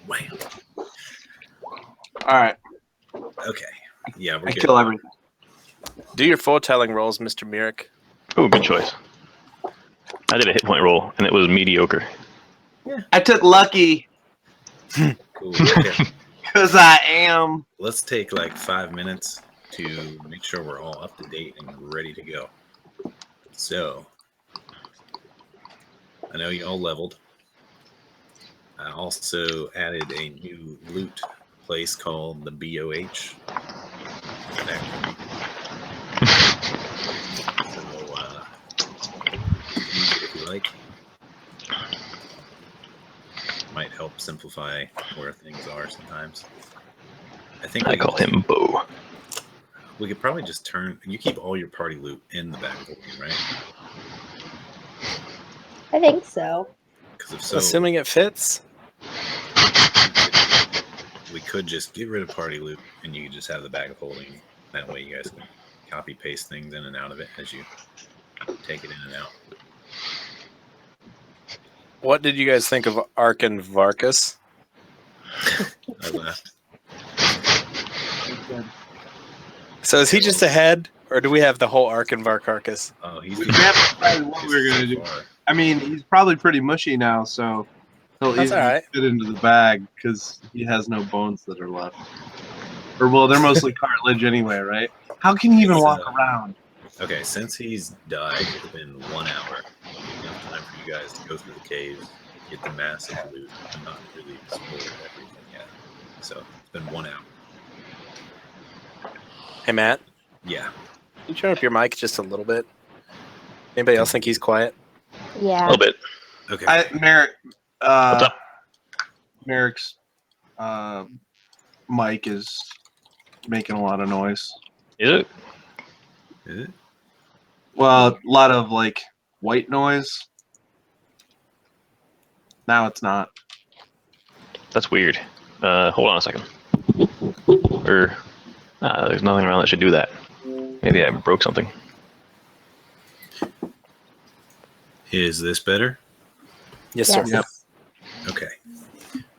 Wham. All right. Okay. Yeah, we're I good. kill everything. Do your foretelling rolls, Mr. Merrick. Oh, good choice. I did a hit point roll, and it was mediocre. I took lucky Cool. Okay. because I am. Let's take like 5 minutes to make sure we're all up to date and ready to go. So, I know you all leveled. I also added a new loot place called the BOH. Use it if you like. Might help simplify where things are sometimes. I call him Bo. We could probably just turn. You keep all your party loot in the bag of holding, right? I think so. Because if so, Assuming it fits. we could just get rid of party loot, and you could just have the bag of holding. That way, you guys can copy paste things in and out of it as you take it in and out. What did you guys think of ARKENVAR'S? I laughed. So is he just ahead, or do we have the whole ARKENVAR carcass? Oh, he's We haven't decided what we're gonna do. I mean, he's probably pretty mushy now, so he'll That's easily all right. fit into the bag because he has no bones that are left. Or well, they're mostly cartilage anyway, right? How can he even walk around? Okay, since he's died, it's been 1 hour. Enough time for you guys to go through the caves, get the massive loot, and not really explore everything yet. So it's been 1 hour. Hey, Matt, Yeah. can you turn up your mic just a little bit? Anybody else think he's quiet? A Yeah. little bit. Okay. Merrick, What's up? Merrick's mic is making a lot of noise. Is it? Is it? Well, a lot of like white noise. Now it's not. That's weird. Hold on a second. There's nothing around that should do that. Maybe I broke something. Is this better? Yes, sir. Yes. Yep. Okay.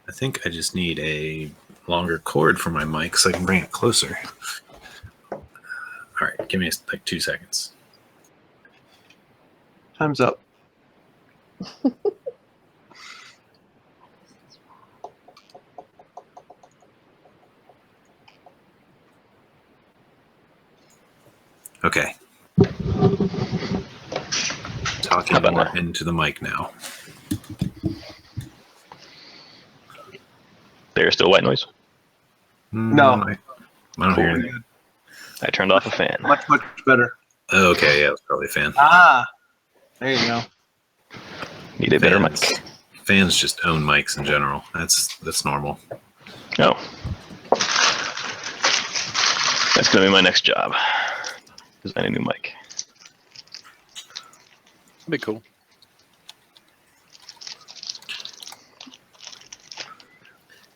I think I just need a longer cord for my mic so I can bring it closer. All right, give me like 2 seconds. Time's up. Okay. Talking How about more now? into the mic now. There's still white noise. No. I don't hear anything. I turned off a fan. Much better. Okay, yeah, that's probably a fan. Ah, there you go. Need a better Fans. mic. Fans just own mics in general. That's normal. Oh. That's going to be my next job. Design a new mic. That'd be cool.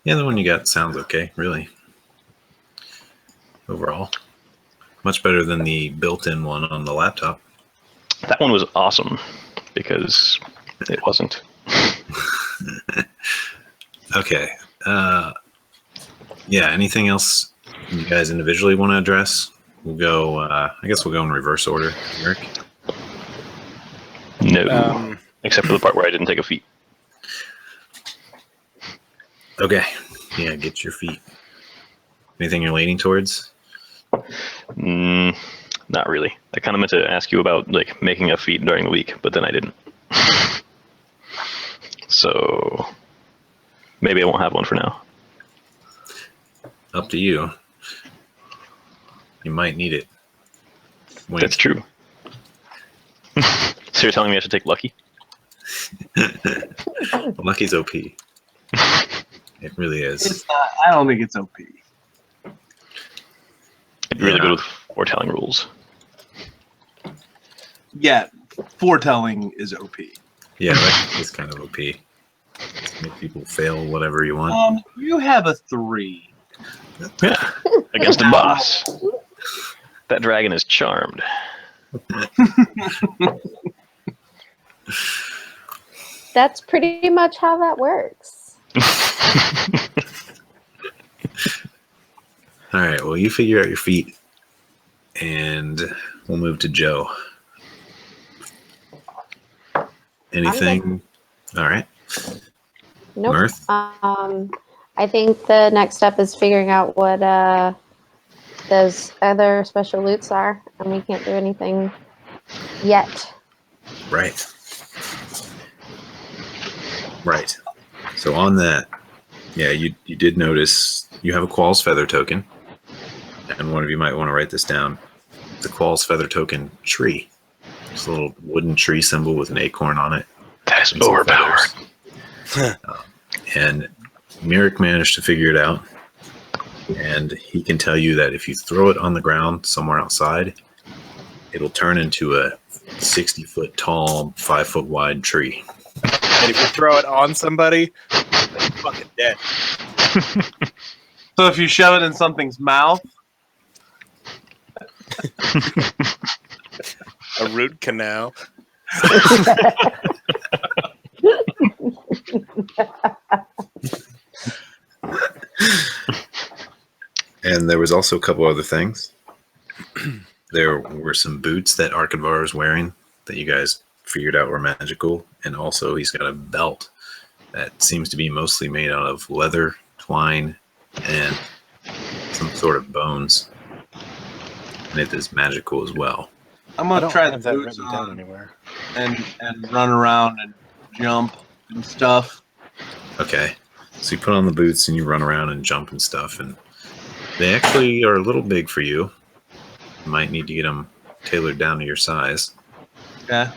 Yeah, the one you got sounds okay, really. Overall. Much better than the built-in one on the laptop. That one was awesome because it wasn't. Okay. Yeah, anything else you guys individually want to address? We'll go, I guess we'll go in reverse order. Eric? No. Except for the part where I didn't take a feat. Okay. Yeah, get your feet. Anything you're leaning towards? Not really. I kind of meant to ask you about like making a feat during the week, but then I didn't. So maybe I won't have one for now. Up to you. You might need it. Wink. That's true. So you're telling me I should take Lucky? Lucky's OP. It really is. It's not. I don't think it's OP. It'd be really Yeah. good with foretelling rules. Yeah, foretelling is OP. Yeah, that is kind of OP. Make people fail whatever you want. You have a 3. Yeah. Against a boss. That dragon is charmed. That's pretty much how that works. All right. Well, you figure out your feet, and we'll move to Joe. Anything? All right. Nope. Mirth? I think the next step is figuring out what those other special loots are, and we can't do anything yet. Right. Right. So on that, yeah, you did notice you have a Qual's Feather token, and one of you might want to write this down. The Qual's Feather token tree. It's a little wooden tree symbol with an acorn on it. That is and some overpowered. feathers. And Mirik managed to figure it out, and he can tell you that if you throw it on the ground somewhere outside, it'll turn into a 60-foot tall, 5-foot wide tree. And if you throw it on somebody, they're fucking dead. So if you shove it in something's mouth, A root canal. And there was also a couple other things. There were some boots that Arkenvar is wearing that you guys figured out were magical, and also he's got a belt that seems to be mostly made out of leather, twine, and some sort of bones. And it is magical as well. I'm I gonna don't try the have that boots written down on anywhere. and run around and jump and stuff. Okay. So you put on the boots and you run around and jump and stuff, and they actually are a little big for you. You might need to get them tailored down to your size. Okay.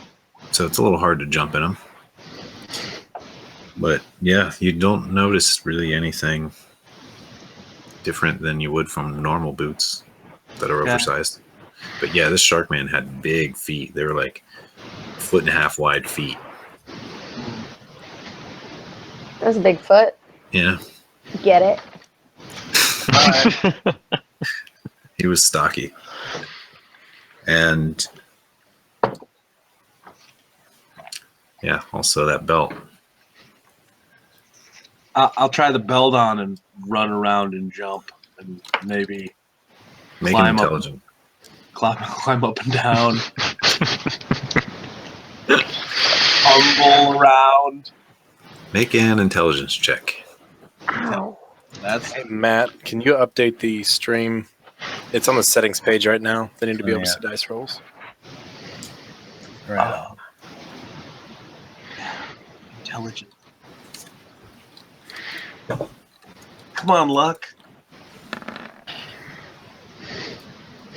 So it's a little hard to jump in them. But yeah, you don't notice really anything different than you would from normal boots that are Yeah. oversized. But yeah, this shark man had big feet. They were like 1.5 wide feet. There's a Bigfoot. Yeah, Get it? he was stocky. And yeah, also that belt. I'll try the belt on and run around and jump and maybe Make him Climb up. intelligent. climb up and down, tumble around. Make an intelligence check. Ow. That's Hey, Matt, can you update the stream? It's on the settings page right now. They need to be Oh, able to yeah. see dice rolls. right. Intelligent. Come on, Luck.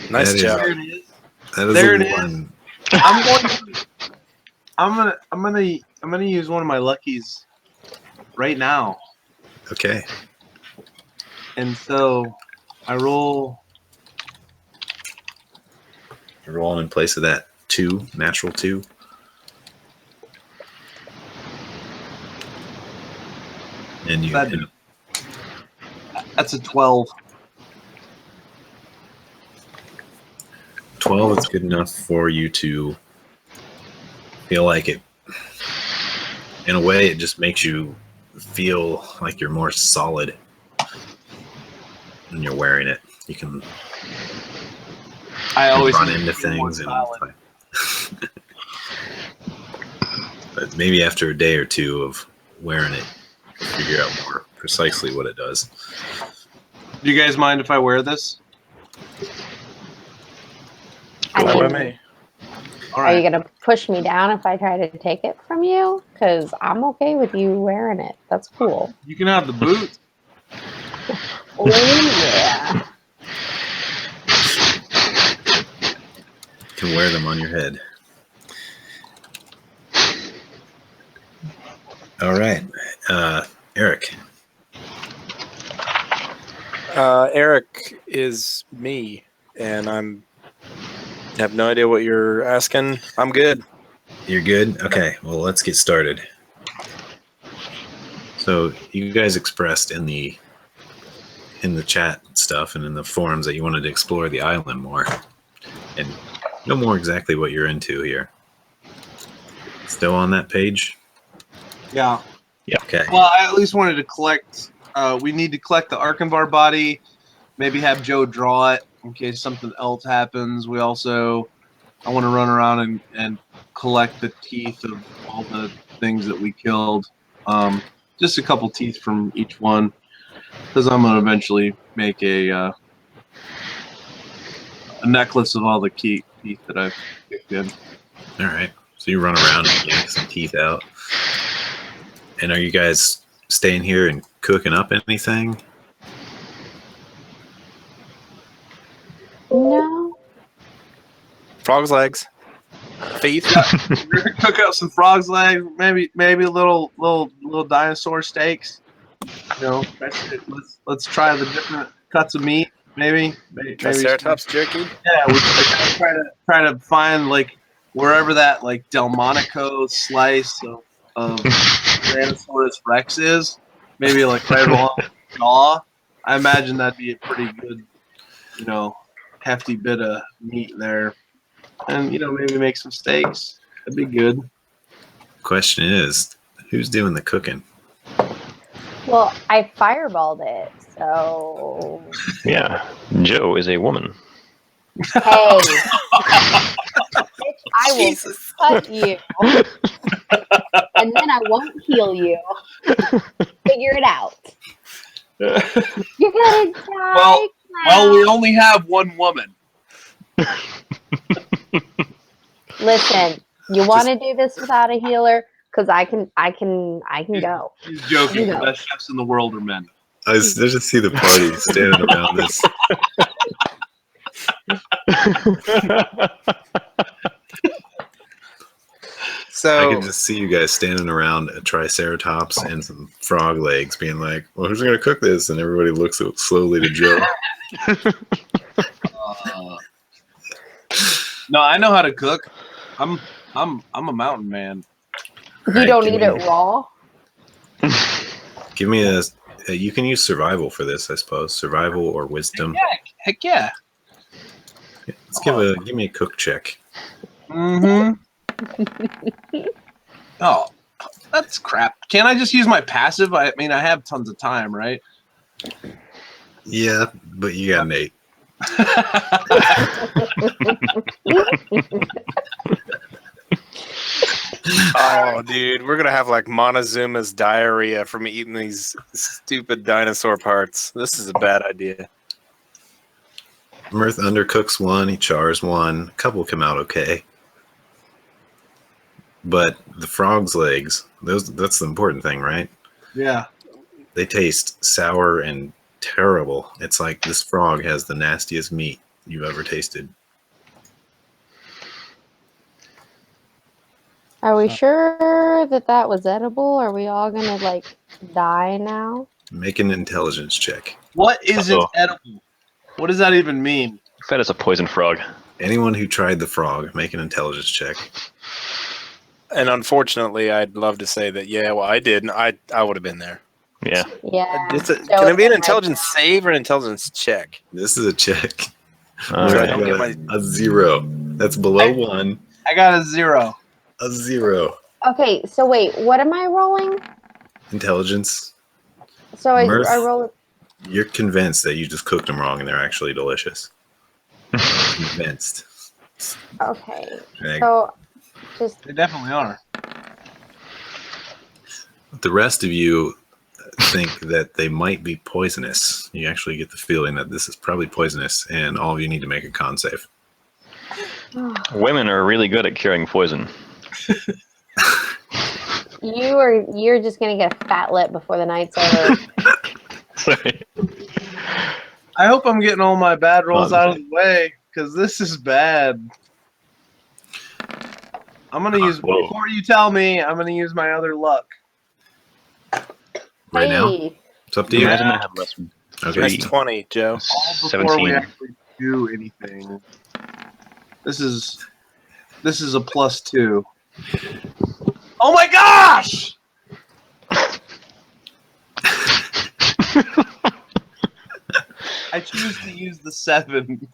Nice That is- job. There it is. That is There a it is. one. I'm gonna use one of my luckies right now. Okay. And so I roll. You're rolling in place of that 2, natural 2. And you That- That's a 12. 12 is good enough for you to feel like it. In a way, it just makes you feel like you're more solid when you're wearing it. You can I always run need into to feel more things and solid. but maybe after a day or two of wearing it, you figure out more precisely what it does. Do you guys mind if I wear this? I Fine mean, by me. All are you right. gonna push me down if I try to take it from you? Because I'm okay with you wearing it. That's cool. You can have the boots. Oh yeah. You can wear them on your head. All right. Eric. Eric is me, and I have no idea what you're asking. I'm good. You're good? Okay, well, let's get started. So you guys expressed in the chat stuff and in the forums that you wanted to explore the island more and know more exactly what you're into here. Still on that page? Yeah. Okay. Well, I at least wanted to collect. We need to collect the Arkenvar body. Maybe have Joe draw it in case something else happens. I want to run around and collect the teeth of all the things that we killed. Just a couple teeth from each one, because I'm gonna eventually make a necklace of all the teeth that I've picked in. All right. So you run around and yank some teeth out. And are you guys staying here and cooking up anything? No. Frog's legs. Feet. We're gonna cook up some frog's legs, maybe little dinosaur steaks. Let's try the different cuts of meat. Maybe Triceratops jerky. Yeah, we try to find like wherever that like Delmonico slice of Tyrannosaurus Rex is. Maybe like right along the jaw. I imagine that'd be a pretty good, hefty bit of meat there. And maybe make some steaks. That'd be good. Question is, who's doing the cooking? Well, I fireballed it, so. Yeah, Joe is a woman. Hey. Bitch, I will cut you. And then I won't heal you. Figure it out. You're gonna die. Well, we only have one woman. Listen, you want to do this without a healer? Because I can go. He's joking. The best chefs in the world are men. I just see the party standing around this. So I can just see you guys standing around a Triceratops and some frog legs, being like, "Well, who's gonna cook this?" And everybody looks slowly to Joe. No, I know how to cook. I'm a mountain man. You don't eat it raw? Give me you can use survival for this, I suppose. Survival or wisdom. Heck yeah. Let's give me a cook check. Mm-hmm. Oh, that's crap. Can't I just use my passive? I mean, I have tons of time, right? Yeah, but you got an 8. oh, dude, we're gonna have like Montezuma's diarrhea from eating these stupid dinosaur parts. This is a bad idea. Mirth undercooks 1, he chars 1. A couple come out okay. But the frog's legs, that's the important thing, right? Yeah. They taste sour and terrible. It's like this frog has the nastiest meat you've ever tasted. Are we sure that was edible? Are we all gonna like die now? Make an intelligence check. What isn't edible? What does that even mean? That is a poison frog. Anyone who tried the frog, make an intelligence check. And unfortunately, I'd love to say that, yeah, well, I did, and I would have been there. Yeah. Yeah. Can it be an intelligence save or an intelligence check? This is a check. All So I right. don't get my... A 0. That's below 1. I got a 0. A 0. Okay, so wait, what am I rolling? Intelligence. So I Mirth. roll. You're convinced that you just cooked them wrong and they're actually delicious. Convinced. Okay. Like, So just They definitely are. the rest of you think that they might be poisonous. You actually get the feeling that this is probably poisonous, and all of you need to make a con save. Women are really good at curing poison. you're just gonna get a fat lip before the night's over. Sorry. I hope I'm getting all my bad rolls out of the way, because this is bad. I'm going to use, Whoa. before you tell me, I'm going to use my other luck. Right now? Hey, It's up to you. Imagine I had less than Okay. That's 20, Joe. All before we 17. actually do anything. This is a +2. Oh my gosh! I choose to use the 7.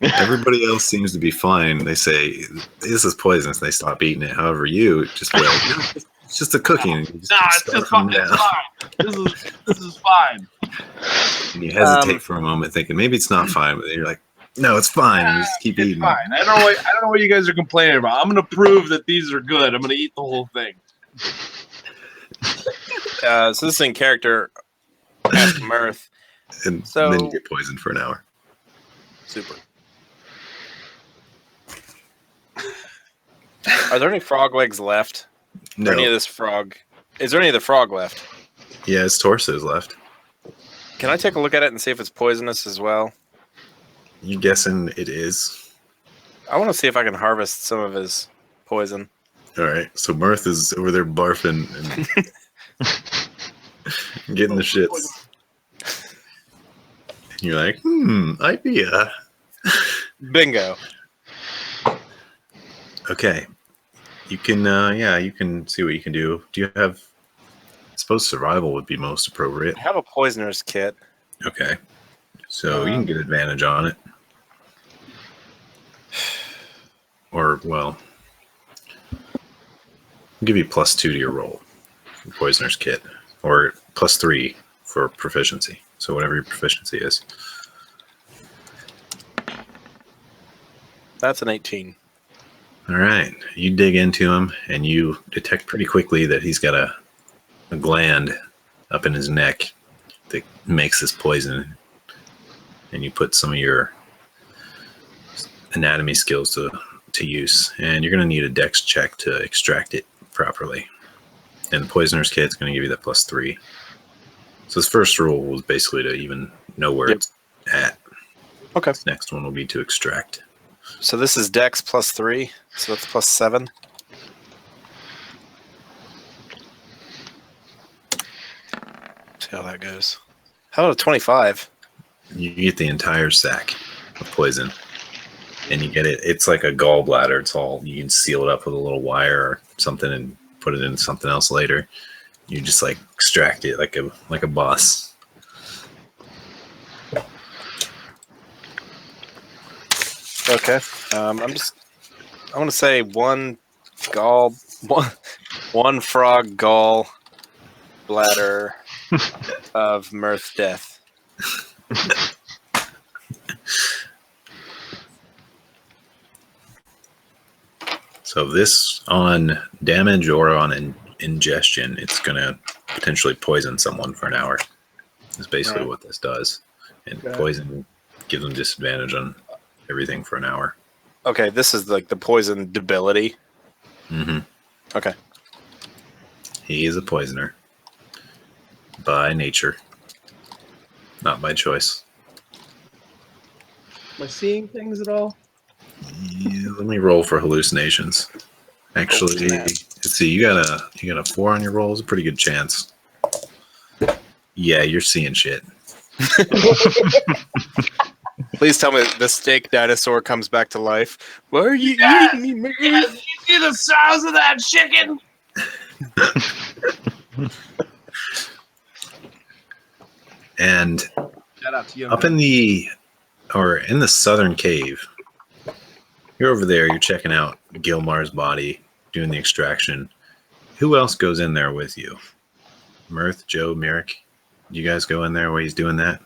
Everybody else seems to be fine. They say, this is poisonous. They stop eating it. However, you just be like, It's just a cookie. And you just Nah, it's start just from fine. It's down. fine. This is fine. And you hesitate for a moment, thinking maybe it's not fine, but you're like, no, it's fine. And you just keep It's eating. fine. I don't know what you guys are complaining about. I'm gonna prove that these are good. I'm gonna eat the whole thing. So this is in character. Ask Mirth. And So- then you get poisoned for an hour. Super. Are there any frog legs left? No. Or any of this frog? Is there any of the frog left? Yeah, his torso's left. Can I take a look at it and see if it's poisonous as well? You guessing it is? I want to see if I can harvest some of his poison. All right. So Mirth is over there barfing and getting the shits. You're like, idea. Bingo. Okay. You can, you can see what you can do. Do you have? I suppose survival would be most appropriate. I have a poisoner's kit. Okay. So you can get advantage on it. Or, well, I'll give you +2 to your roll for poisoner's kit. Or +3 for proficiency. So whatever your proficiency is. That's an 18. All right. You dig into him, and you detect pretty quickly that he's got a gland up in his neck that makes this poison. And you put some of your anatomy skills to use. And you're going to need a dex check to extract it properly. And the poisoner's kit is going to give you that +3. So his first rule was basically to even know where it's at. Okay. This next one will be to extract. So this is Dex +3, so that's +7. See how that goes. How about a 25? You get the entire sack of poison. And you get it. It's like a gallbladder. It's all, you can seal it up with a little wire or something and put it into something else later. You just like extract it like a boss. Okay. I want to say one frog gall bladder of Mirth death. So this on damage or on ingestion, it's going to potentially poison someone for an hour. Is basically what this does. And poison gives them disadvantage on everything for an hour. Okay, this is like the poison debility. Mm-hmm. Okay. He is a poisoner. By nature. Not by choice. Am I seeing things at all? Yeah, let me roll for hallucinations. Actually, let's see. You got a 4 on your roll. It's a pretty good chance. Yeah, you're seeing shit. Please tell me the steak dinosaur comes back to life. Why are you eating me, man? Yes, you see the size of that chicken? And Shout out to you. up in the southern cave, you're over there. You're checking out Gilmar's body, doing the extraction. Who else goes in there with you? Mirth, Joe, Merrick. You guys go in there while he's doing that?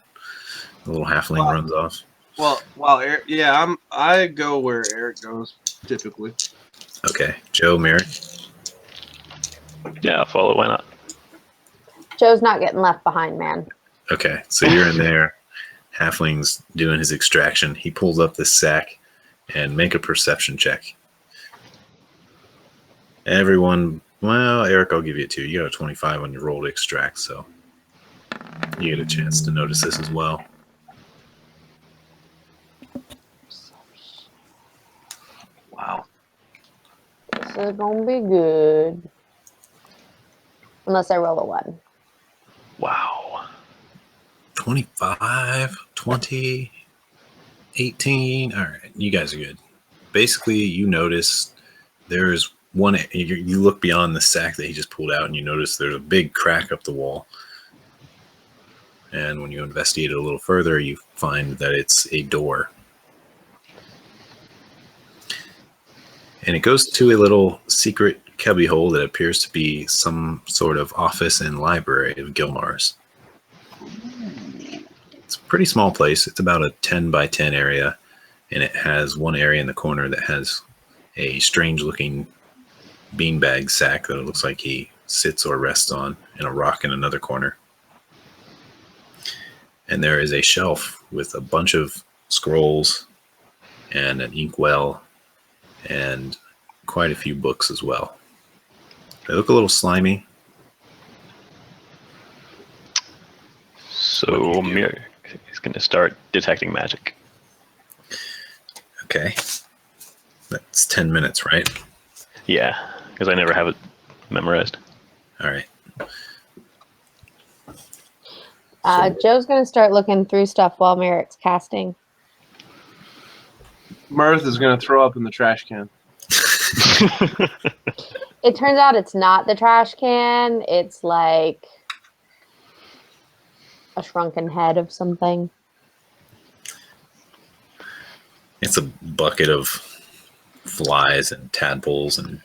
The little halfling runs off. Well, Eric, I go where Eric goes typically. Okay, Joe, Merrick. Yeah, I'll follow. Why not? Joe's not getting left behind, man. Okay, so you're in there. Halfling's doing his extraction. He pulls up this sack and make a perception check. Everyone, well, Eric, I'll give you a 2. You got a 25 on your roll to extract, so you get a chance to notice this as well. Wow. This is gonna be good. Unless I roll a 1. Wow. 25, 20, 18. All right, you guys are good. Basically, you notice there's one. You look beyond the sack that he just pulled out, and you notice there's a big crack up the wall. And when you investigate it a little further, you find that it's a door. And it goes to a little secret cubbyhole that appears to be some sort of office and library of Gilmor's. It's a pretty small place. It's about a 10 by 10 area, and it has one area in the corner that has a strange-looking beanbag sack that it looks like he sits or rests on, and a rock in another corner. And there is a shelf with a bunch of scrolls and an inkwell and quite a few books as well. They look a little slimy. So Mir is going to start detecting magic. Okay. That's 10 minutes, right? Yeah, because I never have it memorized. All right. Joe's gonna start looking through stuff while Merrick's casting. Mirth is going to throw up in the trash can. It turns out it's not the trash can. It's like a shrunken head of something. It's a bucket of flies and tadpoles and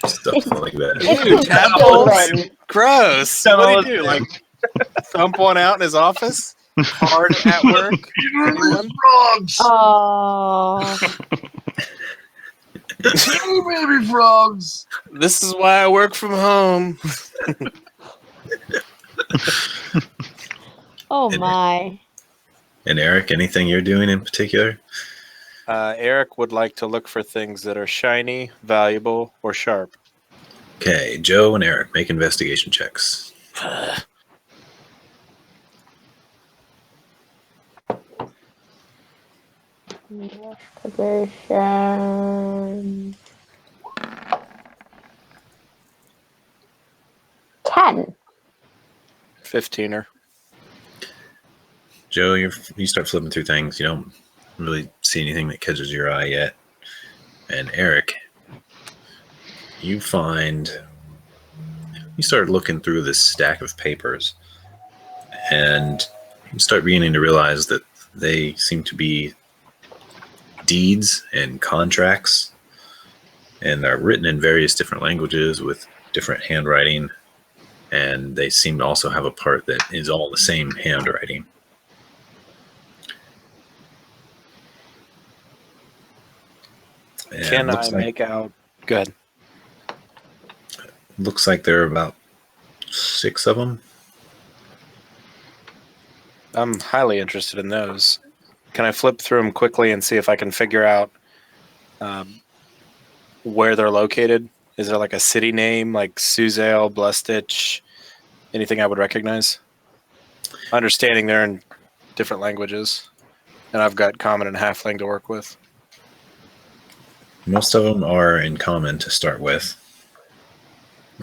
stuff like that. It's tadpoles. children. Gross. What do you do? Like thump one out in his office? Hard at work? Anyone? Frogs! Oh, Baby frogs! This is why I work from home. oh my! And Eric, anything you're doing in particular? Eric would like to look for things that are shiny, valuable, or sharp. Okay, Joe and Eric, make investigation checks. Investigation. 10. 15er. Joe, you start flipping through things. You don't really see anything that catches your eye yet. And Eric, you start looking through this stack of papers, and you start beginning to realize that they seem to be deeds and contracts, and they're written in various different languages with different handwriting, and they seem to also have a part that is all the same handwriting. And Can I make out? Good. Looks like there are about 6 of them. I'm highly interested in those. Can I flip through them quickly and see if I can figure out where they're located? Is there like a city name, like Suzale, Blestitch, anything I would recognize? Understanding they're in different languages, and I've got Common and Halfling to work with. Most of them are in common to start with.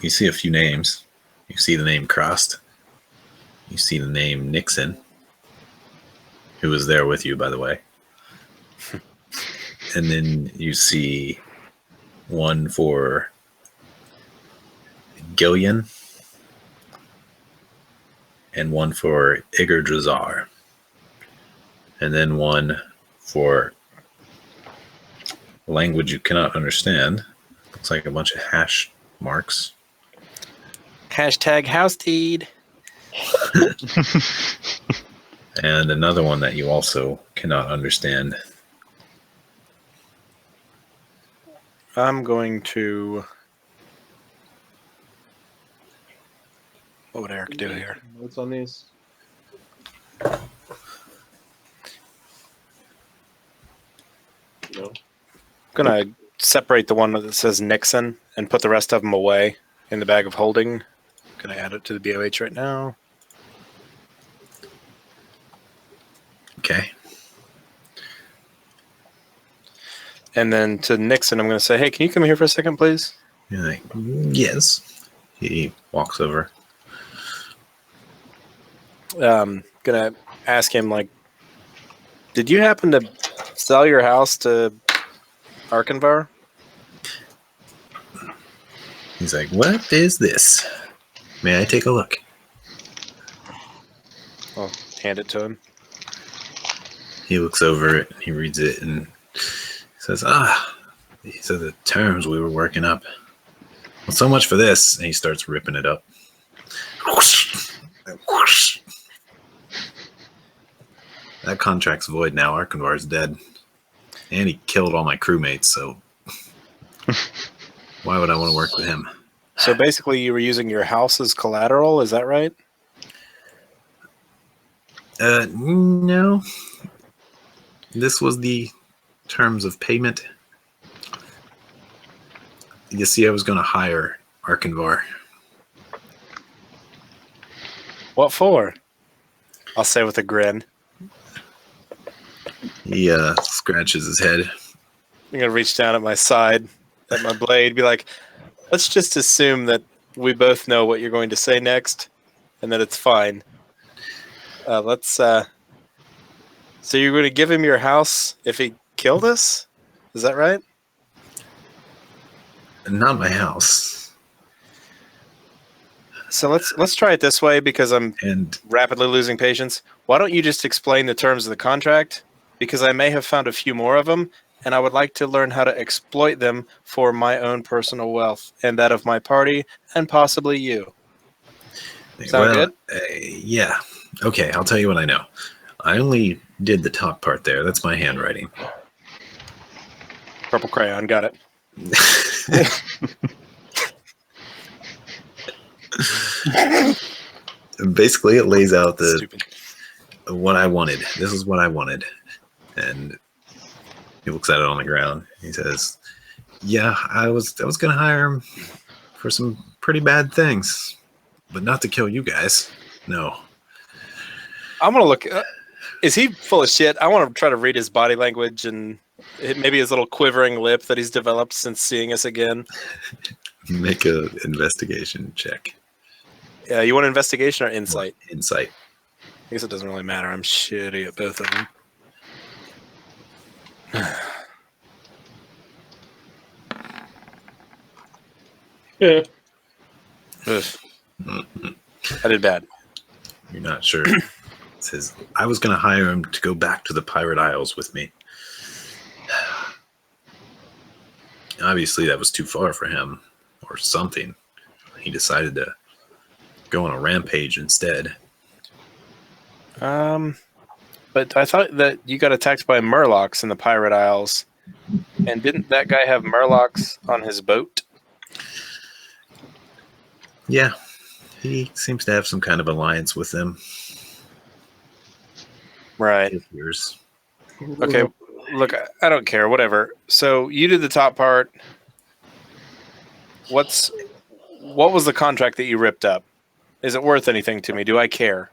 You see a few names. You see the name Crost. You see the name Nixon, who was there with you, by the way. And then you see one for Gillian and one for Igor. And then one for language you cannot understand. Looks like a bunch of hash marks. Hashtag house deed. And another one that you also cannot understand. I'm going to... What would Eric do here? What's on these? No. I'm going to separate the one that says Nixon and put the rest of them away in the bag of holding. I'm going to add it to the BOH right now. Okay. And then to Nixon, I'm going to say, hey, can you come here for a second, please? You're like, yes. He walks over. Going to ask him, like, did you happen to sell your house to ARKENVAR? He's like, what is this? May I take a look? I'll hand it to him. He looks over it, he reads it, and says, these are the terms we were working up. Well, so much for this. And he starts ripping it up. That contract's void now. Arkenvar's dead. And he killed all my crewmates, so why would I want to work with him? So basically, you were using your house as collateral. Is that right? No. This was the terms of payment. You see, I was going to hire Arkenvar. What for? I'll say with a grin. He scratches his head. I'm going to reach down at my side, at my blade, be like, let's just assume that we both know what you're going to say next, and that it's fine. So you're going to give him your house if he killed us? Is that right? Not my house. So let's try it this way, because I'm rapidly losing patience. Why don't you just explain the terms of the contract? Because I may have found a few more of them, and I would like to learn how to exploit them for my own personal wealth and that of my party, and possibly you. Sound good? Yeah. Okay, I'll tell you what I know. I only did the top part there. That's my handwriting. Purple crayon, got it. Basically, it lays out Stupid. what I wanted. This is what I wanted. And he looks at it on the ground. He says, yeah, I was going to hire him for some pretty bad things, but not to kill you guys. No. I'm going to look. Is he full of shit? I want to try to read his body language and maybe his little quivering lip that he's developed since seeing us again. Make a investigation check. Yeah, you want investigation or insight? Insight. I guess it doesn't really matter. I'm shitty at both of them. Yeah. I did bad. You're not sure. It says, I was going to hire him to go back to the Pirate Isles with me. Obviously, that was too far for him, or something. He decided to go on a rampage instead. But I thought that you got attacked by Murlocs in the Pirate Isles. And didn't that guy have Murlocs on his boat? Yeah, he seems to have some kind of alliance with them. Right. It appears. Okay, look, I don't care, whatever. So you did the top part. What was the contract that you ripped up? Is it worth anything to me? Do I care?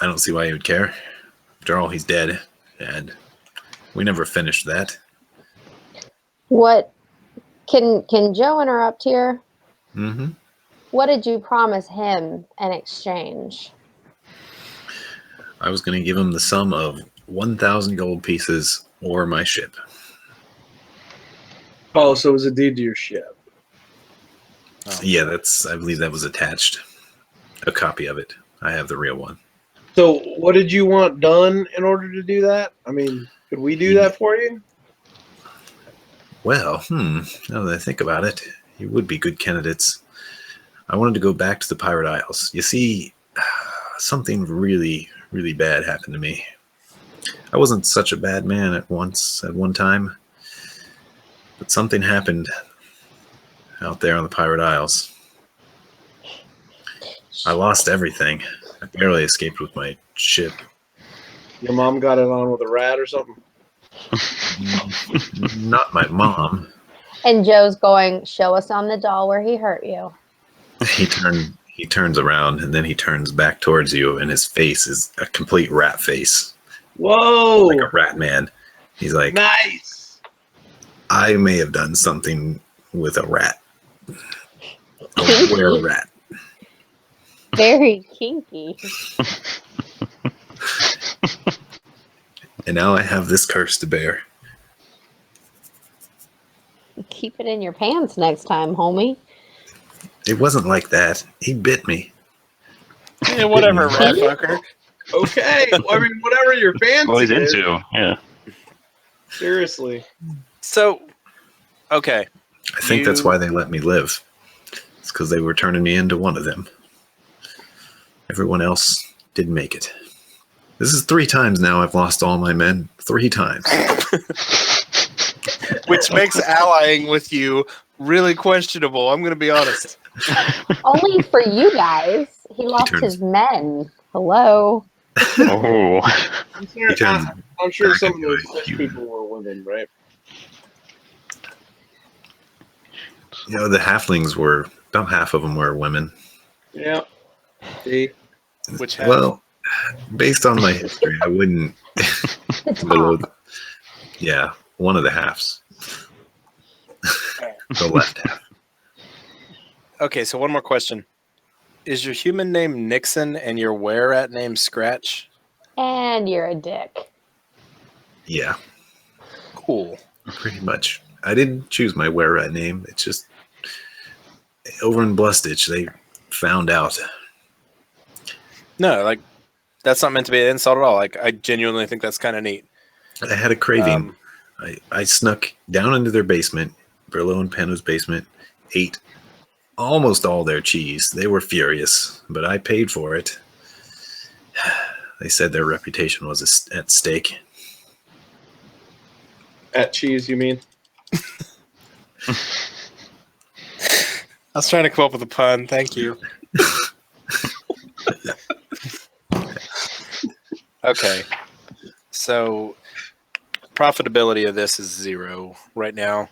I don't see why he would care. After all, he's dead, and we never finished that. What can Joe interrupt here? Mm-hmm. What did you promise him in exchange? I was going to give him the sum of 1,000 gold pieces or my ship. Oh, so it was a deed to your ship. Oh. Yeah, I believe that was attached. A copy of it. I have the real one. So what did you want done in order to do that? I mean, could we do that for you? Well, now that I think about it, you would be good candidates. I wanted to go back to the Pirate Isles. You see, something really, really bad happened to me. I wasn't such a bad man at one time, but something happened out there on the Pirate Isles. I lost everything. I barely escaped with my ship. Your mom got it on with a rat or something? Not my mom. And Joe's going, show us on the doll where he hurt you. He turns around and then he turns back towards you, and his face is a complete rat face. Whoa! Like a rat man. He's like, nice! I may have done something with a rat. A were-rat. Very kinky. And now I have this curse to bear. Keep it in your pants next time, homie. It wasn't like that. He bit me. Yeah, whatever, rat fucker. Okay, well, I mean, whatever your fancy What he's is. into, yeah. Seriously. So, okay. I think that's why they let me live. It's because they were turning me into one of them. Everyone else didn't make it. This is 3 times now I've lost all my men. 3 times. Which makes allying with you really questionable. I'm going to be honest. Only for you guys. He lost turns- his men. Hello. Oh. I'm sure, He turns I'm sure back some of into those a fish human. people were with him, right? You know, the halflings were, about half of them were women. Yeah. See? Which half? Well, based on my history, I wouldn't. The below top. Yeah, one of the halves. The left half. Okay, so one more question. Is your human name Nixon and your were-at name Scratch? And you're a dick. Yeah, Cool. pretty much. I didn't choose my were-at name. It's just over in Blustitch, they found out. No, like, that's not meant to be an insult at all. Like, I genuinely think that's kind of neat. I had a craving. I snuck down into their basement, Brillo and Pano's basement, ate almost all their cheese. They were furious, but I paid for it. They said their reputation was at stake. At cheese, you mean? I was trying to come up with a pun. Thank you. Okay. So, profitability of this is 0 right now.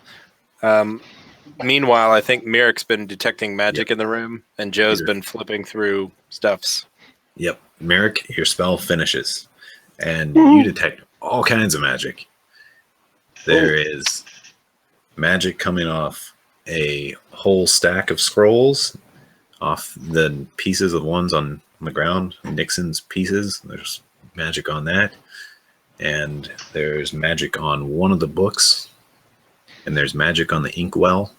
Meanwhile, I think Merrick's been detecting magic in the room, and Joe's been flipping through stuffs. Yep. Merrick, your spell finishes, and you detect all kinds of magic. There is magic coming off a whole stack of scrolls, off the pieces of ones on the ground, Nixon's pieces. There's magic on that. And there's magic on one of the books. And there's magic on the inkwell.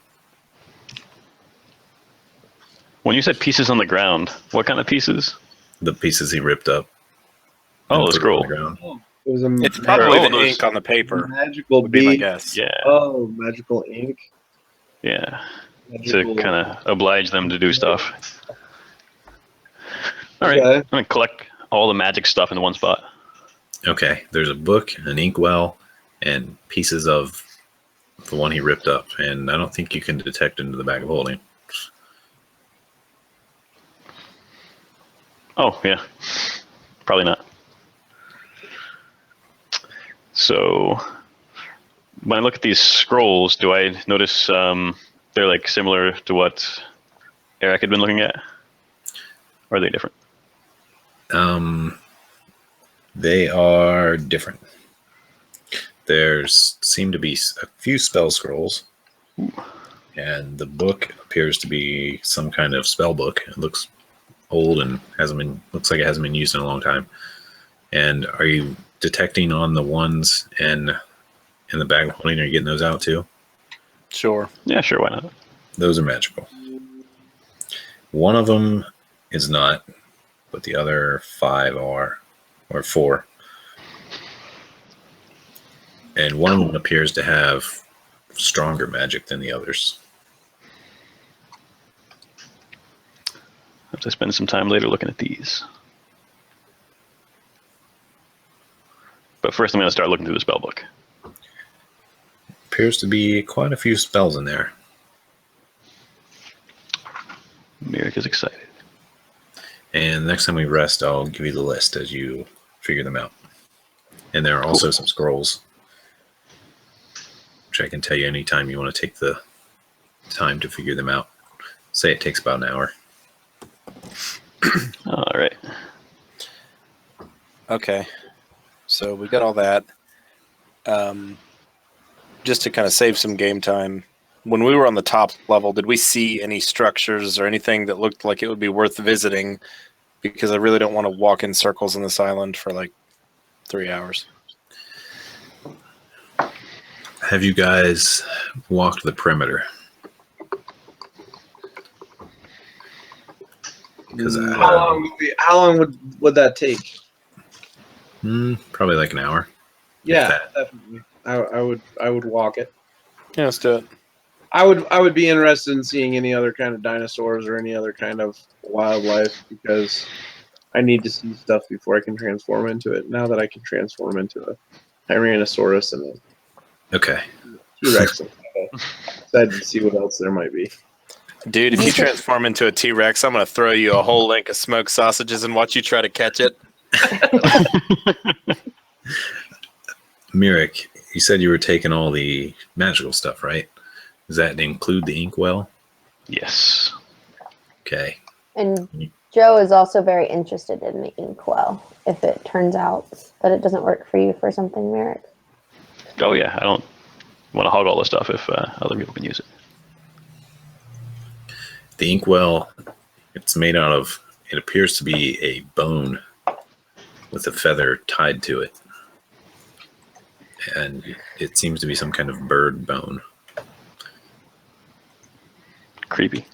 When you said pieces on the ground, what kind of pieces? The pieces he ripped up. Oh, and the put scroll. on the ground. It was a It's probably the those- ink on the paper, magical would be my bead. guess. Yeah, Oh, magical ink. yeah. Magical... To kind of oblige them to do stuff. All right, Okay. I'm gonna collect all the magic stuff in one spot. Okay. There's a book, an inkwell, and pieces of the one he ripped up. And I don't think you can detect into the bag of holding. Oh, yeah. Probably not. So, when I look at these scrolls, do I notice they're like similar to what Eric had been looking at? Or are they different? They are different. There's seem to be a few spell scrolls. And the book appears to be some kind of spell book. It looks old and looks like it hasn't been used in a long time. And are you detecting on the ones in the bag of holding? Are you getting those out too? Sure. Yeah, sure, why not? Those are magical. One of them is not, but the other 5 are, or 4. And one of them appears to have stronger magic than the others. I have to spend some time later looking at these. But first I'm going to start looking through the spell book. Appears to be quite a few spells in there. Merrick is excited. And next time we rest, I'll give you the list as you figure them out. And there are also some scrolls, which I can tell you anytime you want to take the time to figure them out. Say it takes about an hour. All right. Okay. So we got all that. Just to kind of save some game time, when we were on the top level, did we see any structures or anything that looked like it would be worth visiting? Because I really don't want to walk in circles on this island for like 3 hours. Have you guys walked the perimeter? Because How long would that take? probably like an hour. Yeah, that. definitely. I would walk it. Yeah, let's do it. I would be interested in seeing any other kind of dinosaurs or any other kind of wildlife because I need to see stuff before I can transform into it. Now that I can transform into a Tyrannosaurus and Okay. a T-Rex, I'm excited to see what else there might be. Dude, if you transform into a T-Rex, I'm going to throw you a whole link of smoked sausages and watch you try to catch it. Mirik, you said you were taking all the magical stuff, right? Does that include the inkwell? Yes. Okay. And Joe is also very interested in the inkwell if it turns out that it doesn't work for you for something, Merrick. Oh yeah, I don't want to hog all the stuff if other people can use it. The inkwell, it's made out of, it appears to be a bone with a feather tied to it. And it seems to be some kind of bird bone. Creepy.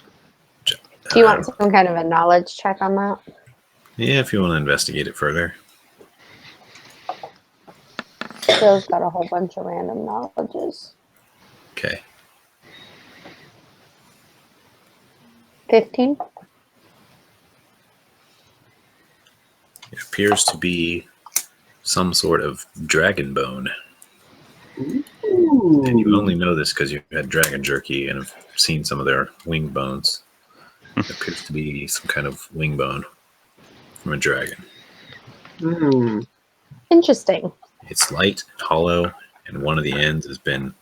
Do you want some kind of a knowledge check on that? Yeah, if you want to investigate it further. Joe's got a whole bunch of random knowledges. Okay. 15? It appears to be some sort of dragon bone. And you only know this because you've had dragon jerky and have seen some of their wing bones. It appears to be some kind of wing bone from a dragon. Interesting. It's light, hollow, and one of the ends has been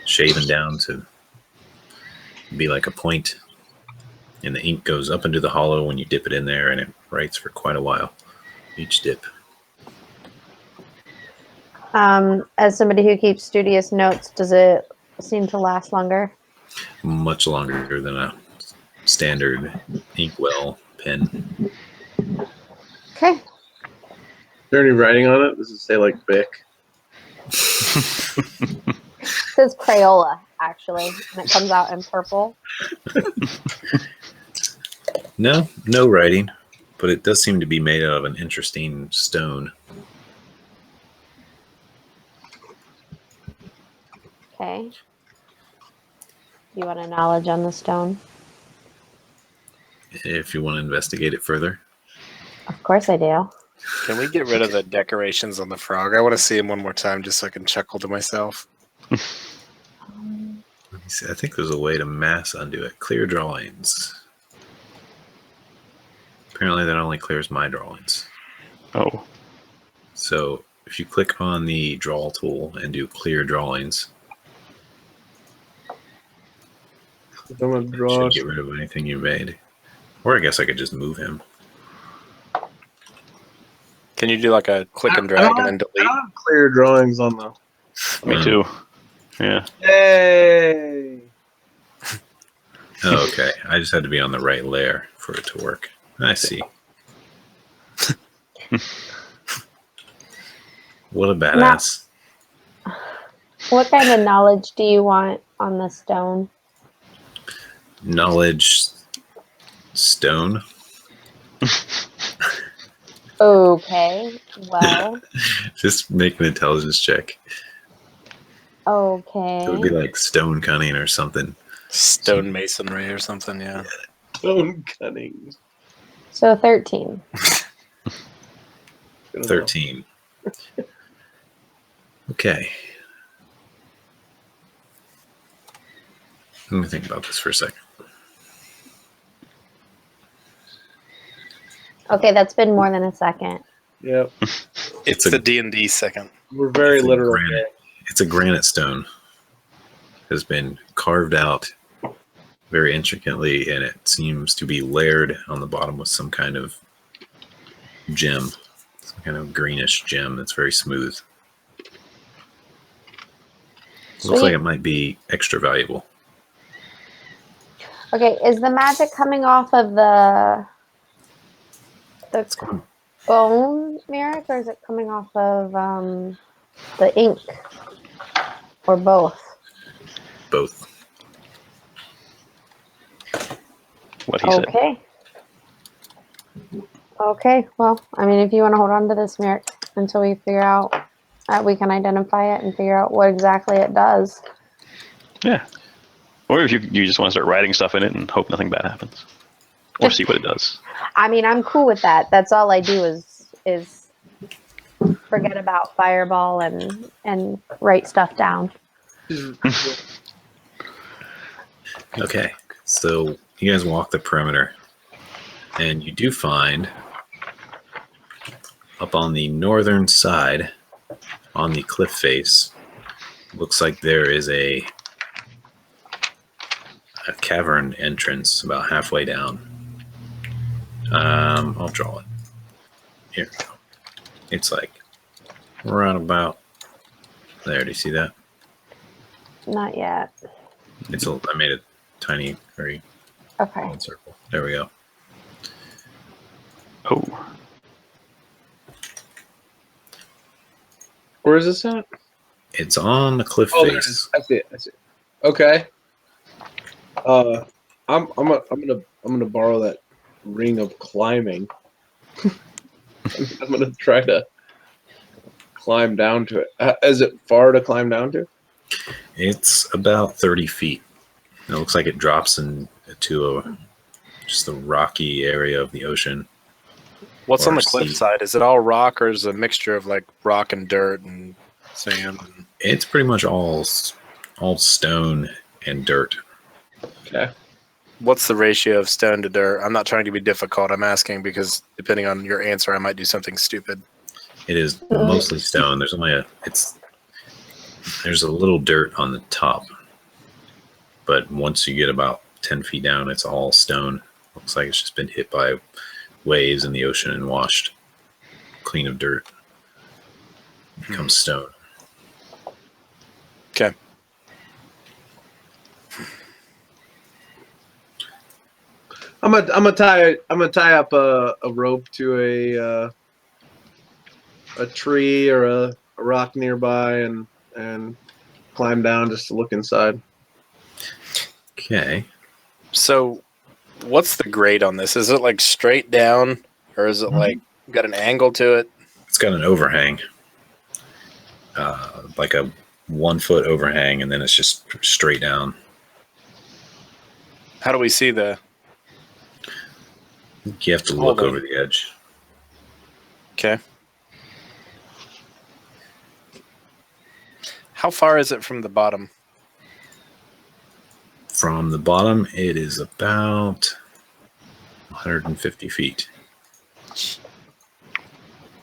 shaven down to be like a point. And the ink goes up into the hollow when you dip it in there, and it writes for quite a while, each dip. As somebody who keeps studious notes, does it seem to last longer? Much longer than a standard inkwell pen. Okay. Is there any writing on it? Does it say like Bic? It says Crayola, actually, and it comes out in purple. No writing, but it does seem to be made out of an interesting stone. Okay. Do you want a knowledge on the stone? If you want to investigate it further. Of course I do. Can we get rid of the decorations on the frog? I want to see him one more time just so I can chuckle to myself. Let me see. I think there's a way to mass undo it. Clear drawings. Apparently that only clears my drawings. Oh. So if you click on the draw tool and do clear drawings, I'm gonna it draw. should get rid of anything you made. Or I guess I could just move him. Can you do like a click and drag and then I delete? don't have clear drawings on the. Me too. Yeah. Yay! Oh, okay. I just had to be on the right layer for it to work. I see. What a badass. What kind of knowledge do you want on the stone? Knowledge stone. Okay, well, Just make an intelligence check. okay. It would be like stone cunning or something. Stone masonry or something, yeah. Stone cutting. So 13. 13. Okay. Let me think about this for a second. Okay, that's been more than a second. Yep. It's a- the D&D second. We're very It's a literal. granite. It's a granite stone. It has been carved out very intricately, and it seems to be layered on the bottom with some kind of gem, some kind of greenish gem that's very smooth. Looks like it might be extra valuable. Okay, is the magic coming off of the bone, Merrick, or is it coming off of the ink? Or both? Both. What he said. Okay. Okay, well, I mean, if you want to hold on to this, Merrick, until we figure out, we can identify it and figure out what exactly it does. Yeah. Or if you just want to start writing stuff in it and hope nothing bad happens, or see what it does. I mean, I'm cool with that. That's all I do is forget about Fireball and write stuff down. Okay, so you guys walk the perimeter, and you do find up on the northern side, on the cliff face, looks like there is a cavern entrance about halfway down. I'll draw it. Here we go. It's like right about there. Do you see that? Not yet. I made a tiny, very Okay. small circle. There we go. Oh, Where is this at? It's on the cliff Oh, there it face. is. I see it. I see it. Okay. I'm gonna borrow that ring of climbing. I'm gonna try to climb down to it. Is it far to climb down to? It's about 30 feet. And it looks like it drops into just the rocky area of the ocean. What's on Or the cliff sea. side? Is it all rock, or is it a mixture of like rock and dirt and sand? It's pretty much all stone and dirt. Okay. What's the ratio of stone to dirt? I'm not trying to be difficult. I'm asking because depending on your answer, I might do something stupid. It is mostly stone. There's only there's a little dirt on the top, but once you get about 10 feet down, it's all stone. Looks like it's just been hit by waves in the ocean and washed clean of dirt. Becomes stone. Okay. I'm gonna tie up a rope to a tree or a rock nearby and climb down just to look inside. Okay. So, what's the grade on this? Is it like straight down, or is it like got an angle to it? It's got an overhang, like a 1 foot overhang, and then it's just straight down. How do we see the? You have to look over the edge. Okay. How far is it from the bottom? From the bottom, it is about 150 feet.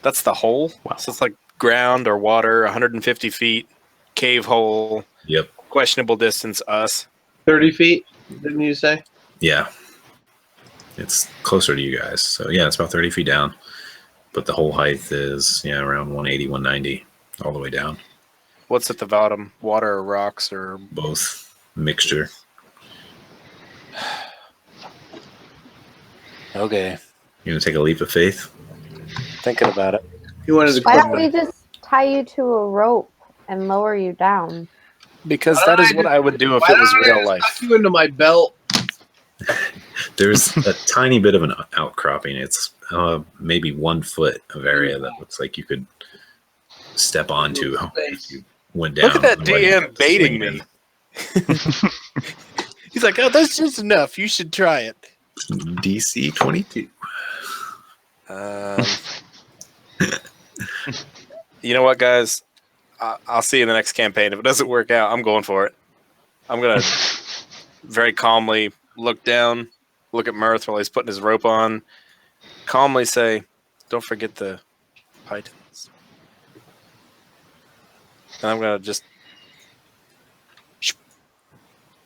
That's the hole? Wow. So it's like ground or water, 150 feet, cave hole, Yep. questionable distance, us. 30 feet, didn't you say? Yeah. It's closer to you guys. So, yeah, it's about 30 feet down. But the whole height is, around 180, 190, all the way down. What's at the bottom? Water or rocks or Both. Mixture. Okay. You going to take a leap of faith? Thinking about it. You wanted to Why don't climb we just tie you to a rope and lower you down? Because that is what I would do if Why it was don't I real just life. tuck you into my belt. There's a tiny bit of an outcropping. It's maybe 1 foot of area that looks like you could step onto if you went down. Look at that Otherwise, you DM have to baiting swing me. He's like, oh, that's just enough. You should try it. in. DC 22. You know what, guys? I'll see you in the next campaign. If it doesn't work out, I'm going for it. I'm going to very calmly look down, look at Mirth while he's putting his rope on, calmly say, don't forget the pythons. And I'm going to just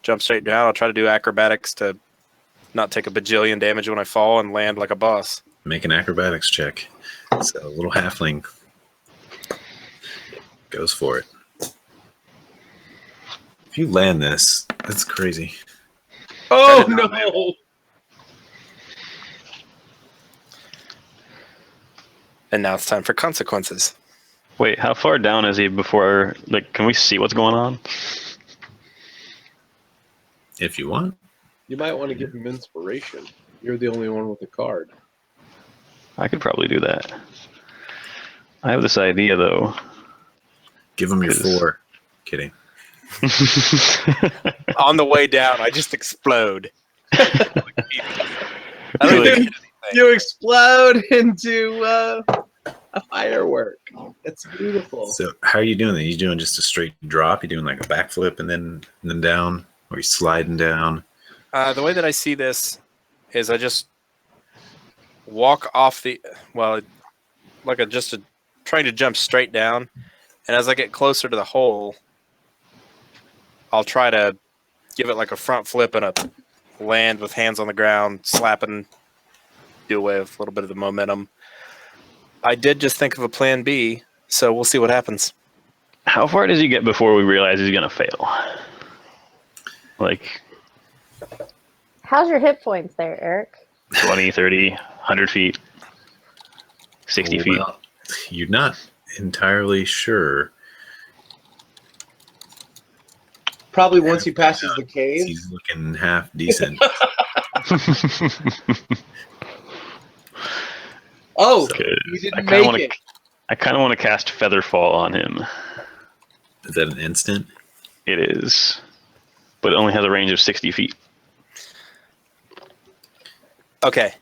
jump straight down. I'll try to do acrobatics to not take a bajillion damage when I fall and land like a boss. Make an acrobatics check. So a little halfling goes for it. If you land this, that's crazy. Oh, did not no. And now it's time for consequences. wait, how far down is he before? Like, can we see what's going on? If you want. You might want to give him inspiration. You're the only one with a card. I could probably do that. I have this idea though. Give him your Is- 4. Kidding. On the way down, I just explode. I don't even get anything. You explode into a firework. It's beautiful. So how are you doing that? You doing just a straight drop? You doing like a backflip and then down, or you sliding down? The way that I see this is I just walk off the trying to jump straight down, and as I get closer to the hole, I'll try to give it like a front flip and a land with hands on the ground, slapping, do away with a little bit of the momentum. I did just think of a plan B, so we'll see what happens. How far does he get before we realize he's gonna fail? Like How's your hit points there, Eric? 20, 30, 100 feet, 60 feet. Well, you're not entirely sure. Probably once he passes the cave. He's looking half decent. Oh, So, you didn't I kind of make want it. to. I kind of want to cast Featherfall on him. Is that an instant? It is, but it only has a range of 60 feet. Okay.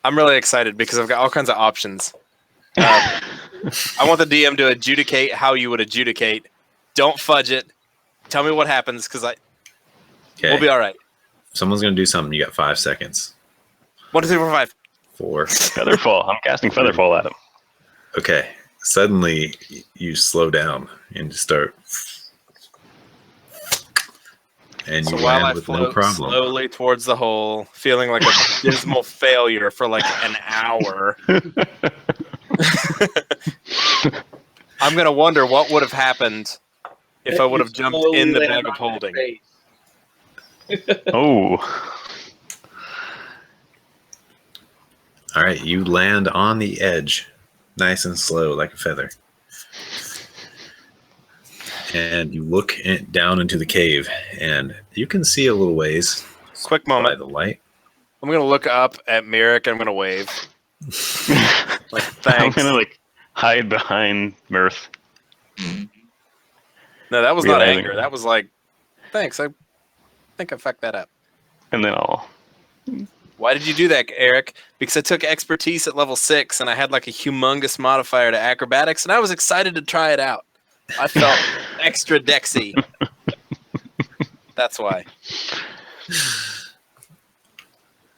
I'm really excited because I've got all kinds of options. I want the DM to adjudicate how you would adjudicate. Don't fudge it. Tell me what happens, because Okay. we'll be all right. If someone's gonna do something, you got 5 seconds. 1, 2, 3, 4, 5. 4. Featherfall. I'm casting Featherfall at him. Okay. Suddenly you slow down and start, and you So while I land with no float problem. slowly towards the hole, feeling like a dismal failure for like an hour, I'm going to wonder what would have happened if I would have jumped in the bag of holding. Oh, All right, you land on the edge, nice and slow, like a feather. And you look down into the cave, and you can see a little ways Quick by moment. the light. I'm going to look up at Merrick and I'm going to wave. Like, I'm thanks. gonna like hide behind Mirth. No, that was not realizing- anger. That was like, thanks. I think I fucked that up. And then I'll. Why did you do that, Eric? Because I took expertise at level 6 and I had like a humongous modifier to acrobatics and I was excited to try it out. I felt extra dexy. That's why.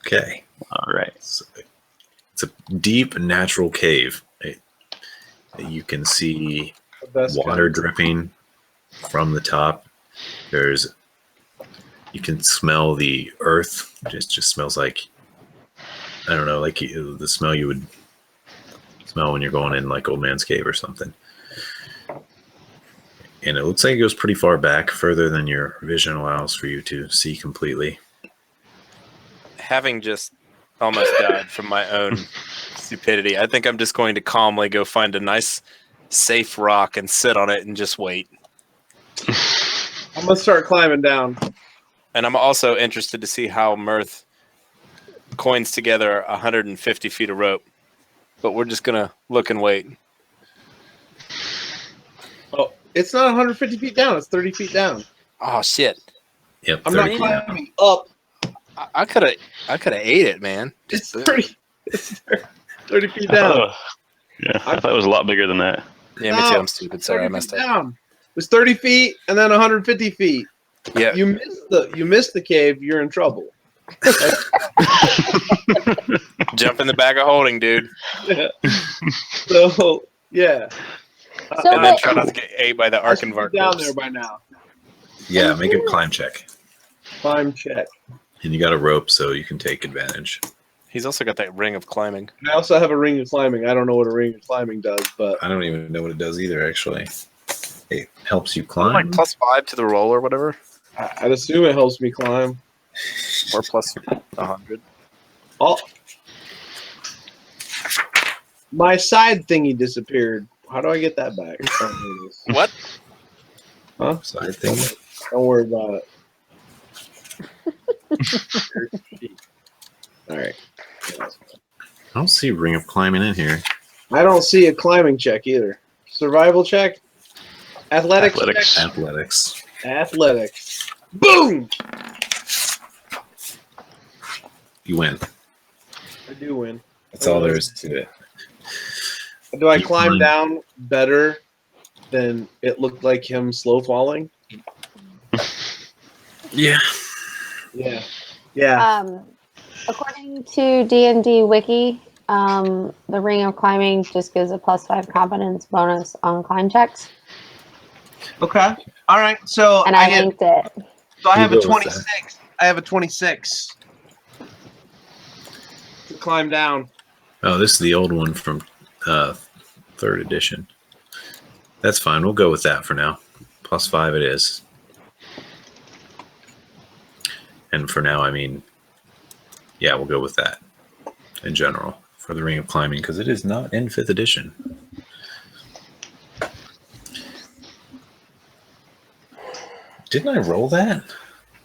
Okay. All right. So it's a deep natural cave. You can see water dripping from the top. You can smell the earth. It just smells like, I don't know, like the smell you would smell when you're going in like Old Man's Cave or something. And it looks like it goes pretty far back, further than your vision allows for you to see completely. Having just almost died from my own stupidity, I think I'm just going to calmly go find a nice, safe rock and sit on it and just wait. I'm gonna start climbing down. And I'm also interested to see how Mirth coins together 150 feet of rope. But we're just going to look and wait. Oh, it's not 150 feet down. It's 30 feet down. Oh, shit. Yep. I'm not 30 climbing up. I could have ate it, man. It's 30. It's 30 feet down. Oh, yeah, I thought it was a lot bigger than that. Yeah, me too. I'm stupid. Sorry, I 30 messed feet up. down. It was 30 feet and then 150 feet. Yeah. You missed the cave. You're in trouble. Jump in the bag of holding, dude. So yeah. So And then what- try not to get ate by the I should be Arkenvar down corpse. there by now. Yeah, make a climb check. Climb check. And you got a rope, so you can take advantage. He's also got that ring of climbing. I also have a ring of climbing. I don't know what a ring of climbing does, but I don't even know what it does either, actually. It helps you Like climb. +5 to the roll or whatever. I'd assume it helps me climb. Or plus 100. Oh, my side thingy disappeared. How do I get that back? Oh, here it is. What? Huh? Side thing. Don't worry about it. All right. I don't see ring of climbing in here. I don't see a climbing check either. Survival check? Athletics. Athletics. check? Athletics. Athletics. Boom! You win. I do win. That's all there is to it. Do I You climb climb. down better than it looked like him slow falling? Yeah. Yeah. Yeah. According to D&D Wiki, the Ring of Climbing just gives a +5 competence bonus on climb checks, Okay. All right. So and I linked it. So I have a We'll go with 26. I have a 26 to climb down. Oh, this is the old one from 3rd edition. That's fine. We'll go with that for now. +5 it is. And for now, I mean, yeah, we'll go with that in general for the Ring of Climbing because it is not in 5th edition. Didn't I roll that?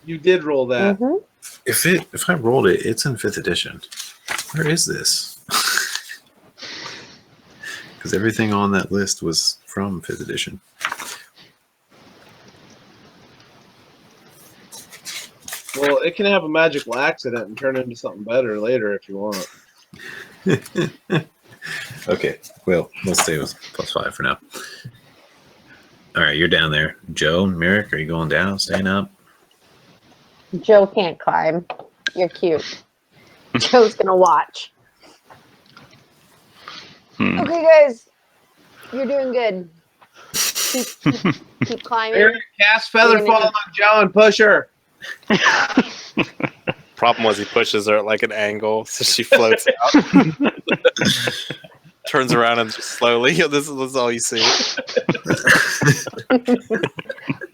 You did roll that. Mhm. If I rolled it, it's in 5th edition. Where is this? Because everything on that list was from 5th edition. Well, it can have a magical accident and turn into something better later if you want. Okay, well, we'll stay with +5 for now. All right, you're down there. Joe, Merrick, are you going down, staying up? Joe can't climb. You're cute. Joe's gonna watch. Okay, guys, you're doing good. Keep climbing. Eric, cast Feather Fall on Joe and push her. Problem was he pushes her at like an angle, so she floats out. Turns around and just slowly. This is all you see.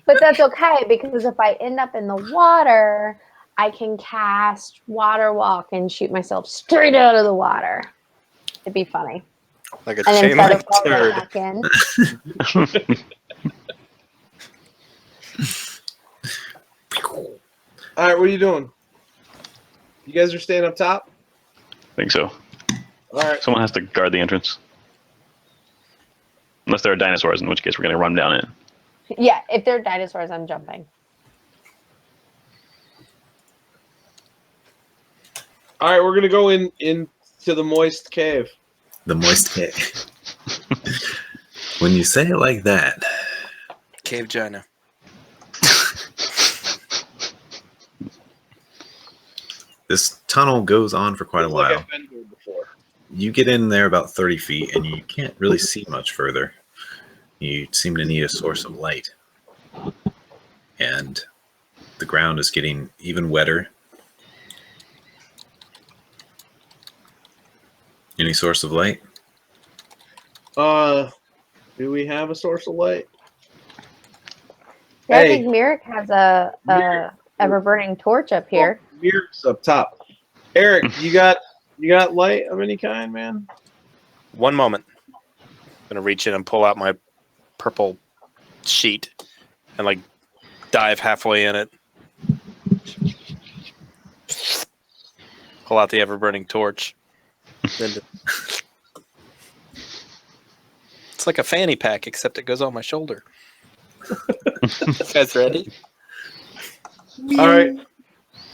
But that's okay because if I end up in the water, I can cast Water Walk and shoot myself straight out of the water. It'd be funny. Like a And then chain Feather like Fall turd. back in. All right, what are you doing? You guys are staying up top? I think so. All right. Someone has to guard the entrance. Unless there are dinosaurs, in which case we're going to run down it. Yeah, if they're dinosaurs, I'm jumping. All right, we're going to go into the moist cave. The moist cave. When you say it like that, Cave China. this tunnel goes on for quite a Looks like while. I've been here before. You get in there about 30 feet and you can't really see much further. You seem to need a source of light. And the ground is getting even wetter. Any source of light? Do we have a source of light? Yeah, I Hey. think Merrick has a ever-burning torch up here. Oh, Mirror's up top. Eric, you got light of any kind, man? One moment. I'm gonna reach in and pull out my purple sheet and like dive halfway in it. Pull out the ever-burning torch. Then it's like a fanny pack, except it goes on my shoulder. You guys ready? All right.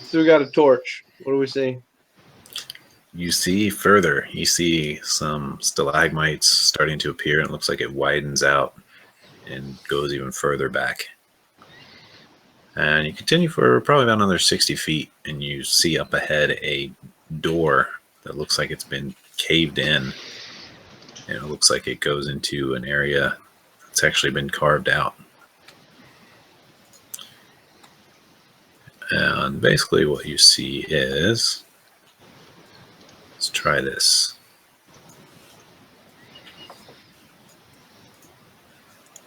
So we got a torch. What do we see? You see further. You see some stalagmites starting to appear, and it looks like it widens out and goes even further back. And you continue for probably about another 60 feet, and you see up ahead a door that looks like it's been caved in. And it looks like it goes into an area that's actually been carved out. And basically what you see is, let's try this.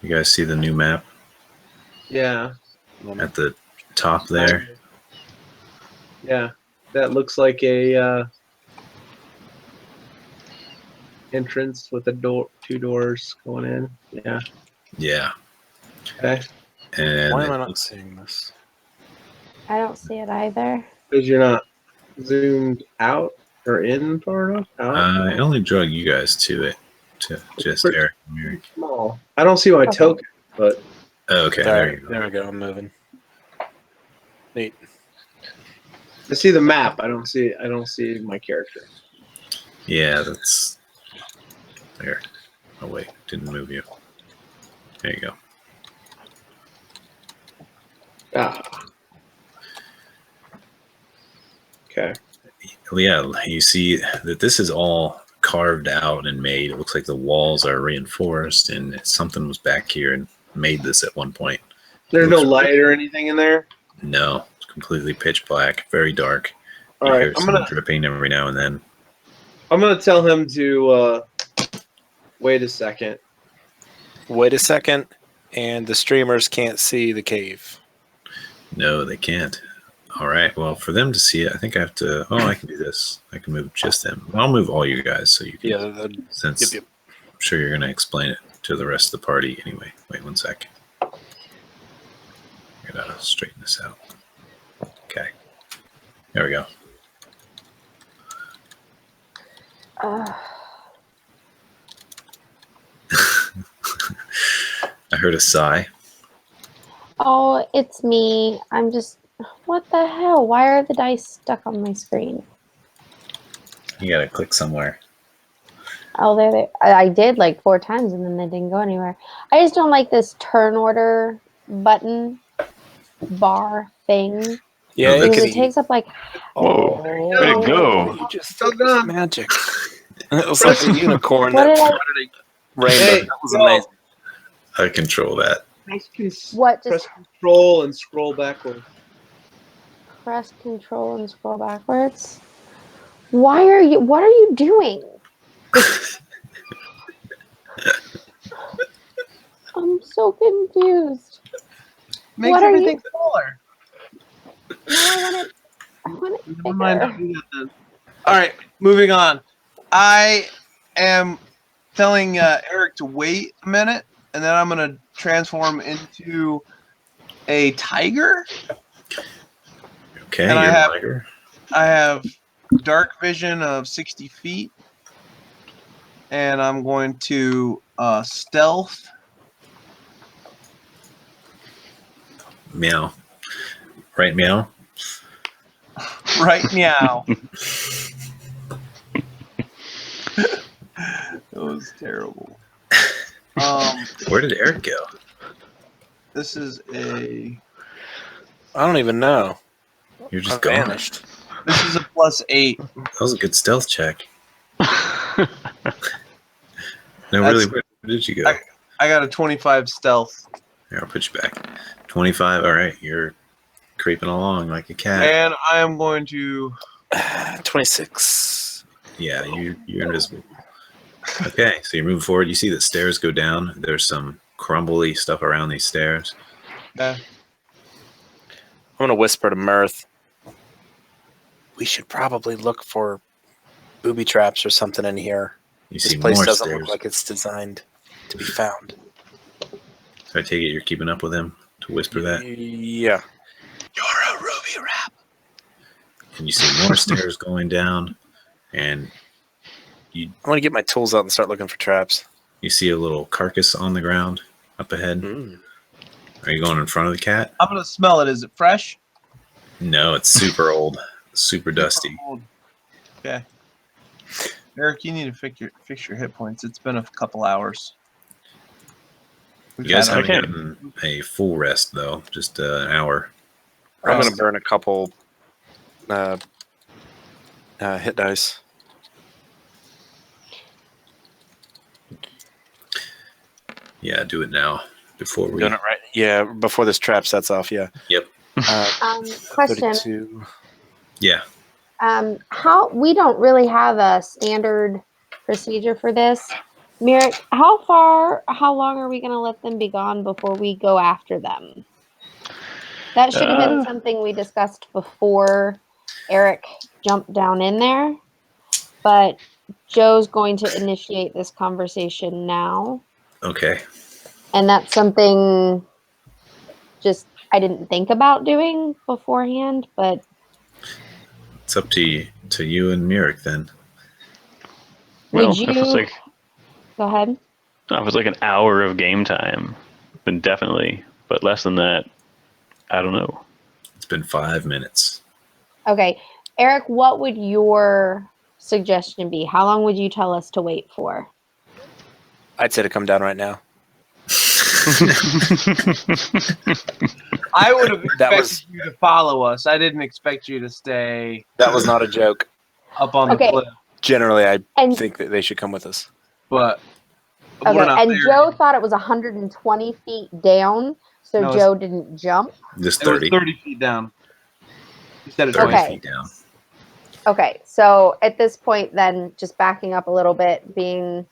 You guys see the new map Yeah. at the top there? Yeah. That looks like a entrance with a door, 2 doors going in. Yeah. Yeah. Okay. And Why am I it not looks- seeing this? I don't see it either. Because you're not zoomed out or in far enough. Out. I only drug you guys to it, to just Pretty- Eric and Mary. Small. I don't see my Okay. token, but Oh, okay, there you go. There we go. I'm moving. Neat. I see the map. I don't see my character. Yeah, that's there. Oh wait, didn't move you. There you go. Ah. Okay. Well, yeah, you see that this is all carved out and made. It looks like the walls are reinforced, and something was back here and made this at one point. There's no Looks really- light or anything in there. No, it's completely pitch black, very dark. All You right, hear some dripping every now and then. I'm gonna tell him to wait a second. Wait a second, and the streamers can't see the cave. No, they can't. All right. Well, for them to see it, I think I have to. Oh, I can do this. I can move just them. I'll move all you guys so you can. Yeah. Since Yep. I'm sure you're going to explain it to the rest of the party anyway. Wait 1 sec. I gotta straighten this out. Okay. There we go. I heard a sigh. Oh, it's me. I'm just. What the hell? Why are the dice stuck on my screen? You gotta click somewhere. Oh, there they. I did like 4 times and then they didn't go anywhere. I just don't like this turn order button bar thing. Yeah, Oh, it Because could it takes up like. Whoa. Way to go. You just So done. magic. It was like a unicorn What that did I? rainbow. Hey, That was no. amazing. I control that. What? Press Just control and scroll backward. press control and scroll backwards. Why are you? What are you doing? I'm so confused. Makes What are you- everything smaller. No, I want it Never mind, bigger. I'll do that then. All right, moving on. I am telling Eric to wait a minute, and then I'm gonna transform into a tiger. Okay, And you're I a have- tiger. I have dark vision of 60 feet, and I'm going to stealth. Meow. Right, meow. Right meow. That was terrible. Where did Eric go? This is a I don't even know. You're I just gone. vanished. +8. That was a good stealth check. No, That's- really, where did you go? I got a 25 stealth, Here, I'll put you back. 25. All right, you're creeping along like a cat. and I am going to. 26. Yeah, you're invisible. Okay, so you're moving forward. You see the stairs go down. There's some crumbly stuff around these stairs. I'm going to whisper to Mirth. We should probably look for booby traps or something in here. You This see place more doesn't stairs. look like it's designed to be found. So I take it you're keeping up with him to whisper that. Yeah. You're a ruby wrap. And you see more stairs going down, and I want to get my tools out and start looking for traps. you see a little carcass on the ground up ahead. Mm. Are you going in front of the cat? I'm gonna smell it. Is it fresh? No, it's super old, super dusty. Okay. Eric, you need to fix your hit points. It's been a couple hours. We've You guys had haven't a- gotten a full rest though, just an hour. I'm going to burn a couple hit dice. Yeah, do it now before we. Doing it right. Yeah, before this trap sets off, yeah. Yep. Question. 32. Yeah. How we don't really have a standard procedure for this. Merrick, how long are we going to let them be gone before we go after them? That should have been something we discussed before Eric jumped down in there. But Joe's going to initiate this conversation now. Okay. And that's something just I didn't think about doing beforehand, but It's up to you and Mirik then. would Well, you if go ahead? it's like an hour of game time, then definitely But less than that, I don't know. It's been 5 minutes. Okay. Eric, what would your suggestion be? How long would you tell us to wait for? I'd say to come down right now. I would have That expected was- you to follow us. I didn't expect you to stay That was not a joke. up on Okay. the cliff. Generally, I And think that they should come with us. But okay, we're not and there. Joe thought it was 120 feet down, so No, it's- Joe didn't jump. Just It was 30. 30 feet down. Instead of 30 20. Okay. feet down. Okay, so at this point, then just backing up a little bit, being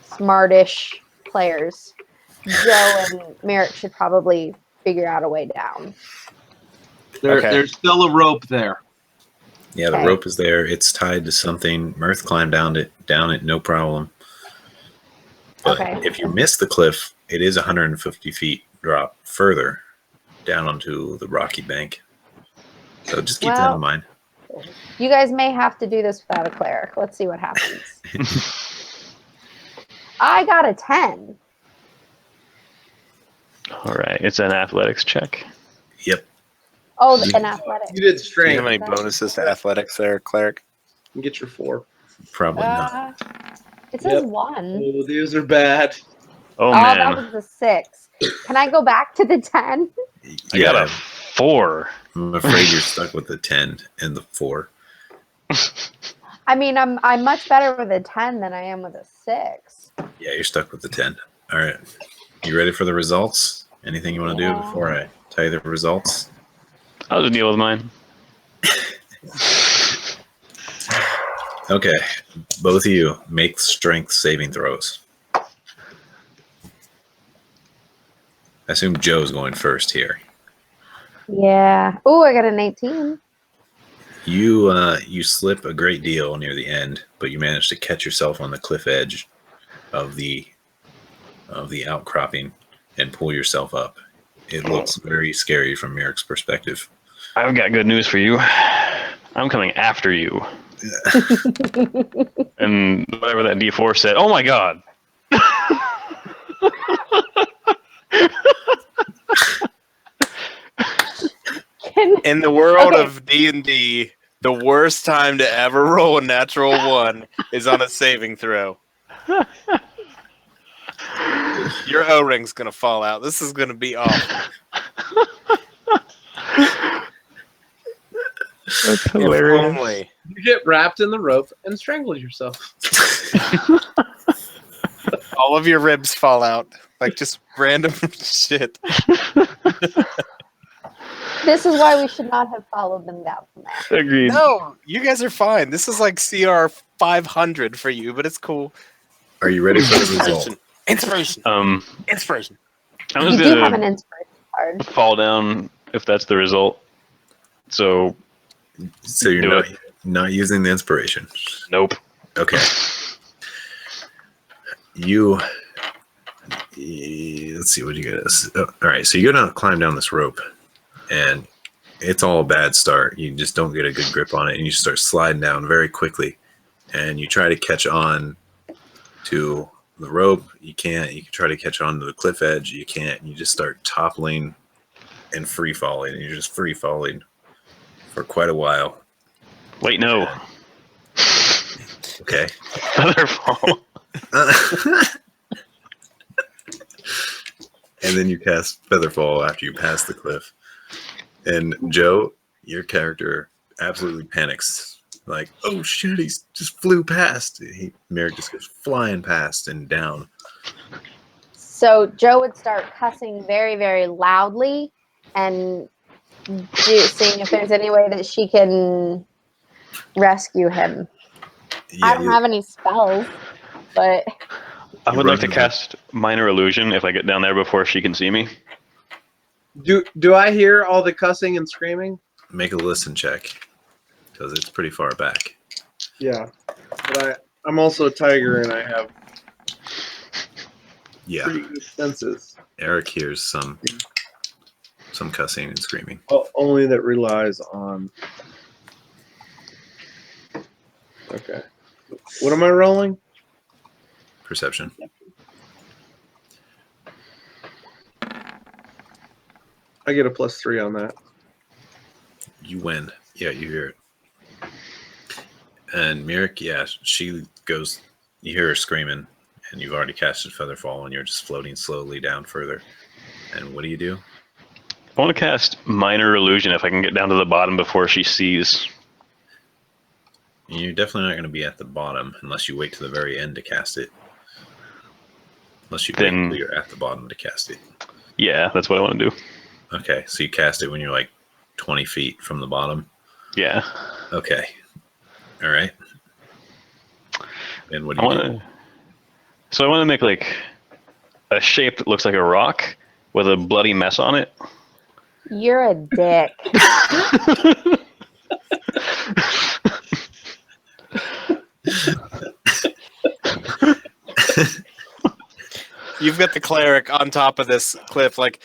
smartish players, Joe and Merrick should probably figure out a way down. Okay. There's still a rope there. Yeah, the Okay. rope is there. It's tied to something. Mirth climbed down it, no problem. But Okay. if you miss the cliff, it is 150 feet drop further down onto the rocky bank. So just keep that Well- in mind. You guys may have to do this without a cleric. Let's see what happens. I got a 10. All right, it's an athletics check. Yep. Oh, an athletic. You did Do you strength. have any bonuses to athletics there, cleric? You get your 4. Probably not. It says Yep. 1. Oh, these are bad. Oh, Oh, man. that was a 6. Can I go back to the 10? I got a 4. I'm afraid you're stuck with the 10 and the 4. I mean, I'm much better with a 10 than I am with a 6. Yeah, you're stuck with the 10. All right. You ready for the results? Anything you want to do Yeah. before I tell you the results? I'll just deal with mine. Okay. Both of you make strength saving throws. I assume Joe's going first here. Yeah. Oh, I got an 18. You slip a great deal near the end, but you manage to catch yourself on the cliff edge of the outcropping and pull yourself up. It looks very scary from Merrick's perspective. I've got good news for you. I'm coming after you. And whatever that D4 said, oh my god. In the world Okay. of D&D, the worst time to ever roll a natural 1 is on a saving throw. Your O-ring's gonna fall out. This is gonna be awful. That's If only. You get wrapped in the rope and strangle yourself. All of your ribs fall out. Like just random shit. This is why we should not have followed them down there. Agreed. No, you guys are fine. This is like CR 500 for you, but it's cool. Are you ready for the result? Inspiration. Inspiration. I'm You just do have an gonna inspiration card. fall down if that's the result. So, So you're Do not using the inspiration. nope. Okay. Let's see what you get. All right, so you're gonna climb down this rope, and it's all a bad start. You just don't get a good grip on it, and you start sliding down very quickly. And you try to catch on to the rope, you can't. You can try to catch on to the cliff edge, you can't. You just start toppling and free falling, and you're just free falling for quite a while. Wait, no. Okay. Feather fall. And then you cast Featherfall after you pass the cliff. And Joe, your character absolutely panics. Like, oh shit, he just flew past. Merrick just goes flying past and down. So Joe would start cussing very, very loudly and seeing if there's any way that she can rescue him. I don't have any spells, but I would like to Run. cast Minor Illusion if I get down there before she can see me. Do I hear all the cussing and screaming? Make a listen check because it's pretty far back. Yeah. But I'm also a tiger and I have Yeah, pretty good senses. Eric hears some cussing and screaming. Only that relies on. Okay. What am I rolling? Perception. I get a +3 on that. You win. Yeah, you hear it. And Mirik, yeah, she goes. You hear her screaming, and you've already casted Featherfall, and you're just floating slowly down further. And what do you do? I want to cast Minor Illusion if I can get down to the bottom before she sees. You're definitely not going to be at the bottom unless you wait to the very end to cast it. Unless you wait until you're at the bottom to cast it. Yeah, that's what I want to do. Okay, so you cast it when you're like 20 feet from the bottom? Yeah. Okay. All right. And what do you do? So I want to make like a shape that looks like a rock with a bloody mess on it. You're a dick. You've got the cleric on top of this cliff, like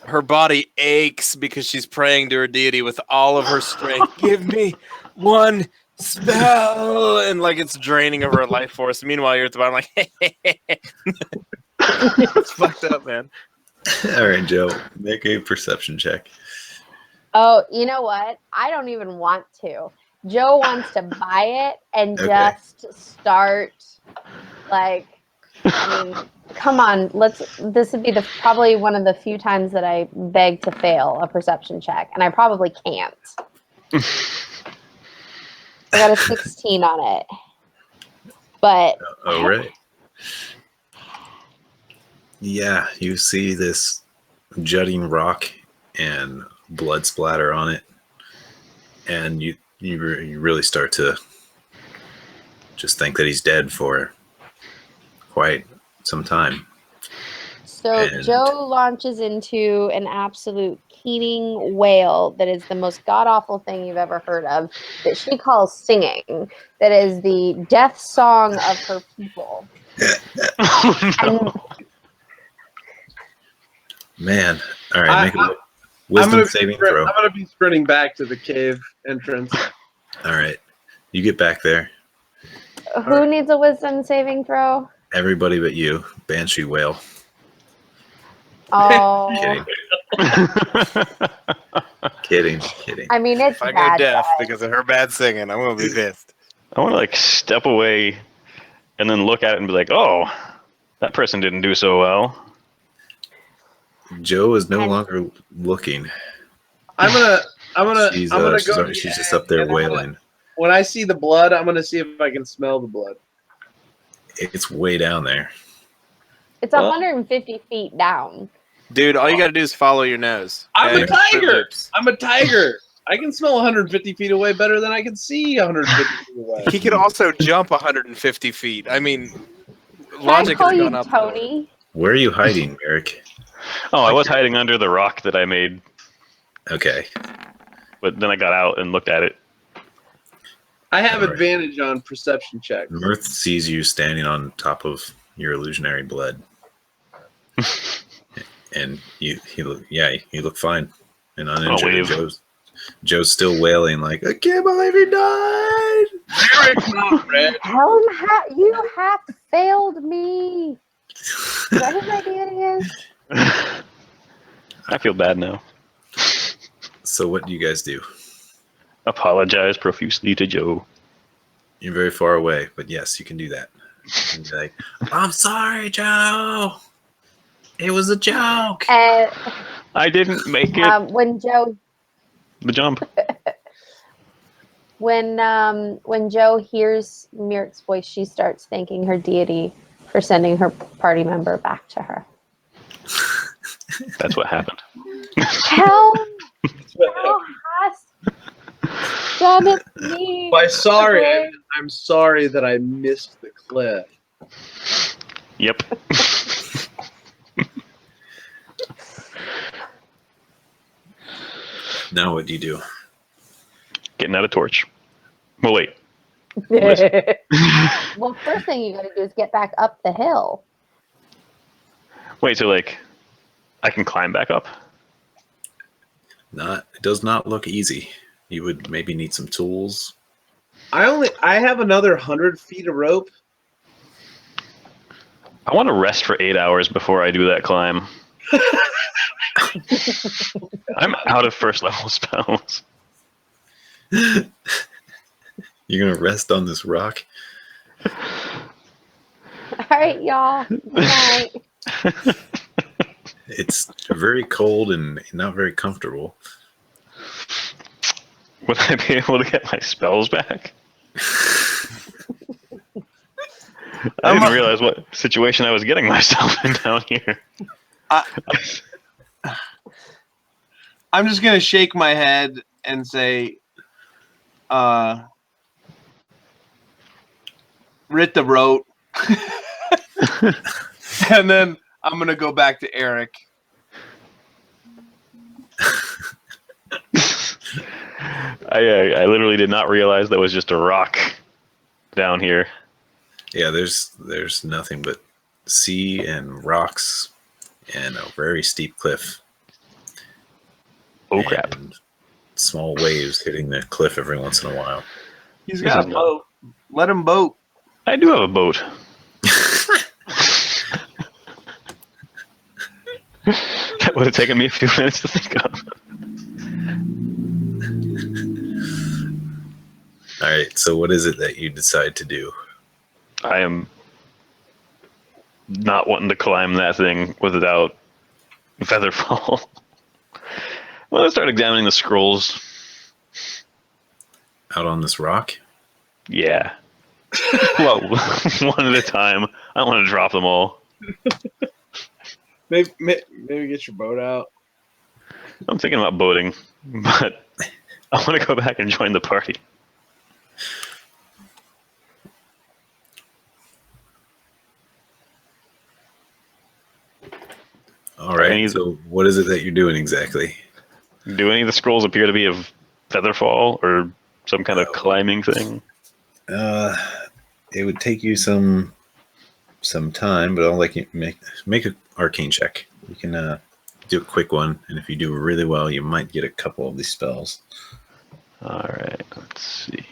her body aches because she's praying to her deity with all of her strength. Give me one spell, and like it's draining of her life force. Meanwhile, you're at the bottom, like, it's fucked up, man. All right, Joe, make a perception check. Oh, you know what? I don't even want to. Joe wants to buy it and just start, like, I mean, come on. This would be probably one of the few times that I beg to fail a perception check, and I probably can't. I got a 16 on it. But. All right. Yeah, you see this jutting rock and blood splatter on it, and you really start to just think that he's dead for quite some time. So Joe launches into an absolute keening wail that is the most god-awful thing you've ever heard of, that she calls singing, that is the death song of her people. And man, all right, make a wisdom saving throw. I'm gonna be sprinting back to the cave entrance. All right, you get back there. Who needs a wisdom saving throw? Everybody but you. Banshee wail. Oh, kidding. I mean, it's If I bad, go deaf guys. because of her bad singing, I'm gonna be pissed. I want to like step away and then look at it and be like, oh, that person didn't do so well. Joe is no longer looking. I'm gonna go. She's just up there wailing. When I see the blood, I'm gonna see if I can smell the blood. It's way down there. It's 150 feet down. Dude, all you gotta do is follow your nose. I'm a tiger. Oops. I'm a tiger. I can smell 150 feet away better than I can see 150 feet away. He could also jump 150 feet. I mean, Can logic I call has you gone up. Tony? Where are you hiding, Eric? Oh, I was hiding under the rock that I made, Okay. but then I got out and looked at it. I have Alright. advantage on perception checks. Mirth sees you standing on top of your illusionary blood. And you look fine. And uninjured. wave. Joe's still wailing like, I can't believe he died. Eric's not red. Helm, you have failed me. Is that his idea is? I feel bad now. So what do you guys do? Apologize profusely to Joe. You're very far away, but yes, you can do that. You can be like, I'm sorry, Joe. It was a joke. I didn't make it. When Joe The jump. when Joe hears Mirik's voice, she starts thanking her deity for sending her party member back to her. That's what happened. Helm has done it to me. By sorry, I'm sorry that I missed the cliff. Yep. Now what do you do? Getting out a torch. Well, wait. Well, first thing you got to do is get back up the hill. Wait, so like, I can climb back up? It does not look easy. You would maybe need some tools. I have another 100 feet of rope. I want to rest for 8 hours before I do that climb. I'm out of first level spells. You're gonna rest on this rock. All right, y'all. Good night. It's very cold and not very comfortable. Would I be able to get my spells back? I didn't realize what situation I was getting myself in down here. I'm just gonna shake my head and say, "Writ the rote," and then I'm gonna go back to Eric. I literally did not realize that was just a rock down here. Yeah, there's nothing but sea and rocks and a very steep cliff. Oh crap! And small waves hitting the cliff every once in a while. He's got a boat. Let him boat. I do have a boat. That would have taken me a few minutes to think of. All right, so what is it that you decide to do? I am not wanting to climb that thing without Featherfall. Well, let's start examining the scrolls. Out on this rock? Yeah. Well, one at a time. I don't want to drop them all. Maybe get your boat out. I'm thinking about boating, but I want to go back and join the party. All right, so what is it that you're doing exactly? Do any of the scrolls appear to be of Featherfall or some kind of climbing thing? It would take you some time, but I'll let you make an arcane check. You can do a quick one, and if you do really well, you might get a couple of these spells. All right, let's see.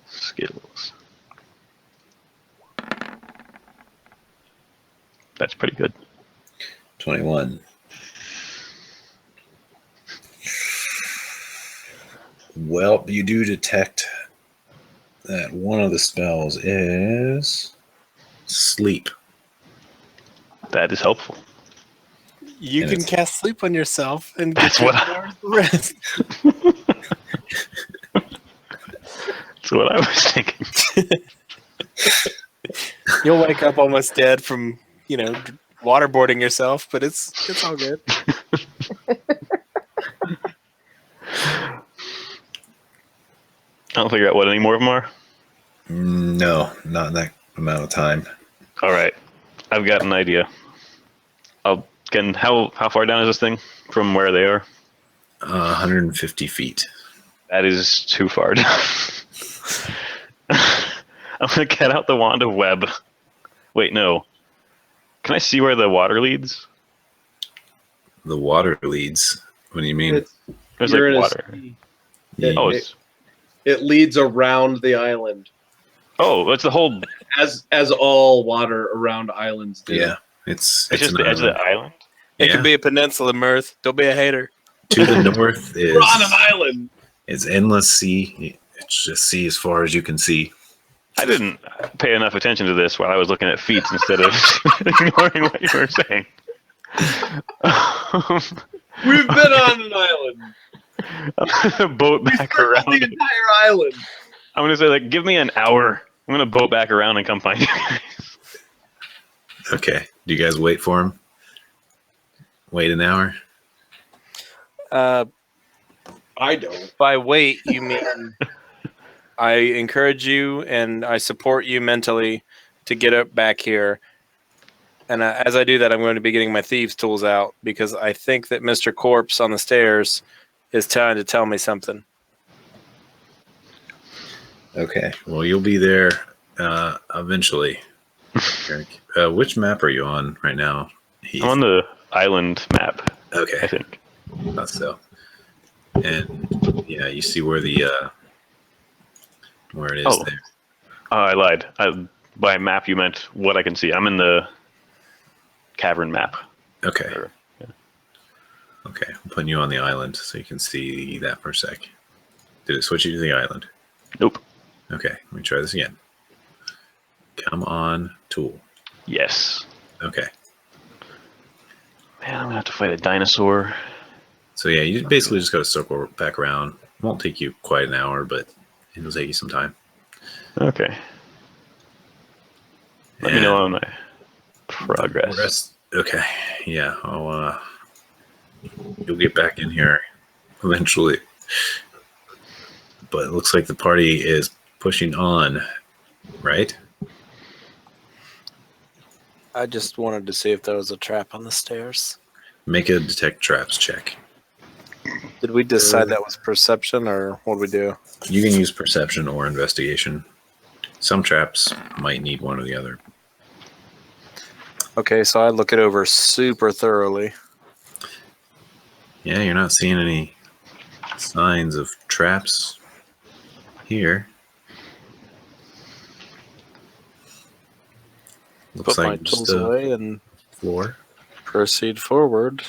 Skills. That's pretty good. 21. Well, you do detect that one of the spells is sleep. That is helpful. You And can it's- cast sleep on yourself and get That's your what hours of rest. That's what I was thinking. You'll wake up almost dead from, waterboarding yourself, but it's all good. I don't figure out what any more of them are. No, not in that amount of time. All right, I've got an idea. How far down is this thing from where they are? 150 feet. That is too far down. I'm gonna get out the wand of web. Wait, no. Can I see where the water leads? The water leads. What do you mean? There's You're in like a water. sea. Oh, It leads around the island, it's the whole. as all water around islands do. Yeah, it's It's just an the edge of island. the island. It Yeah. could be a peninsula, Mirth. Don't be a hater. To the north is We're on an island. it's endless sea. It's just sea as far as you can see. I didn't pay enough attention to this while I was looking at feats instead of ignoring what you were saying. We've been on an island. I'm gonna boat We back circled around. the entire island. I'm gonna say, like, give me an hour. I'm gonna boat back around and come find you guys. Okay. Do you guys wait for him? Wait an hour? I don't. By wait, you mean I encourage you and I support you mentally to get up back here. And as I do that, I'm going to be getting my thieves' tools out because I think that Mr. Corpse on the stairs is trying to tell me something. Okay. Well, you'll be there eventually. Eric. Which map are you on right now? Heath? I'm on the island map, I Okay. think. Thought so. And yeah, you see where the where it is Oh. there. Oh, I lied. By map, you meant what I can see. I'm in the cavern map. Okay. Or- Okay, I'm putting you on the island so you can see that for a sec. Did it switch you to the island? Nope. Okay, let me try this again. Come on, tool. Yes. Okay. Man, I'm gonna have to fight a dinosaur. So yeah, you basically just got to circle back around. It won't take you quite an hour, but it'll take you some time. Okay. Let me know on my progress. Okay, yeah, you'll get back in here eventually. But it looks like the party is pushing on, right? I just wanted to see if there was a trap on the stairs. Make a detect traps check. Did we decide that was perception, or what did we do? You can use perception or investigation. Some traps might need one or the other. Okay, so I look it over super thoroughly. Yeah, you're not seeing any signs of traps here. Looks Put my like just tools a away and floor. proceed forward.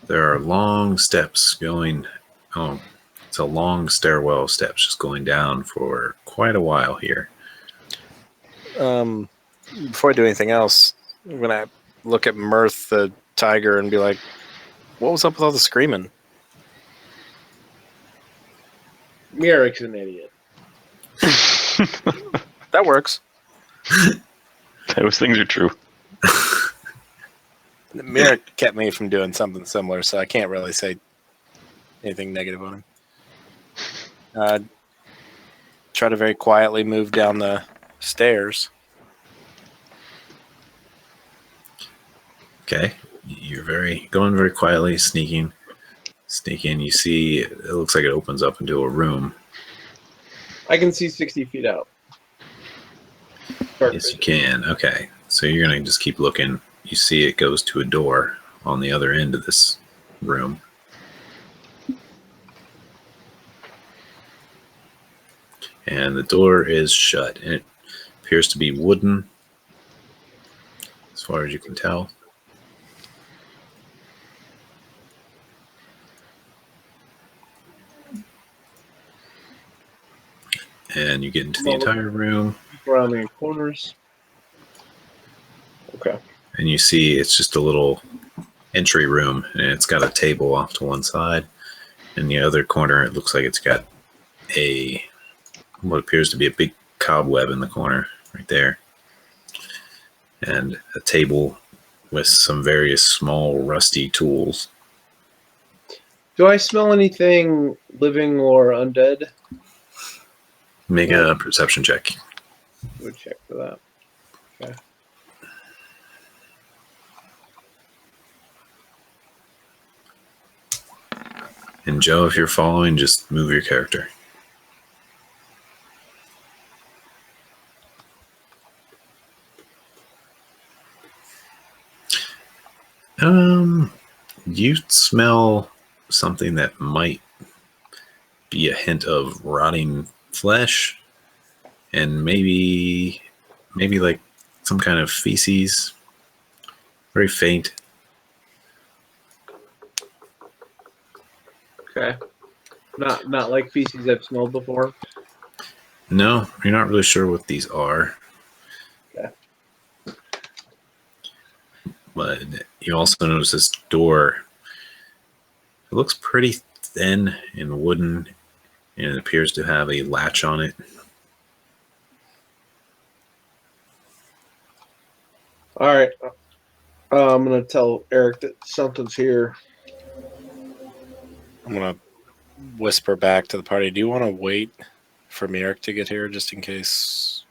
There are long steps going. Oh, it's a long stairwell of steps just going down for quite a while here. Before I do anything else, I'm gonna look at Mirth the tiger and be like, "What was up with all the screaming?" Merrick's an idiot. That works. Those things are true. Merrick kept me from doing something similar, so I can't really say anything negative on him. Try to very quietly move down the stairs. Okay, you're going very quietly, sneaking. You see, it looks like it opens up into a room. I can see 60 feet out. Yes, you can. Okay, so you're gonna just keep looking. You see, it goes to a door on the other end of this room. And the door is shut, and it appears to be wooden, as far as you can tell. And you get into the entire room. Around the corners. Okay. And you see it's just a little entry room, and it's got a table off to one side. In the other corner, it looks like it's got what appears to be a big cobweb in the corner right there. And a table with some various small rusty tools. Do I smell anything living or undead? Make a perception check. We'll check for that. Okay. And Joe, if you're following, just move your character. You smell something that might be a hint of rotting flesh, and maybe like some kind of feces. Very faint. Okay. Not like feces I've smelled before. No, you're not really sure what these are. Okay. But you also notice this door. It looks pretty thin and wooden, and it appears to have a latch on it. All right. I'm going to tell Eric that something's here. I'm gonna whisper back to the party. Do you want to wait for Merrick to get here, just in case?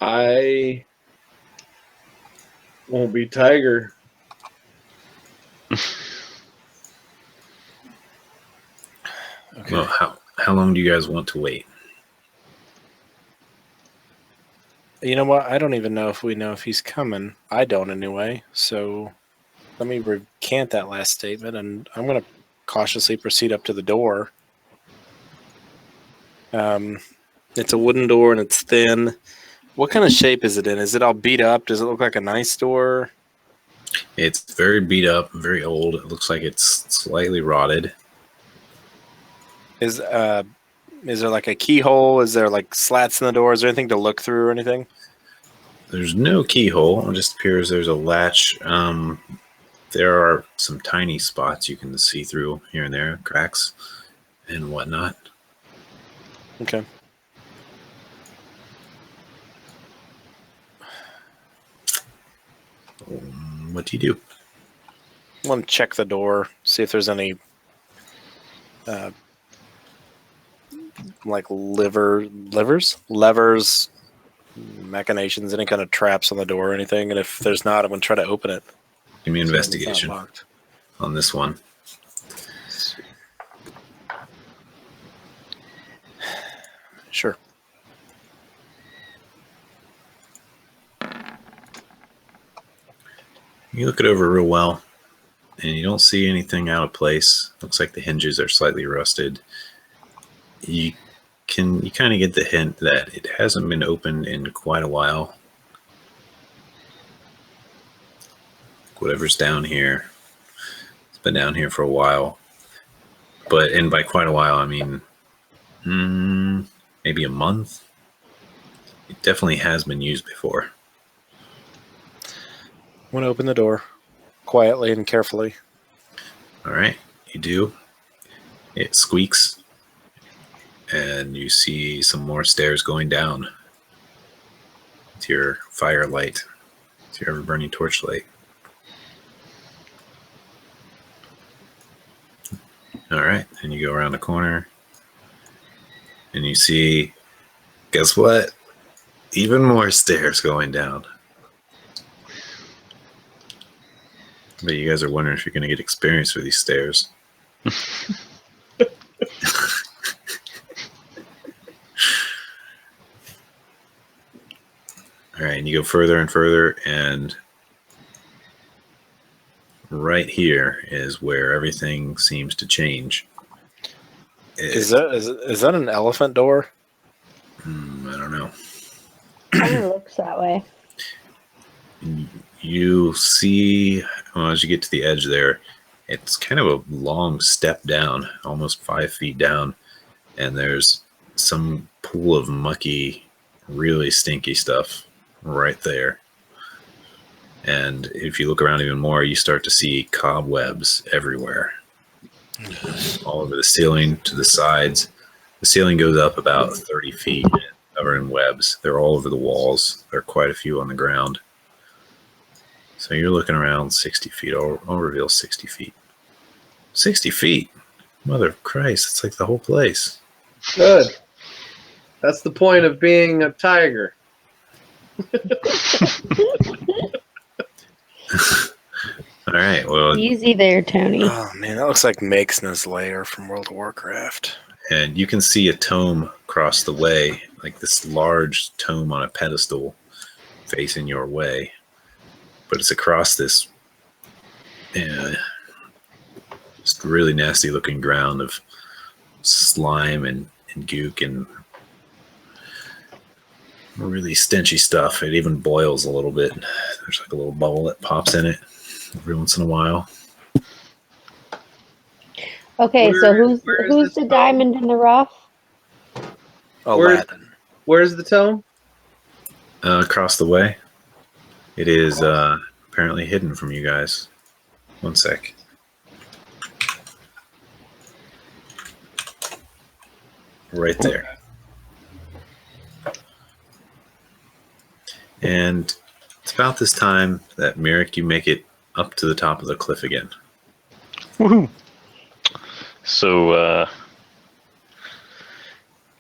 I won't be Tiger. Okay. Well, how long do you guys want to wait? You know what? I don't even know if we know if he's coming. I don't anyway. So let me recant that last statement, and I'm going to cautiously proceed up to the door. It's a wooden door, and it's thin. What kind of shape is it in? Is it all beat up? Does it look like a nice door? It's very beat up, very old. It looks like it's slightly rotted. Is there like a keyhole? Is there like slats in the door? Is there anything to look through or anything? There's no keyhole. It just appears there's a latch. There are some tiny spots you can see through here and there, cracks and whatnot. Okay. What do you do? I want to check the door, see if there's any like levers, machinations, any kind of traps on the door or anything. And if there's not, I'm going to try to open it. Give me an So it's not investigation locked. on this one. Sure. You look it over real well, and you don't see anything out of place. Looks like the hinges are slightly rusted. You kind of get the hint that it hasn't been opened in quite a while. Whatever's down here, it's been down here for a while. And by quite a while, I mean maybe a month. It definitely has been used before. I'm going to open the door quietly and carefully. All right, you do. It squeaks, and you see some more stairs going down to your firelight, to your ever-burning torchlight. All right, and you go around the corner, and you see, guess what? Even more stairs going down. But you guys are wondering if you're going to get experience for these stairs. All right, and you go further and further, and right here is where everything seems to change. Is that an elephant door? I don't know. Kind of looks that way. You see, well, as you get to the edge there, it's kind of a long step down, almost 5 feet down, and there's some pool of mucky, really stinky stuff right there. And if you look around even more, you start to see cobwebs everywhere, all over the ceiling, to the sides. The ceiling goes up about 30 feet, covered in webs. They're all over the walls. There are quite a few on the ground. So you're looking around 60 feet. I'll reveal 60 feet. 60 feet? Mother of Christ, it's like the whole place. Good. That's the point of being a tiger. All right, well, Easy there, Tony. Oh man, that looks like Makesna's lair from World of Warcraft. and you can see a tome across the way, like this large tome on a pedestal facing your way. But it's across this just really nasty looking ground of slime and gook and really stenchy stuff. It even boils a little bit. There's like a little bubble that pops in it every once in a while. Okay, so who's this the tome? diamond in the rough? Aladdin. Where's the tome? Across the way. It is apparently hidden from you guys. One sec. Right there. And it's about this time that, Merrick, you make it up to the top of the cliff again. Woohoo! So,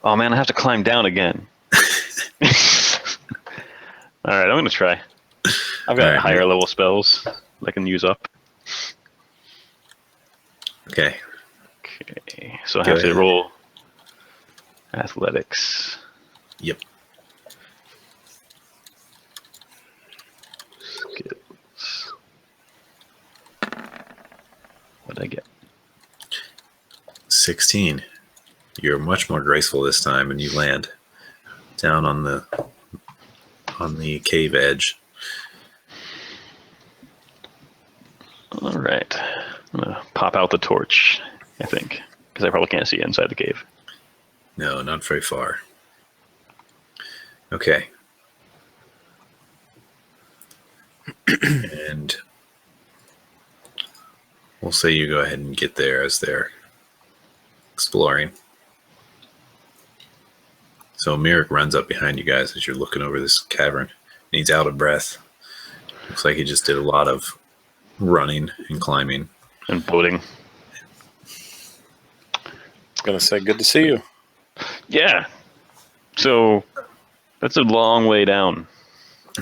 oh man, I have to climb down again. All right, I'm gonna try. I've got Alright. higher level spells that I can use up. Okay. Okay, so I Go have to ahead. roll athletics. Yep. Skills. What'd I get? 16. You're much more graceful this time, and you land down on the on the cave edge. All right. I'm going to pop out the torch, I think, because I probably can't see inside the cave. No, not very far. Okay. And we'll say you go ahead and get there as they're exploring. So Mirek runs up behind you guys as you're looking over this cavern. And he's out of breath. Looks like he just did a lot of running and climbing. And bloating. Gonna say good to see you. Yeah. So that's a long way down.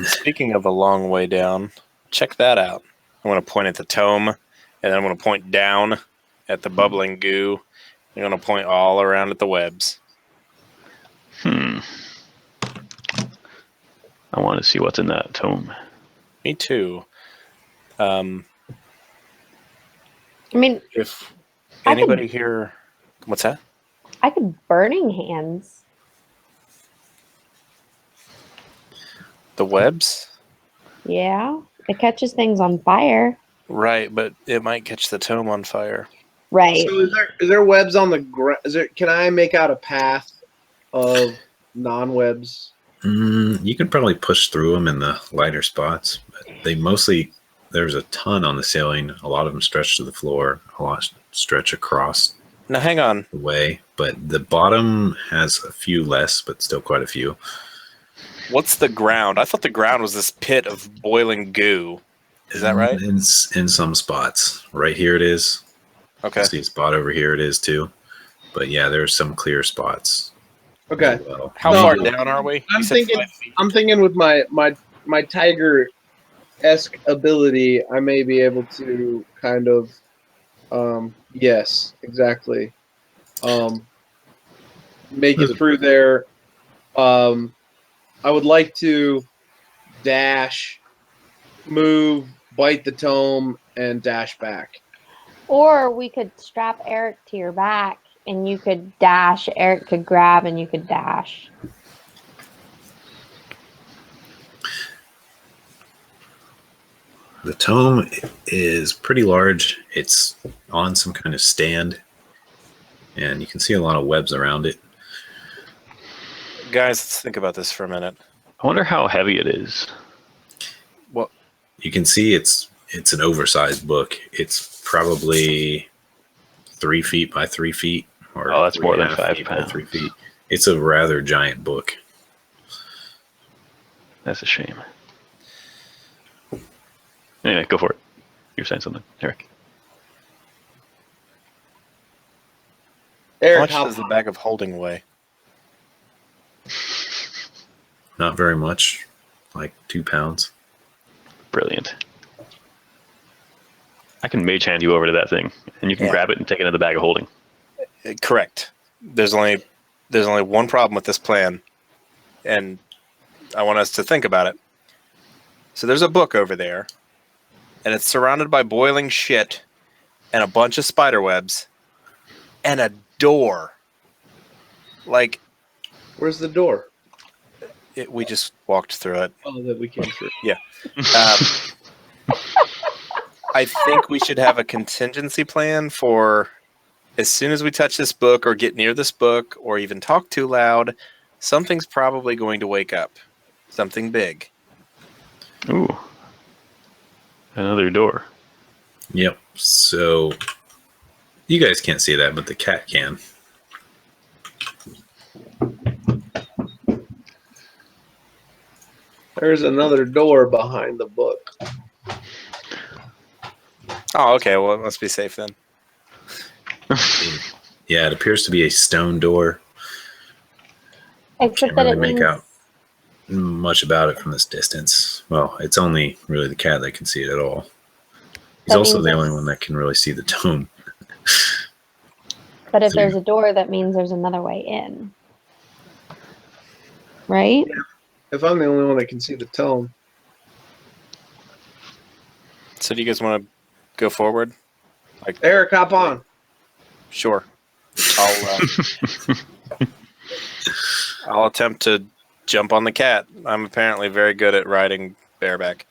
Speaking of a long way down, check that out. I'm gonna point at the tome, and then I'm gonna point down at the bubbling goo. I'm gonna point all around at the webs. I want to see what's in that tome. Me too. I mean, If I could- anybody here, what's that? I could burning hands. The webs? Yeah, it catches things on fire. Right, but it might catch the tome on fire. Right. So is there webs on the ground? Can I make out a path of non-webs? You can probably push through them in the lighter spots, but there's a ton on the ceiling. A lot of them stretch to the floor, a lot stretch across Now, hang on. the way, but the bottom has a few less, but still quite a few. What's the ground? I thought the ground was this pit of boiling goo. Is that right? In some spots. Right here it is. Okay. See a spot over here it is too. But yeah, there's some clear spots. Okay. as well. How No, far down are we? I'm You said thinking- 5 feet. I'm thinking with my tiger-esque ability, I may be able to kind of, yes, exactly, make it through there. I would like to dash, move, bite the tome, and dash back. Or we could strap Eric to your back and you could dash. Eric could grab and you could dash. The tome is pretty large. It's on some kind of stand, and you can see a lot of webs around it. Guys, let's think about this for a minute. I wonder how heavy it is. You can see it's an oversized book. It's probably 3 feet by 3 feet, or Oh, that's more than 3.5 5 feet by pounds. 3 feet. It's a rather giant book. That's a shame. Anyway, go for it. You're saying something, Eric. How Eric, much how, does the bag of holding weigh? Not very much, like 2 pounds. Brilliant. I can mage hand you over to that thing, and you can Yeah. grab it and take it into the bag of holding. Correct. There's only one problem with this plan, and I want us to think about it. So there's a book over there, and it's surrounded by boiling shit and a bunch of spider webs and a door. Like, where's the door? we just walked through it. Oh, that we came through. I think we should have a contingency plan for as soon as we touch this book or get near this book or even talk too loud, something's probably going to wake up. Something big. Ooh. Another door. Yep. So you guys can't see that, but the cat can. There's another door behind the book. Oh, okay. Well, let's be safe then. Yeah, it appears to be a stone door. Except Can't that really it make means out much about it from this distance. Well, it's only really the cat that can see it at all. He's That also means the only it's- one that can really see the tome. But if So there's a door, that means there's another way in. Right? If I'm the only one that can see the tome. So do you guys want to go forward? Eric, hop on. Sure. I'll attempt to jump on the cat. I'm apparently very good at riding bareback.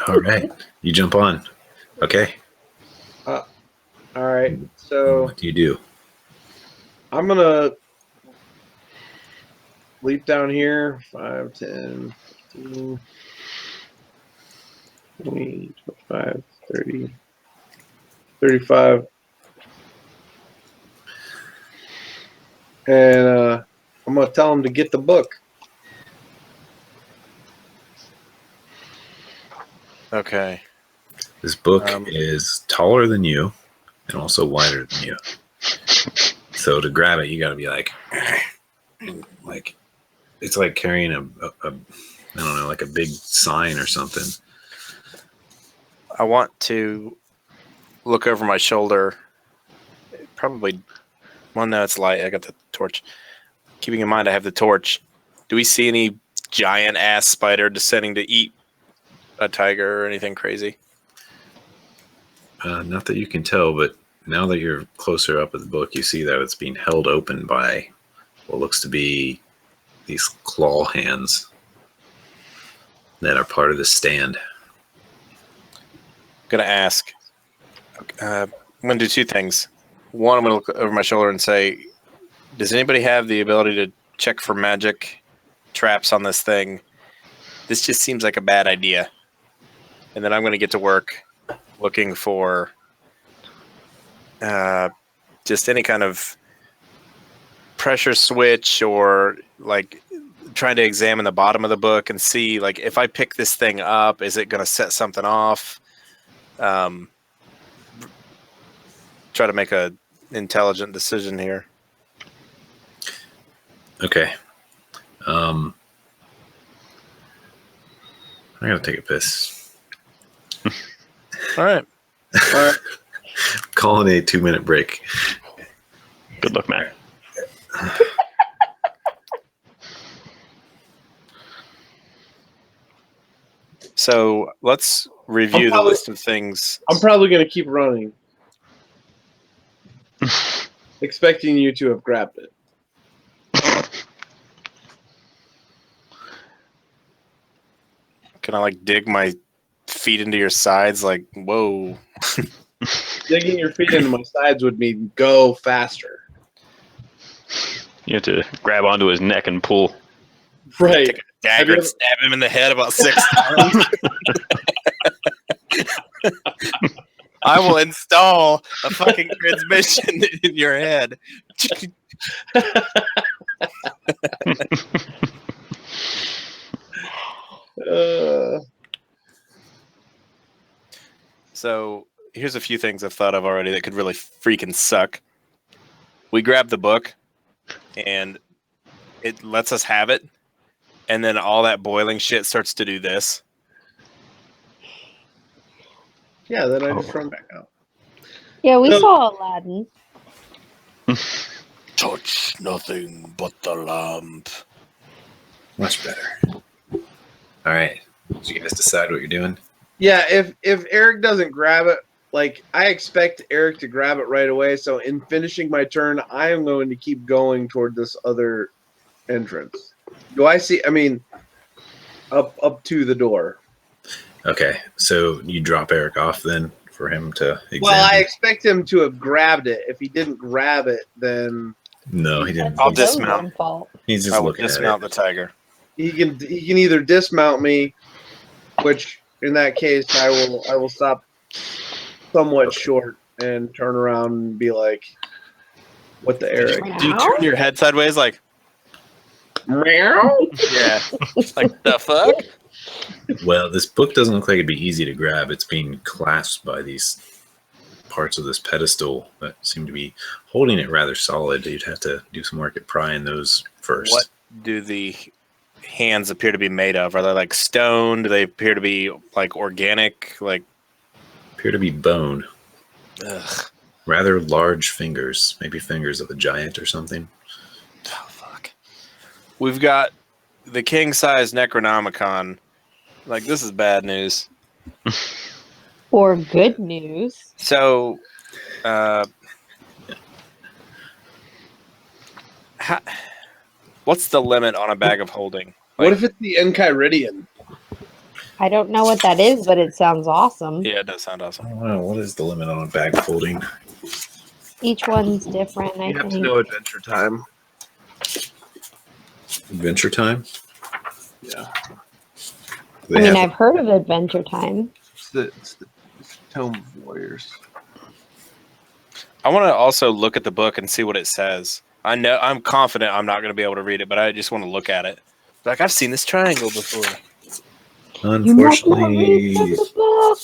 All right. You jump on. Okay. All right. So What do you do? I'm gonna leap down here. 5, 10, 15, 20, 25, 30, 35. And I'm gonna tell him to get the book. Okay. This book is taller than you and also wider than you. So to grab it, you got to be like it's like carrying a I don't know, like a big sign or something. I want to look over my shoulder. Probably, well, no, it's light. I got the torch. Keeping in mind I have the torch. Do we see any giant ass spider descending to eat a tiger or anything crazy? Not that you can tell, but now that you're closer up at the book, you see that it's being held open by what looks to be these claw hands that are part of the stand. I'm going to ask. I'm going to do two things. One, I'm going to look over my shoulder and say, does anybody have the ability to check for magic traps on this thing? This just seems like a bad idea. And then I'm going to get to work looking for just any kind of pressure switch or like trying to examine the bottom of the book and see like if I pick this thing up, is it going to set something off? Try to make a intelligent decision here. Okay. I gotta take a piss. All right. All right. Calling a 2-minute break. Good luck, Matt. So let's review the list of things. I'm probably gonna keep running, expecting you to have grabbed it. Can I like dig my feet into your sides? Like, whoa. Digging your feet into my sides would mean go faster. You have to grab onto his neck and pull. Right. Take a dagger and stab him in the head about 6 times. I will install a fucking transmission in your head. So here's a few things I've thought of already that could really freaking suck. We grab the book and it lets us have it, and then all that boiling shit starts to do this. Yeah, then I just run back out. Yeah, we saw Aladdin. Touch nothing but the lamp. Much better. All right. Did you guys decide what you're doing? Yeah, if Eric doesn't grab it, like I expect Eric to grab it right away. So in finishing my turn, I am going to keep going toward this other entrance. Do I see? I mean, up to the door. Okay. So you drop Eric off then for him to examine? Well, I expect him to have grabbed it. If he didn't grab it, then No, he didn't. I'll That's his dismount. own fault. He's I just will looking at dismount it. the tiger. he can either dismount me, which in that case I will stop somewhat short and turn around and be like, "What the Eric?" Do you turn your head sideways like, Meow. yeah, like the fuck? Well, this book doesn't look like it'd be easy to grab. It's being clasped by these parts of this pedestal that seem to be holding it rather solid. You'd have to do some work at prying those first. What do the hands appear to be made of? Are they like stone? Do they appear to be like organic? Like, Appear to be bone. ugh. Rather large fingers. Maybe fingers of a giant or something. Oh, fuck. We've got the king-size Necronomicon. Like, this is bad news. Or good news. So, What's the limit on a bag of holding? What if it's the Enchiridion? I don't know what that is, but it sounds awesome. Yeah, it does sound awesome. I don't know. What is the limit on a bag of holding? Each one's different, I You have to think. know Adventure Time. Adventure Time? Yeah. They I mean, have- I've heard of Adventure Time. It's the Tome of Warriors. I want to also look at the book and see what it says. I'm confident I'm not going to be able to read it, but I just want to look at it. Like, I've seen this triangle before. You must not Unfortunately, read the book.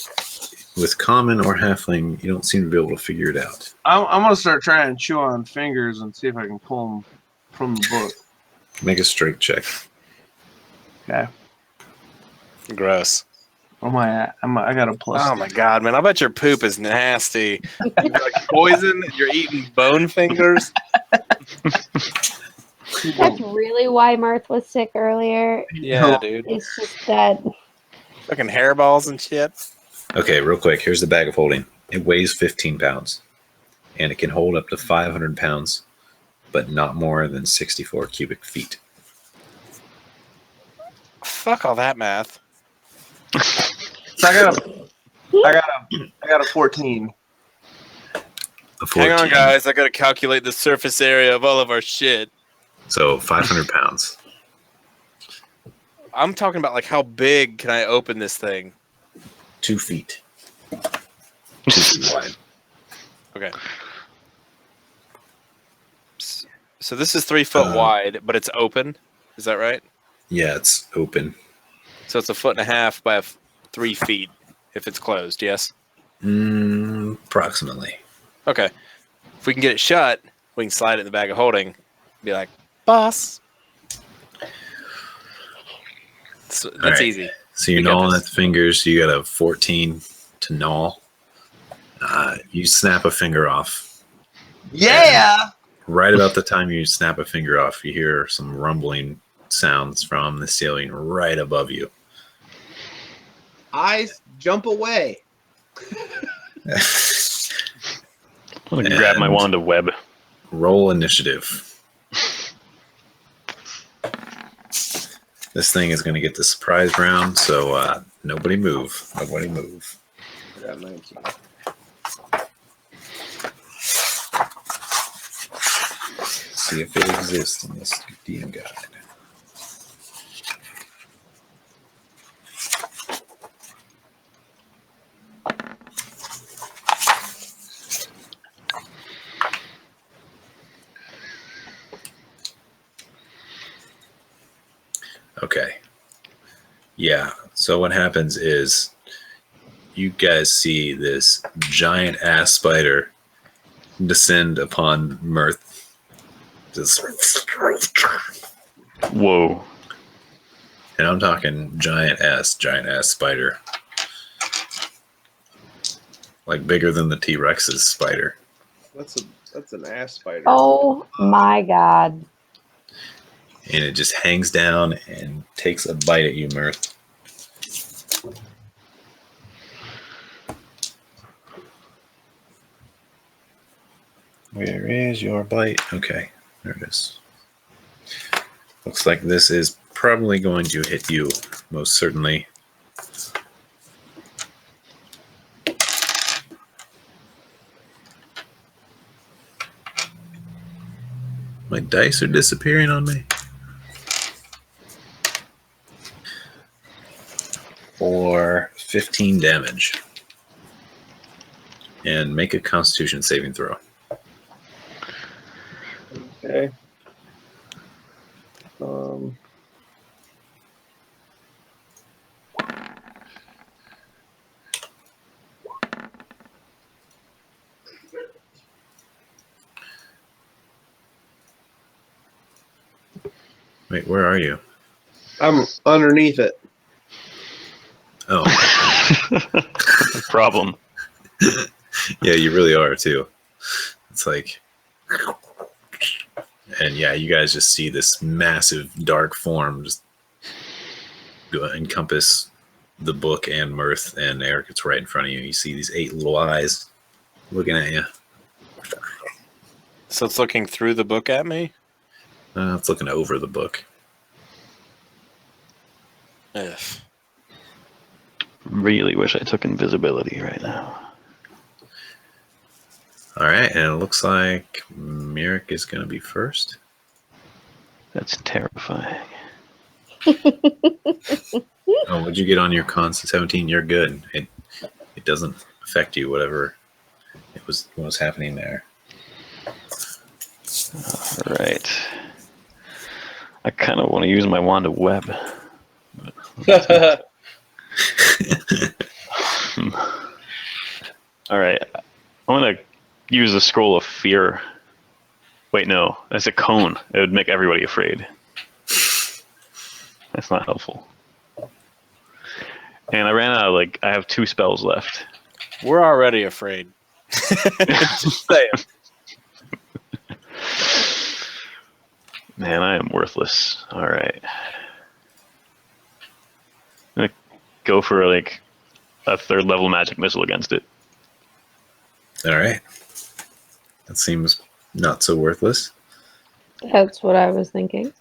with common or halfling, you don't seem to be able to figure it out. I'm gonna start trying to chew on fingers and see if I can pull them from the book. Make a strength check. Okay. Gross. Oh my! I got a plus. Oh my god, man! I bet your poop is nasty. You're like poison. You're eating bone fingers. That's really why Mirth was sick earlier. Yeah, dude. It's just that Fucking hairballs and shit. Okay, real quick. Here's the bag of holding. It weighs 15 pounds, and it can hold up to 500 pounds, but not more than 64 cubic feet. Fuck all that math. So I got a 14. A 14. Hang on, guys. I gotta calculate the surface area of all of our shit. So 500 pounds. I'm talking about like how big can I open this thing? 2 feet. 2 feet wide. Okay. So this is 3 foot wide, but it's open. Is that right? Yeah, it's open. So it's 1.5 feet by 3 feet if it's closed. Yes. Approximately. Okay. If we can get it shut, we can slide it in the bag of holding. Be like, boss. So that's right. easy. So you're We got gnawing this. at the fingers. You got a 14 to gnaw. You snap a finger off. Yeah. Right about the time you snap a finger off, you hear some rumbling sounds from the ceiling right above you. I jump away. I'm gonna grab my wand of web. Roll initiative. This thing is going to get the surprise round, so nobody move. Nobody move. I got 19. See if it exists in this DM guide. Okay. Yeah. So what happens is you guys see this giant ass spider descend upon Mirth. Just, Whoa. and I'm talking giant ass spider. Like bigger than the T-Rex's spider. That's an ass spider. oh my god. And it just hangs down and takes a bite at you, Mirth. Where is your bite? Okay, there it is. Looks like this is probably going to hit you, most certainly. My dice are disappearing on me. For 15 damage. And make a Constitution saving throw. Okay. Wait, where are you? I'm underneath it. Oh, Problem. yeah, you really are too. It's like, and yeah, you guys just see this massive dark form just go encompass the book and Mirth, and Eric, it's right in front of you. You see these 8 little eyes looking at you. So it's looking through the book at me? It's looking over the book. Ugh. Really wish I took invisibility right now. All right, and it looks like Merrick is going to be first. That's terrifying. Oh, what'd you get on your con 17? You're good. It doesn't affect you, whatever what was happening there. All right. I kind of want to use my wand of web. All right. I'm going to use the scroll of fear. Wait, no. That's a cone. It would make everybody afraid. That's not helpful. And I ran out of, I have 2 spells left. We're already afraid. Just saying. Man, I am worthless. All right. I'm going to go for, a 3rd level magic missile against it. All right. That seems not so worthless. That's what I was thinking.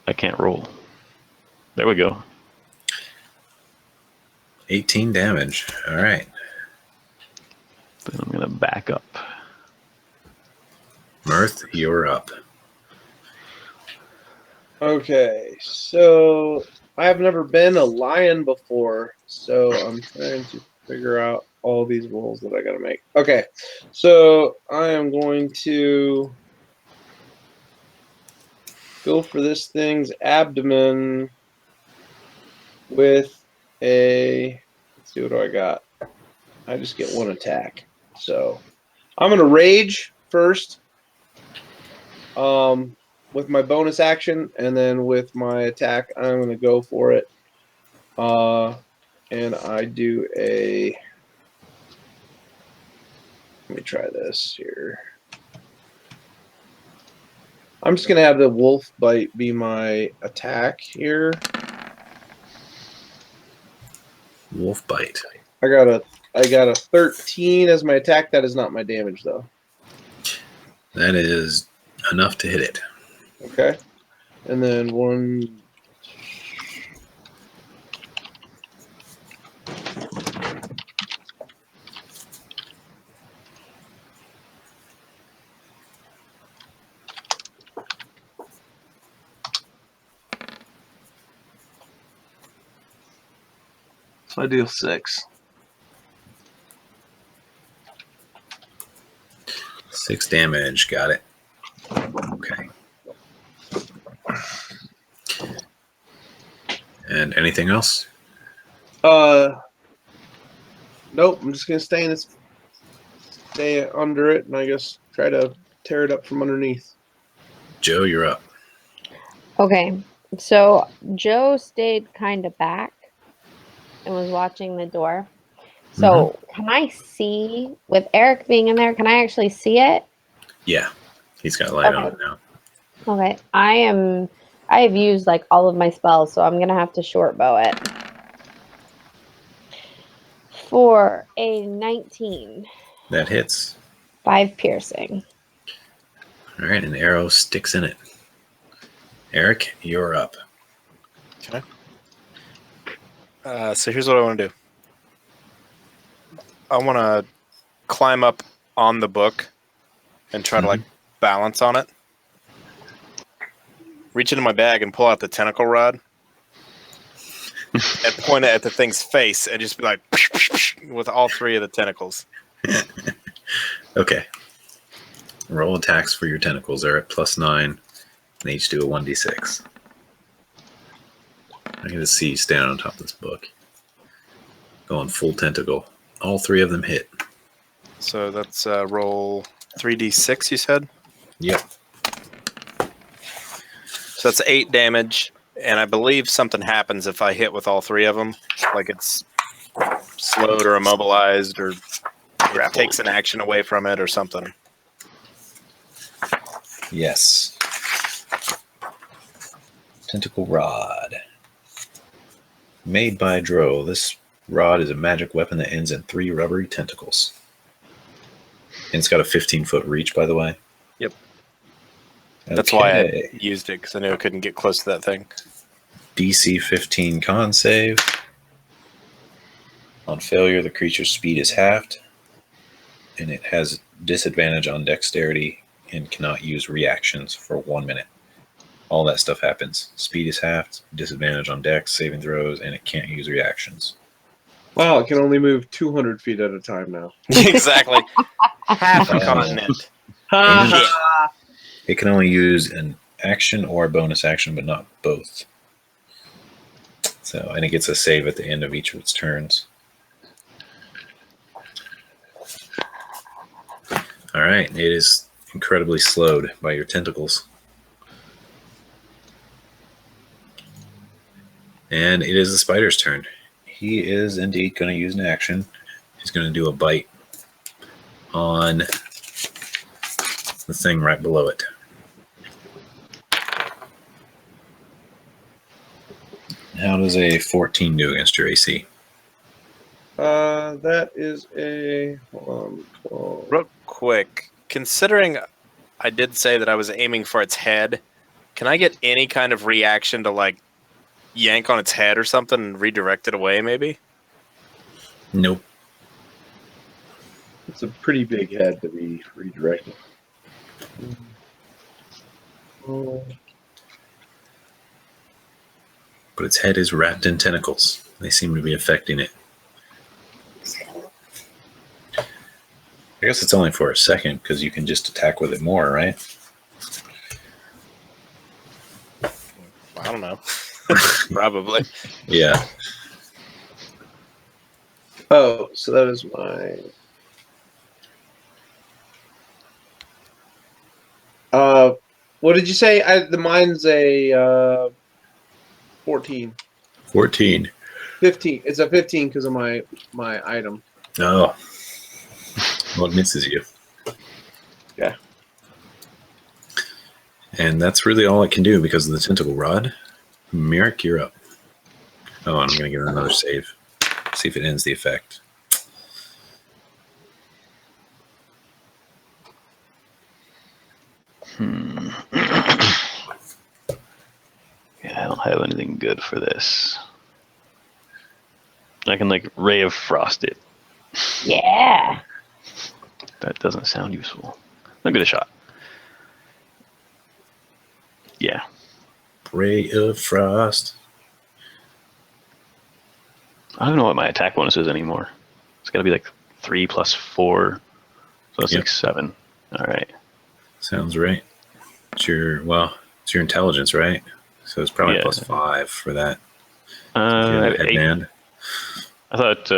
I can't roll. There we go. 18 damage. All right. Then I'm going to back up. Mirth, you're up. Okay, so I have never been a lion before, so I'm trying to figure out all these rolls that I gotta make. Okay, so I am going to go for this thing's abdomen with a, let's see, what do I got? I just get 1 attack. So I'm gonna rage first. With my bonus action, and then with my attack, I'm going to go for it. And I do a... Let me try this here. I'm just going to have the wolf bite be my attack here. Wolf bite. I got a 13 as my attack. That is not my damage, though. That is enough to hit it. Okay. And then 1... So I deal 6. 6 damage. Got it. Okay. And anything else? Nope. I'm just gonna stay under it, and I guess try to tear it up from underneath. Joe, you're up. Okay, so Joe stayed kind of back and was watching the door. So can I see, with Eric being in there, can I actually see it? Yeah. He's got light on it now. Okay, I have used all of my spells, so I'm gonna have to short bow it. For a 19. That hits. 5 piercing. All right, an arrow sticks in it. Eric, you're up. Okay. So here's what I want to do. I want to climb up on the book and try to balance on it. Reach into my bag and pull out the tentacle rod and point it at the thing's face and just be like with all 3 of the tentacles. Okay. Roll attacks for your tentacles. They're at +9. And they each do a 1d6. I can just see you standing on top of this book. Going full tentacle. All 3 of them hit. So that's roll 3d6, you said? Yep. So that's 8 damage, and I believe something happens if I hit with all 3 of them. Like it's slowed or immobilized, or it takes an action away from it or something. Yes. Tentacle rod. Made by Dro. This rod is a magic weapon that ends in 3 rubbery tentacles. And it's got a 15-foot reach, by the way. Yep. That's why I Okay. used it, because I knew I couldn't get close to that thing. DC 15 con save. On failure, the creature's speed is halved, and it has disadvantage on dexterity and cannot use reactions for 1 minute. All that stuff happens. Speed is halved, disadvantage on dex, saving throws, and it can't use reactions. Wow, it can only move 200 feet at a time now. Exactly. Half a continent. Shit. It can only use an action or a bonus action, but not both. So, and it gets a save at the end of each of its turns. All right, it is incredibly slowed by your tentacles. And it is the spider's turn. He is indeed going to use an action. He's going to do a bite on the thing right below it. How does a 14 do against your AC? That is a 12. Real quick, considering I did say that I was aiming for its head, can I get any kind of reaction to, like, yank on its head or something and redirect it away, maybe? Nope. It's a pretty big head to be redirected. Oh. But its head is wrapped in tentacles. They seem to be affecting it. I guess it's only for a second because you can just attack with it more, right? I don't know. Probably. Yeah. Oh, so that is my. What did you say? Mine's a 14. 14. 15. It's a 15 because of my item. Oh. Well, it misses you. Yeah. And that's really all it can do because of the tentacle rod. Merrick, you're up. Oh, I'm going to give it another save. See if it ends the effect. Yeah, I don't have anything good for this. I can, like, Ray of Frost it. Yeah. That doesn't sound useful. I'll give it a shot. Yeah. Ray of Frost. I don't know what my attack bonus is anymore. It's got to be like 3 plus 4. So that's Yep. like 7. All right. Sounds right. It's your intelligence, right? So it's probably Yeah. plus 5 for that. I have 8. Headband. I thought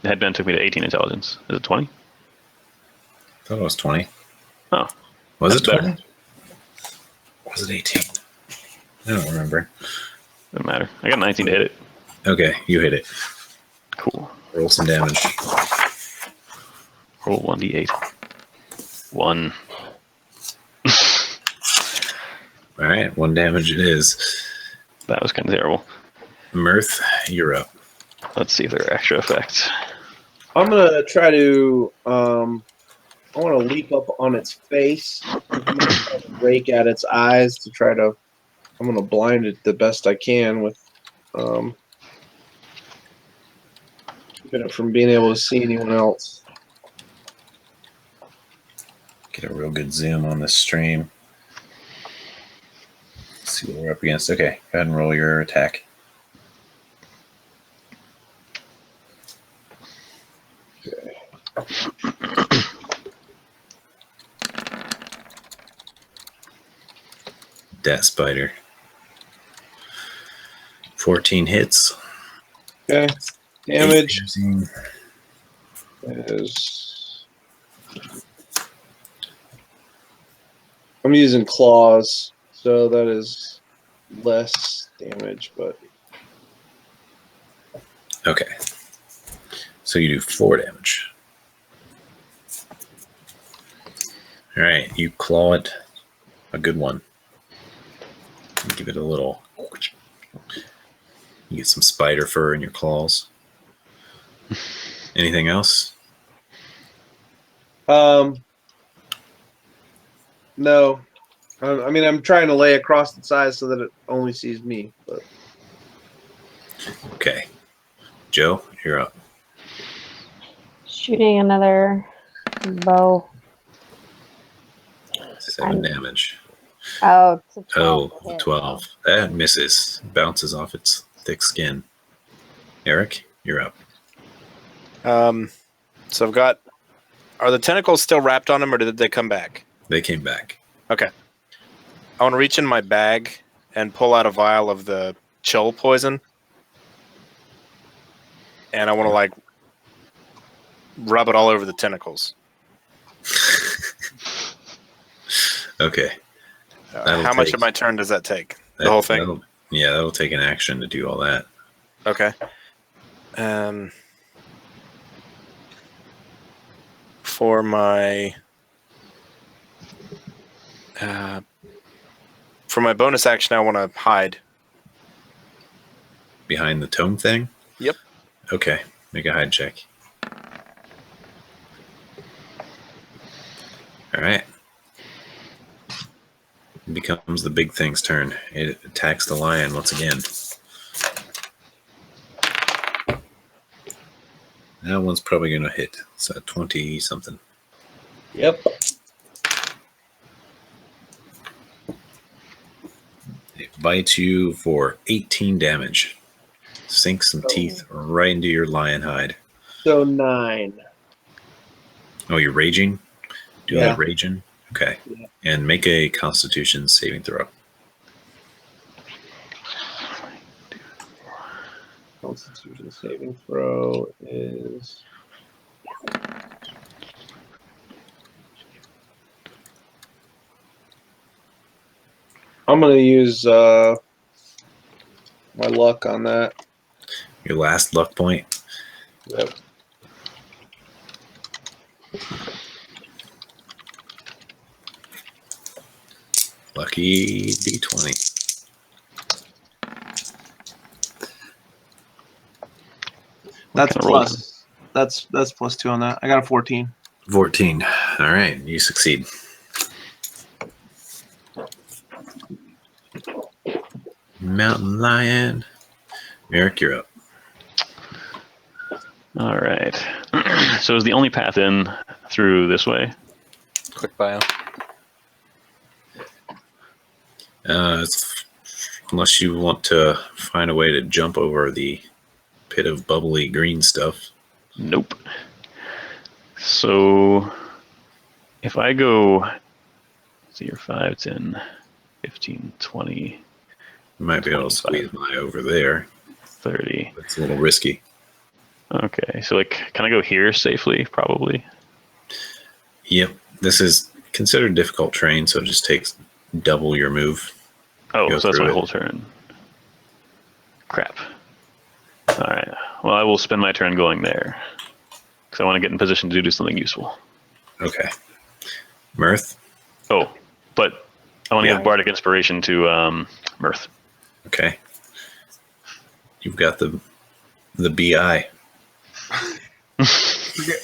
headband took me to 18 intelligence. Is it 20? I thought it was 20. Oh. Was That's it 20? better. Was it 18? I don't remember. Doesn't matter. I got 19 to hit it. Okay, you hit it. Cool. Roll some damage. Roll 1d8. 1. All right, 1 damage it is. That was kind of terrible. Mirth, you're up. Let's see if there are extra effects. I'm gonna try to. I want to leap up on its face. I'm gonna try to rake at its eyes to try to. I'm gonna blind it the best I can with. Keeping it from being able to see anyone else. Get a real good zoom on this stream. Let's see what we're up against. Okay, go ahead and roll your attack. That spider. 14 hits. Okay. Damage 8 is. I'm using claws, so that is less damage, but. Okay. So you do 4 damage. All right, you claw it. A good one. Give it a little. You get some spider fur in your claws. Anything else? No. I mean, I'm trying to lay across the sides so that it only sees me. But Okay. Joe, you're up. Shooting another bow. 7 damage. Oh, to 12. Oh, to hit, 12. That misses. Bounces off its thick skin. Eric, you're up. So I've got. Are the tentacles still wrapped on them, or did they come back? They came back. Okay. I want to reach in my bag and pull out a vial of the chill poison, and I want to like rub it all over the tentacles. Okay. How much of my turn does that take? The whole thing? That'll take an action to do all that. Okay. For my bonus action, I want to hide. Behind the tome thing? Yep. Okay. Make a hide check. All right. It becomes the big thing's turn. It attacks the lion once again. That one's probably going to hit. It's a 20-something. yep. It bites you for 18 damage. Sinks some teeth right into your lion hide. So 9. Oh, you're raging? Doing Yeah. the raging? Okay. Yeah. And make a Constitution saving throw. Constitution saving throw is. I'm gonna use my luck on that. Your last luck point. Yep. Lucky D20. That's kind of roll? plus. That's +2 on that. I got a 14. 14. All right. You succeed. Mountain lion. Eric, you're up. All right. So is the only path in through this way? Quick bio. Unless you want to find a way to jump over the pit of bubbly green stuff. Nope. So if I go 0, 5, 10, 15, 20, You might be able to 25. squeeze my over there. 30. It's a little risky. Okay, so like, can I go here safely? Probably. Yep. This is considered difficult terrain, so it just takes double your move. Oh, Go so that's through my it. whole turn. Crap. All right. Well, I will spend my turn going there because I want to get in position to do something useful. Okay. Mirth. Oh, but I want to Yeah. give Bardic Inspiration to Mirth. Okay. You've got the BI.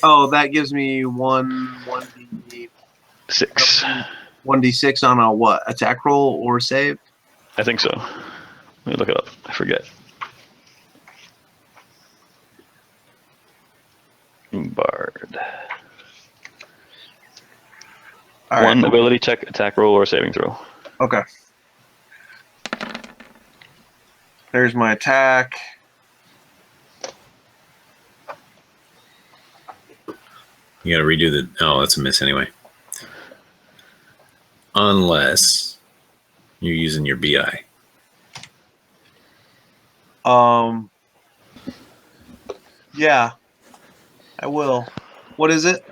Oh, that gives me 1d6 6. on a what? Attack roll or save? I think so. Let me look it up. I forget. Bard. All One right. ability check, attack roll, or saving throw. Okay. There's my attack. You got to redo the. Oh, that's a miss anyway. Unless you're using your BI. Yeah, I will. What is it?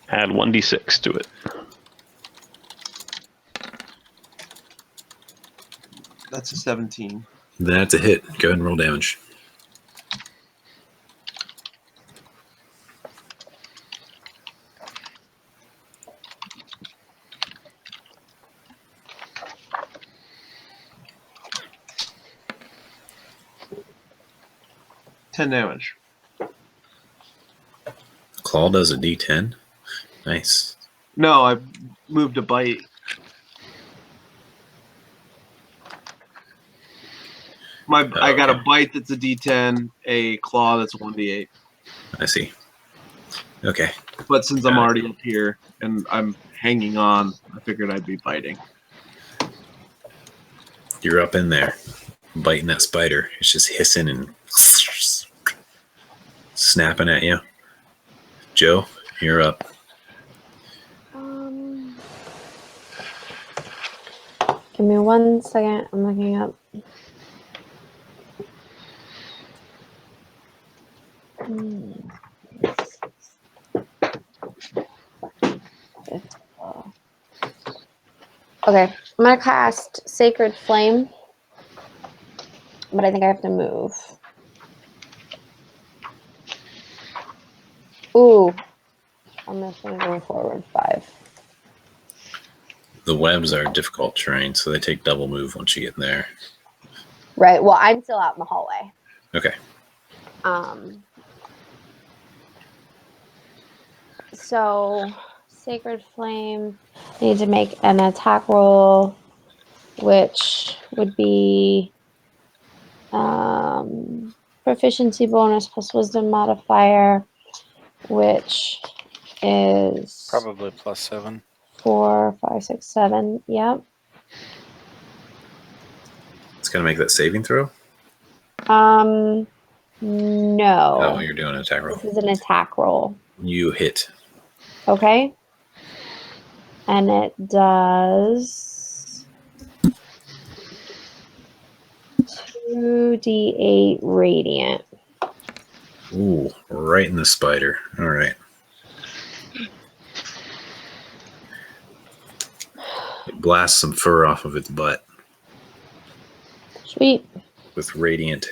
Add 1d6 to it. That's a 17. That's a hit. Go ahead and roll damage. Ten damage. Claw does a D10. Nice. No, I moved a bite. I got a okay. bite that's a D10, a claw that's a 1d8. I see. Okay. But since I'm Got it. already up here and I'm hanging on, I figured I'd be biting. You're up in there, biting that spider. It's just hissing and snapping at you. Joe, you're up. Give me 1 second. I'm looking up. Okay, I'm gonna cast Sacred Flame, but I think I have to move. Ooh, I'm just gonna go forward 5. The webs are difficult terrain, so they take double move once you get in there. Right. Well, I'm still out in the hallway. Okay. So Sacred Flame, I need to make an attack roll, which would be proficiency bonus plus wisdom modifier, which is Probably +7. 4, 5, 6, 7. Yep. It's going to make that saving throw? No. Oh, you're doing an attack roll. This is an attack roll. You hit. Okay. And it does 2d8 radiant. Ooh, right in the spider. All right. It blasts some fur off of its butt Sweet. with radiant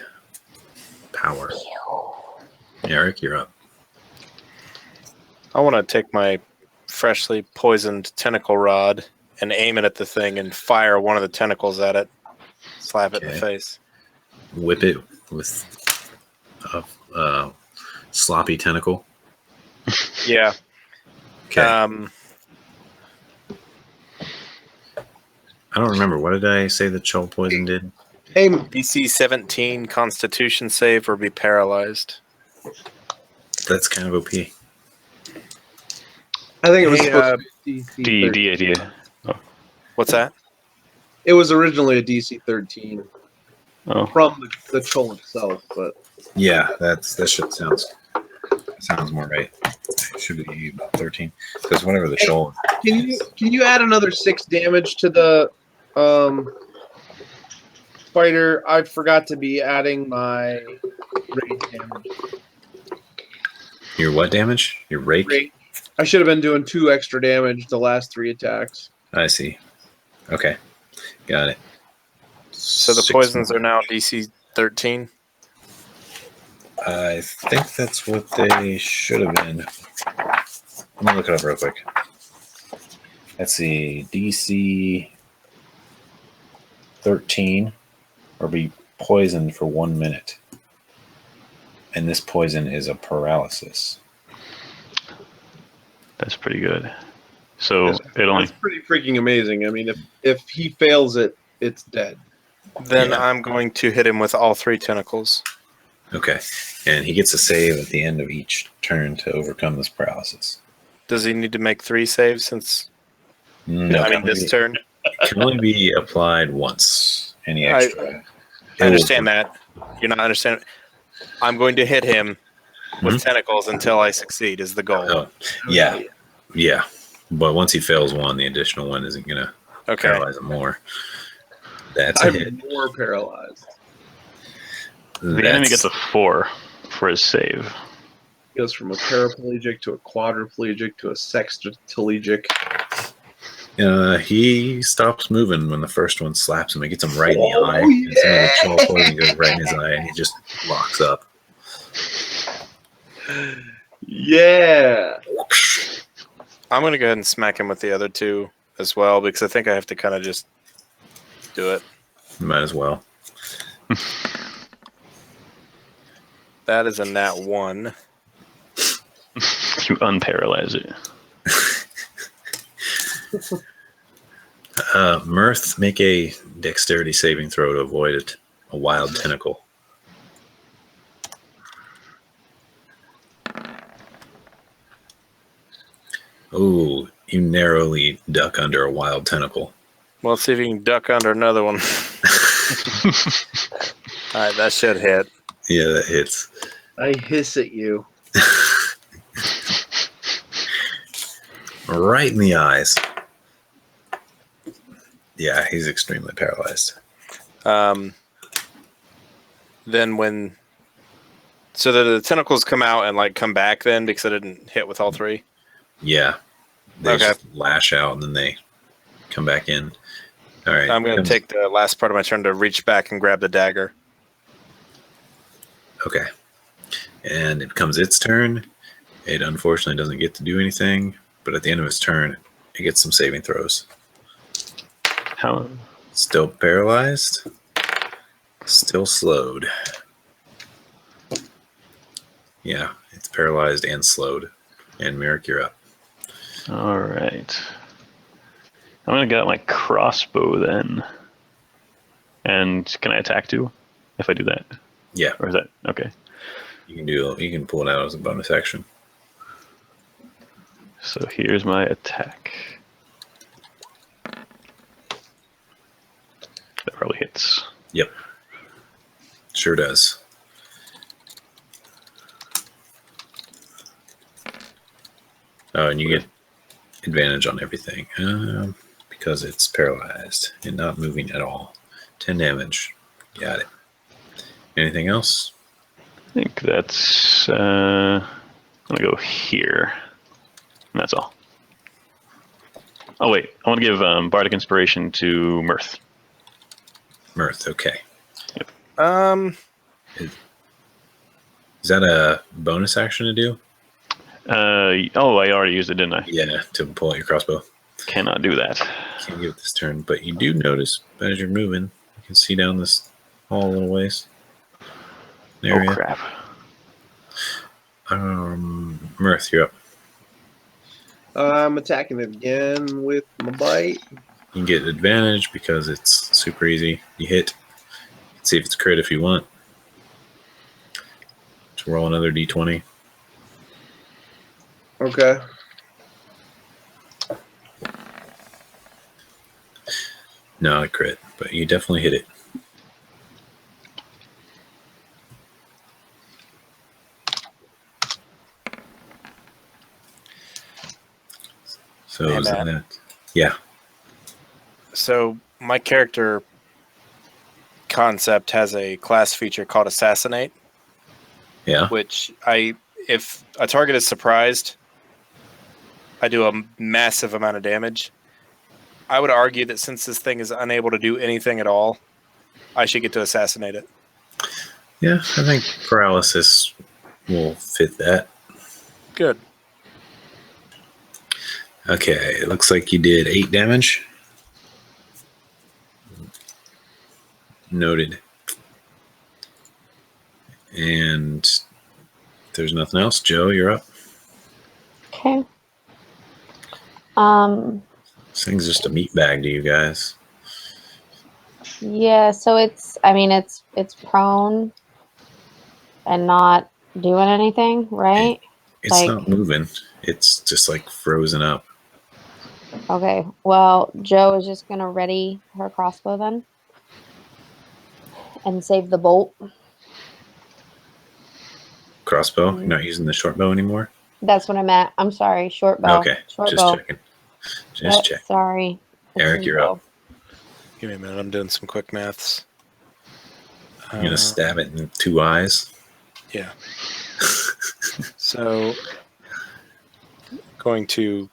power. Eric, you're up. I want to take my freshly poisoned tentacle rod and aim it at the thing and fire one of the tentacles at it. Slap it in the Okay. face. Whip it with a sloppy tentacle. Yeah. Okay. Um, I don't remember. What did I say the chill poison did? Hey, DC 17 Constitution save or be paralyzed. That's kind of OP. I think it was Hey, supposed to be DC D 13. idea. What's that? It was originally a DC 13 Oh, from the troll itself, but Yeah, that shit sounds more right. It should be about 13 because whenever the shoal. can you add another 6 damage to the spider? I forgot to be adding my rage damage. Your what damage? Your rake? Rage. I should have been doing 2 extra damage the last 3 attacks. I see. Okay, got it. So the 6 poisons more. are now DC 13. I think that's what they should have been. Let me look it up real quick. Let's see. DC 13 or be poisoned for 1 minute. And this poison is a paralysis. that's pretty good. So it only That's pretty freaking amazing. I mean, if he fails it, it's dead. Then Yeah. I'm going to hit him with all 3 tentacles. Okay. And he gets a save at the end of each turn to overcome this paralysis. Does he need to make 3 saves since? No, I mean, this turn. can only be applied once. Any extra. I understand that. You're not understanding. I'm going to hit him with tentacles until I succeed. Is the goal? Oh, yeah. Yeah. But once he fails one, the additional one isn't going to Okay. paralyze him more. That's a hit. I'm more paralyzed. the enemy gets a 4 for his save. He goes from a paraplegic to a quadriplegic to a sextiplegic. He stops moving when the first one slaps him. It gets him right in the eye. Oh, And some of the chill poison goes right in his eye, and he just locks up. Yeah. I'm going to go ahead and smack him with the other 2 as well because I think I have to kind of just do it. Might as well. That is a nat 1. You unparalyze it. Mirth, make a dexterity saving throw to avoid it. a wild tentacle. Oh, you narrowly duck under a wild tentacle. Well, let's see if you can duck under another one. All right, that should hit. Yeah, that hits. I hiss at you. Right in the eyes. Yeah, he's extremely paralyzed. Then when... So the tentacles come out and like come back then because I didn't hit with all three? Yeah. They Okay. just lash out and then they come back in. All right. I'm going to take the last part of my turn to reach back and grab the dagger. Okay. And it becomes its turn. It unfortunately doesn't get to do anything, but at the end of its turn, it gets some saving throws. How? Still paralyzed. Still slowed. Yeah, it's paralyzed and slowed. And Merrick, you're up. All right. I'm gonna get out my crossbow then. And can I attack too if I do that? Yeah, Or is that okay? you can pull it out as a bonus action. So here's my attack. That probably hits. Yep. Sure does. Oh, and you get advantage on everything because it's paralyzed and not moving at all. 10 damage. Got it. Anything else? I think that's. I'm gonna go here. And that's all. Oh wait, I want to give Bardic Inspiration to Mirth. Mirth, okay. Yep. Is that a bonus action to do? I already used it, didn't I? Yeah, to pull out your crossbow. Cannot do that. Can't give it this turn, but you do notice as you're moving, you can see down this hall a little ways. Area. Oh crap. Mirth, you're up. I'm attacking it again with my bite. You can get advantage because it's super easy. You hit. See if it's crit if you want. So roll another d20. Okay. Not a crit, but you definitely hit it. So Hey, is Matt. that? Yeah. So my character concept has a class feature called Assassinate, Yeah. which if a target is surprised, I do a massive amount of damage. I would argue that since this thing is unable to do anything at all, I should get to assassinate it. Yeah, I think paralysis will fit that. Good. Okay, it looks like you did 8 damage. Noted. And if there's nothing else, Joe, you're up. Okay. This thing's just a meat bag to you guys. Yeah, so it's prone and not doing anything, right? It's Like- not moving. It's just like frozen up. Okay. Well, Joe is just gonna ready her crossbow then. And save the bolt. Crossbow? You're not using the short bow anymore? That's what I meant. I'm sorry. Short bow. Okay, Short just bow. checking. Just Yep, check. sorry. Eric, you're up. Give me a minute. I'm doing some quick maths. You're going to stab it in 2 eyes? Yeah. So, going to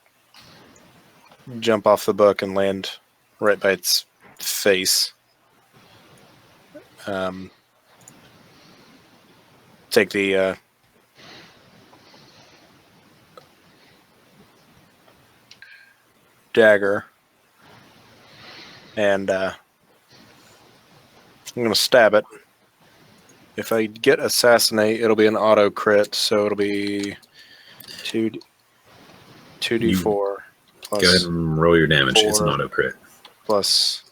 jump off the book and land right by its face. Take the dagger and I'm going to stab it. If I get assassinate, it'll be an auto crit, so it'll be 2d4 plus Go ahead and roll your damage. It's an 4 auto crit. plus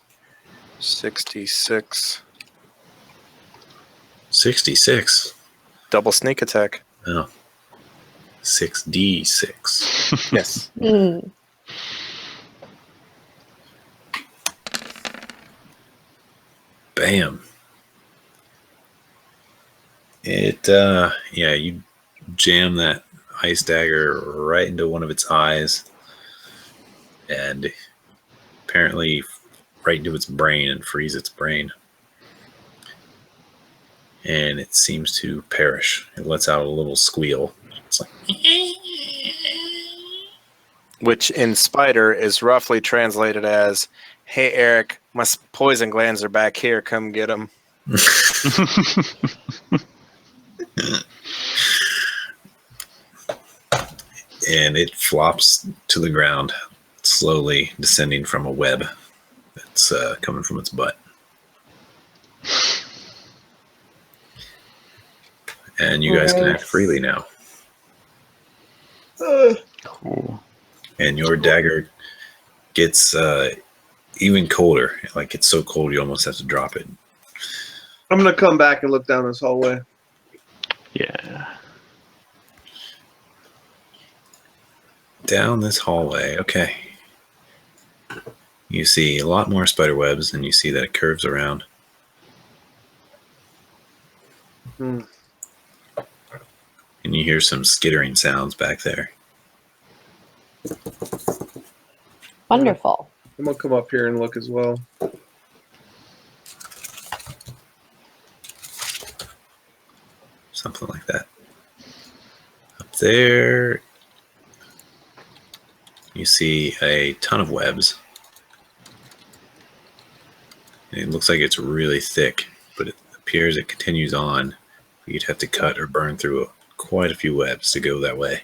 66 66. Double sneak attack. Oh. 6d6. Yes. Bam. You jam that ice dagger right into one of its eyes and apparently right into its brain and freeze its brain. And it seems to perish. It lets out a little squeal. It's like, Which in Spider is roughly translated as, "Hey Eric, my poison glands are back here. Come get them." and it flops to the ground, slowly descending from a web that's coming from its butt. And you guys can act freely now. Cool. And your dagger gets even colder. Like, it's so cold you almost have to drop it. I'm gonna come back and look down this hallway. Yeah. Down this hallway. Okay. You see a lot more spider webs, and you see that it curves around. Hmm. And you hear some skittering sounds back there. Wonderful. I'm gonna come up here and look as well. Something like that. Up there, you see a ton of webs. It looks like it's really thick, but it appears it continues on. You'd have to cut or burn through quite a few webs to go that way.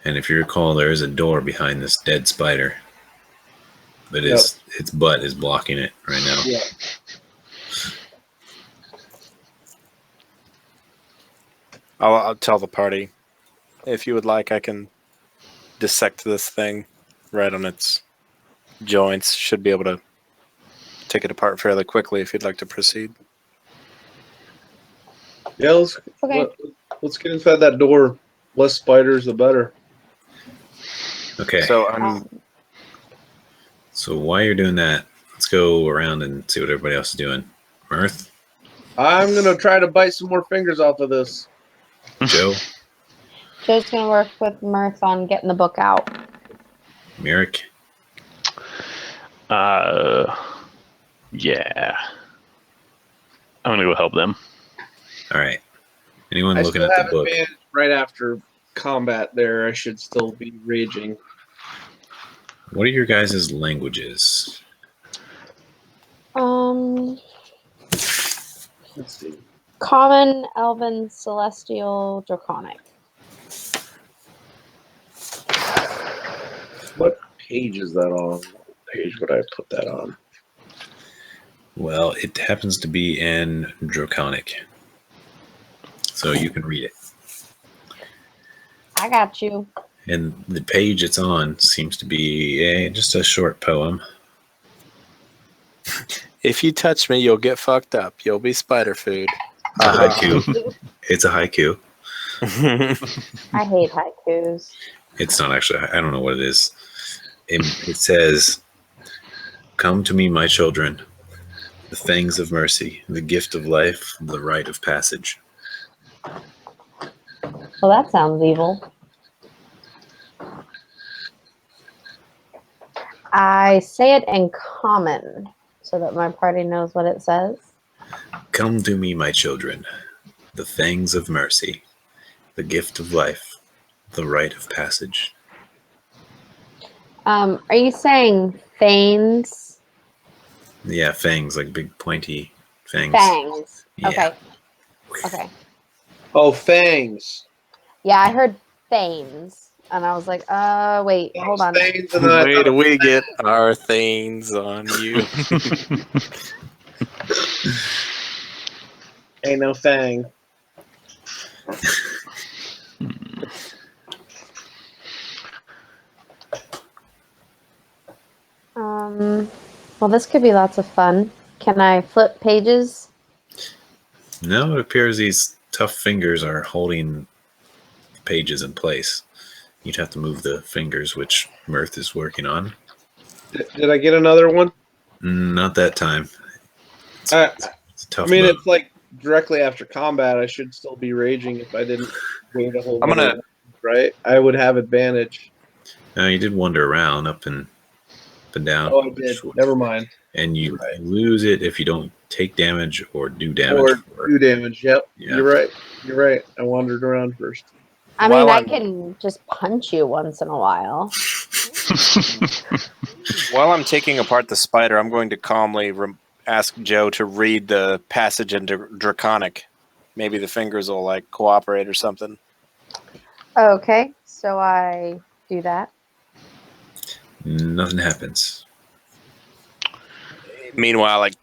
And if you recall, there is a door behind this dead spider, but its butt is blocking it right now. Yeah. I'll tell the party. If you would like, I can dissect this thing right on its joints. Should be able to take it apart fairly quickly if you'd like to proceed. Yeah, let's get inside that door. Less spiders, the better. Okay. So while you're doing that, let's go around and see what everybody else is doing. Mirth? I'm gonna try to bite some more fingers off of this. Joe? Joe's gonna work with Mirth on getting the book out. Merrick? Yeah. I'm gonna go help them. All right. Anyone I looking still at have the book? advantage right after combat there. I should still be raging. What are your guys' languages? Let's see. Common, Elven, Celestial, Draconic. What page is that on? What page would I put that on? Well, it happens to be in Draconic, so you can read it. I got you. And the page it's on seems to be just a short poem. If you touch me, you'll get fucked up. You'll be spider food. It's a haiku. It's a haiku. I hate haikus. It's not actually, I don't know what it is. It says, "Come to me, my children, the fangs of mercy, the gift of life, the rite of passage." Well, that sounds evil. I say it in common so that my party knows what it says. "Come to me, my children, the fangs of mercy, the gift of life, the rite of passage." Are you saying fangs? Yeah, fangs, like big pointy fangs. Fangs. Yeah. Okay. Okay. Oh, fangs. Yeah, I heard thanes. And I was like, wait, hold on. Fangs, and then I Wait thought till we get our things on you. ain't no fang. Well, this could be lots of fun. Can I flip pages? No, it appears these tough fingers are holding pages in place. You'd have to move the fingers, which Mirth is working on. Did I get another one? Not that time. It's I a tough mean, move. it's like directly after combat. I should still be raging if I didn't wait a whole. I'm gonna- minute, right? I would have advantage. You did wander around up and down. Oh, I did. Never mind. And you Right. lose it if you don't take damage or do damage. Or do damage. Yep. Yeah. You're right. You're right. I wandered around first. I While mean, I I'm- can just punch you once in a while. While I'm taking apart the spider, I'm going to calmly ask Joe to read the passage into Draconic. Maybe the fingers will like cooperate or something. Okay, so I do that. Nothing happens. Meanwhile, like,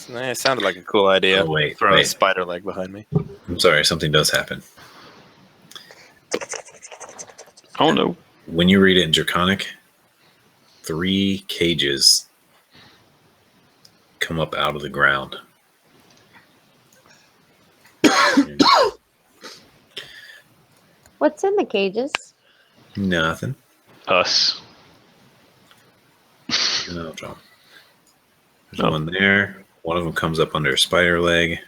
it sounded like a cool idea. Oh, wait, Throw a wait. spider leg behind me. I'm sorry, something does happen. Oh no. When you read it in Draconic, 3 cages come up out of the ground. What's in the cages? Nothing. Us. No, John. There's Oh. one there. One of them comes up under a spider leg,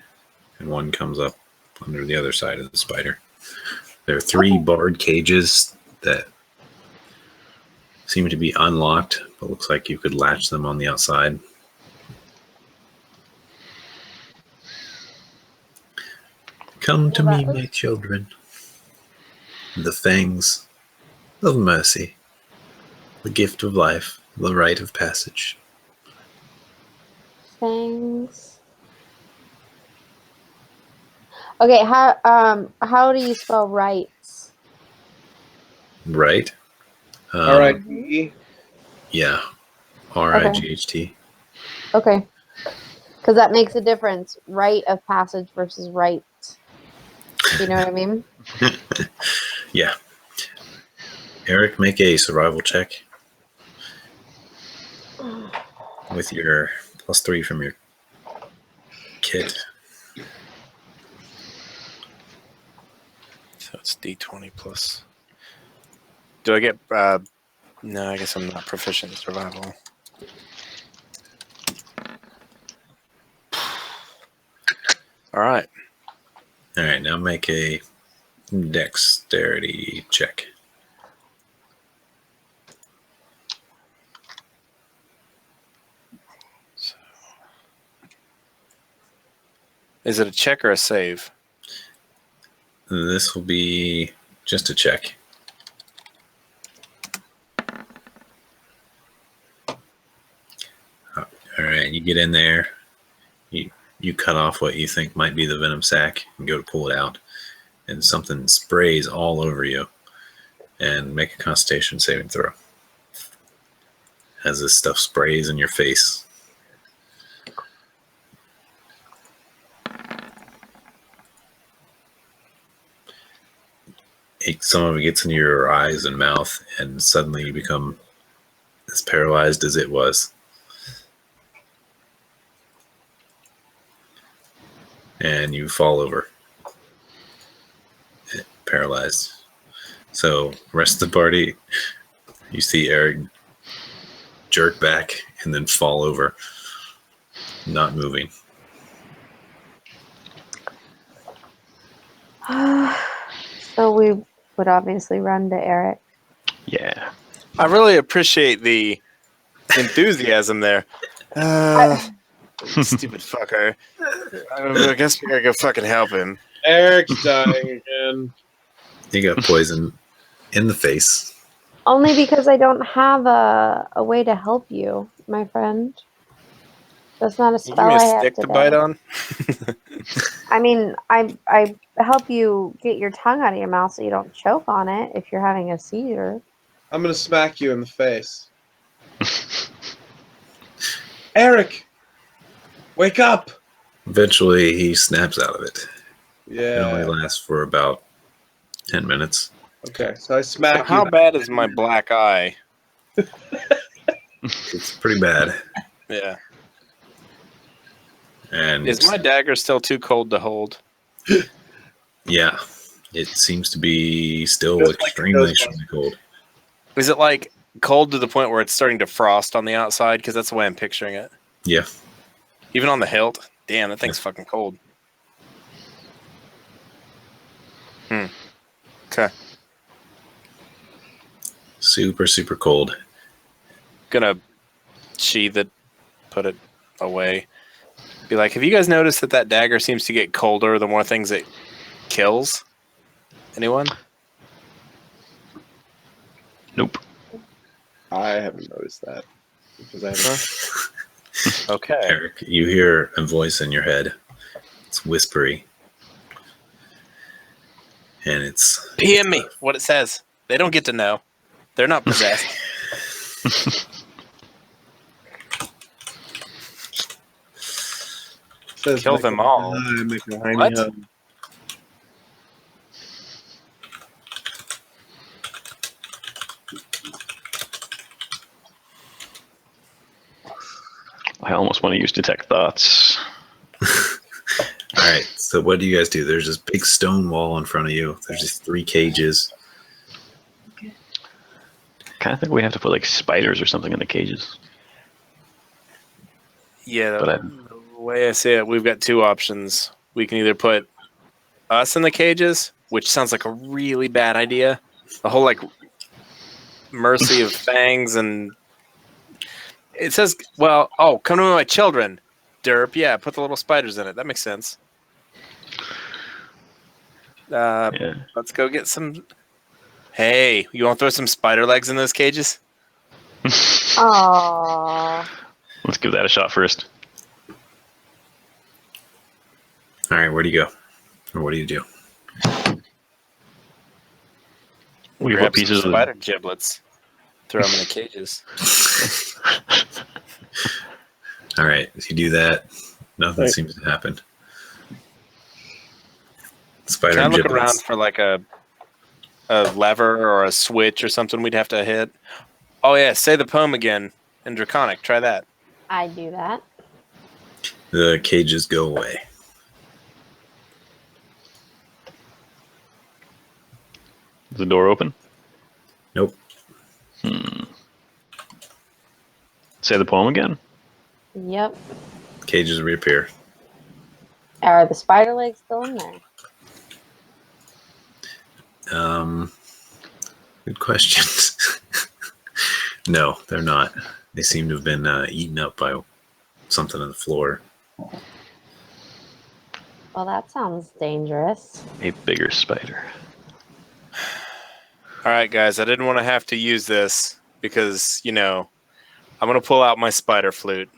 and one comes up under the other side of the spider. There are 3 barred cages that seem to be unlocked, but looks like you could latch them on the outside. Come to Well, me, that my children. The fangs of mercy, the gift of life, the rite of passage. Things. Okay, how do you spell rights? Right? All right. E. Yeah. RIGHT. Okay. Because that makes a difference. Rite of passage versus right. You know what I mean? Yeah. Eric, make a survival check with your +3 from your kit. So it's D20 plus. Do I get? No, I guess I'm not proficient in survival. All right. All right, now make a dexterity check. So, is it a check or a save? This will be just a check. All right, you get in there. You cut off what you think might be the venom sac and go to pull it out, and something sprays all over you. And make a Constitution saving throw as this stuff sprays in your face. Some of it gets into your eyes and mouth, and suddenly you become as paralyzed as it was. And you fall over, paralyzed. So, rest of the party, you see Eric jerk back and then fall over, not moving. So we would obviously run to Eric. Yeah. I really appreciate the enthusiasm there. Stupid fucker. I guess we gotta go fucking help him. Eric's dying again. You got poison in the face. Only because I don't have a way to help you, my friend. That's not a Give spell me I a have stick to today. bite on. I mean, I help you get your tongue out of your mouth so you don't choke on it if you're having a seizure. I'm gonna smack you in the face. Eric, wake up! Eventually, he snaps out of it. It Yeah. only lasts for about 10 minutes. Okay, so I smack How you. bad is my black eye? It's pretty bad. Yeah. And Is my dagger still too cold to hold? yeah, it seems to be still Just like extremely, the extremely cold. Is it like cold to the point where it's starting to frost on the outside? Because that's the way I'm picturing it. Yeah. Even on the hilt? Damn, that thing's fucking cold. Okay. Super, super cold. Gonna sheath it, put it away. Be like, have you guys noticed that that dagger seems to get colder the more things it kills? Anyone? Nope. I haven't noticed that because I haven't. Okay. Eric, you hear a voice in your head. It's whispery. And it's... PM me what it says. They don't get to know. They're not possessed. Says Kill make them a- all. Make a hiney What? hug. I almost want to use detect thoughts. All right, so what do you guys do? There's this big stone wall in front of you. There's these 3 cages. Kind of think we have to put like spiders or something in the cages. Yeah, But the way I see it, we've got 2 options. We can either put us in the cages, which sounds like a really bad idea. The whole like mercy of fangs and it says, well, oh, come to my children. Derp, yeah, put the little spiders in it. That makes sense. Yeah. Let's go get some. Hey, you want to throw some spider legs in those cages? Aww. Let's give that a shot first. All right, where do you go? Or what do you do? We Grab put pieces some of spider giblets. Throw them in the cages. All right, if you do that, nothing Right. seems to happen. Spider Can I look giblets. around for like a lever or a switch or something we'd have to hit? Oh yeah, say the poem again in Draconic. Try that. I do that. The cages go away. Is the door open? Nope. Say the poem again. Yep. Cages reappear. Are the spider legs still in there? Good questions. No, they're not. They seem to have been eaten up by something on the floor. Well, that sounds dangerous. A bigger spider. All right, guys. I didn't want to have to use this because I'm gonna pull out my spider flute.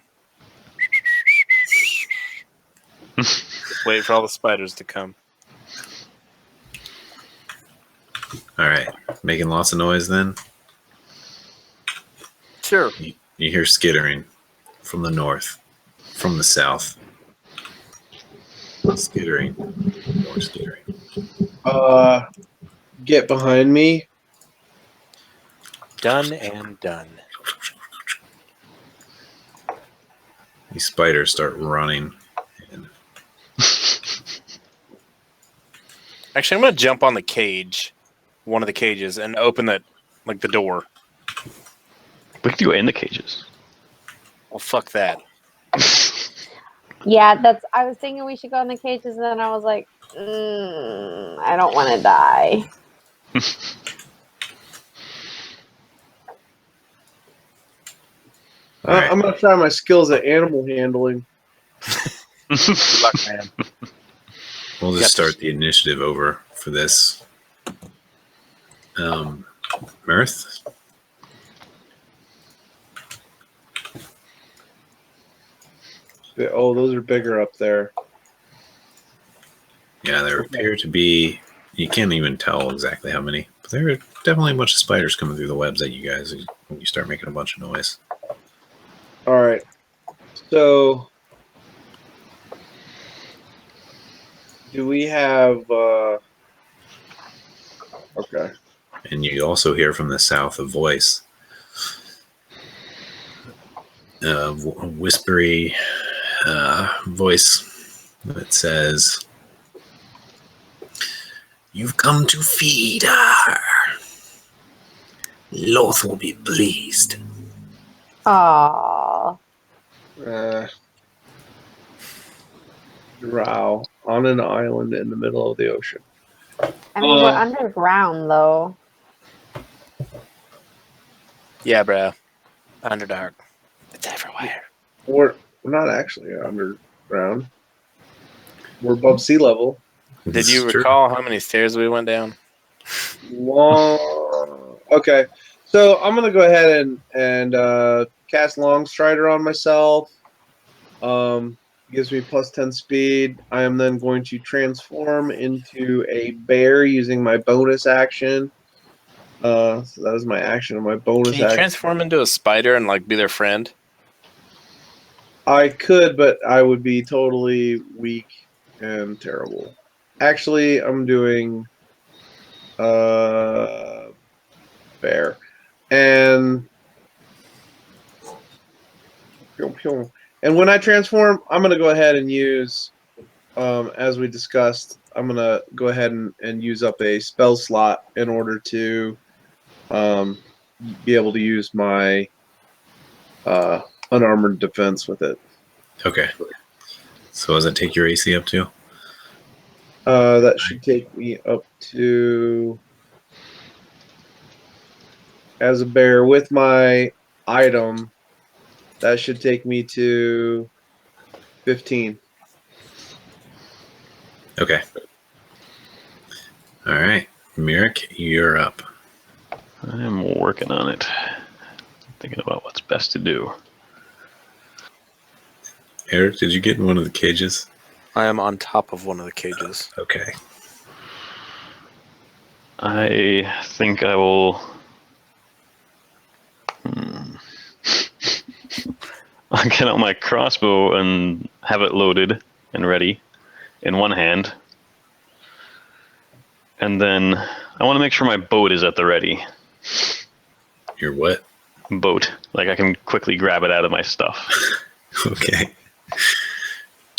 Wait for all the spiders to come. All right, making lots of noise then. Sure. You hear skittering from the north, from the south. Skittering, more skittering. Get behind me. Done and done. These spiders start running. And Actually, I'm gonna jump on the cage, one of the cages, and open the door. We could go in the cages. Well, fuck that. Yeah, I was thinking we should go in the cages, and then I was like, I don't want to die. All right. I'm gonna try my skills at animal handling. Good luck, man. We'll just start the initiative over for this. Mirth? Oh, those are bigger up there. Yeah, there appear to be, you can't even tell exactly how many, but there are definitely a bunch of spiders coming through the webs at you guys when you start making a bunch of noise. All right. So, do we have? Okay. And you also hear from the south a voice. whispery voice that says, "You've come to feed her. Loth will be pleased." Aww. Drow on an island in the middle of the ocean. I mean, we're underground, though. Yeah, bro. Underdark. It's everywhere. We're not actually underground. We're above sea level. Did This you is true. recall how many stairs we went down? Okay, so I'm gonna go ahead and cast Long Strider on myself. Gives me plus 10 speed. I am then going to transform into a bear using my bonus action. So that is my action and my bonus Can you action. transform into a spider and like be their friend? I could, but I would be totally weak and terrible. Actually, I'm doing bear. And when I transform, I'm gonna go ahead and use as we discussed, I'm gonna go ahead and use up a spell slot in order to be able to use my unarmored defense with it. Okay. So does that take your AC up to? That should take me up to, as a bear with my item, that should take me to 15. Okay. All right. Merrick, you're up. I'm working on it. Thinking about what's best to do. Eric, did you get in one of the cages? I am on top of one of the cages. Okay. I think I will. I'll get out my crossbow and have it loaded and ready in one hand. And then I want to make sure my boat is at the ready. Your what? Boat. Like I can quickly grab it out of my stuff. Okay.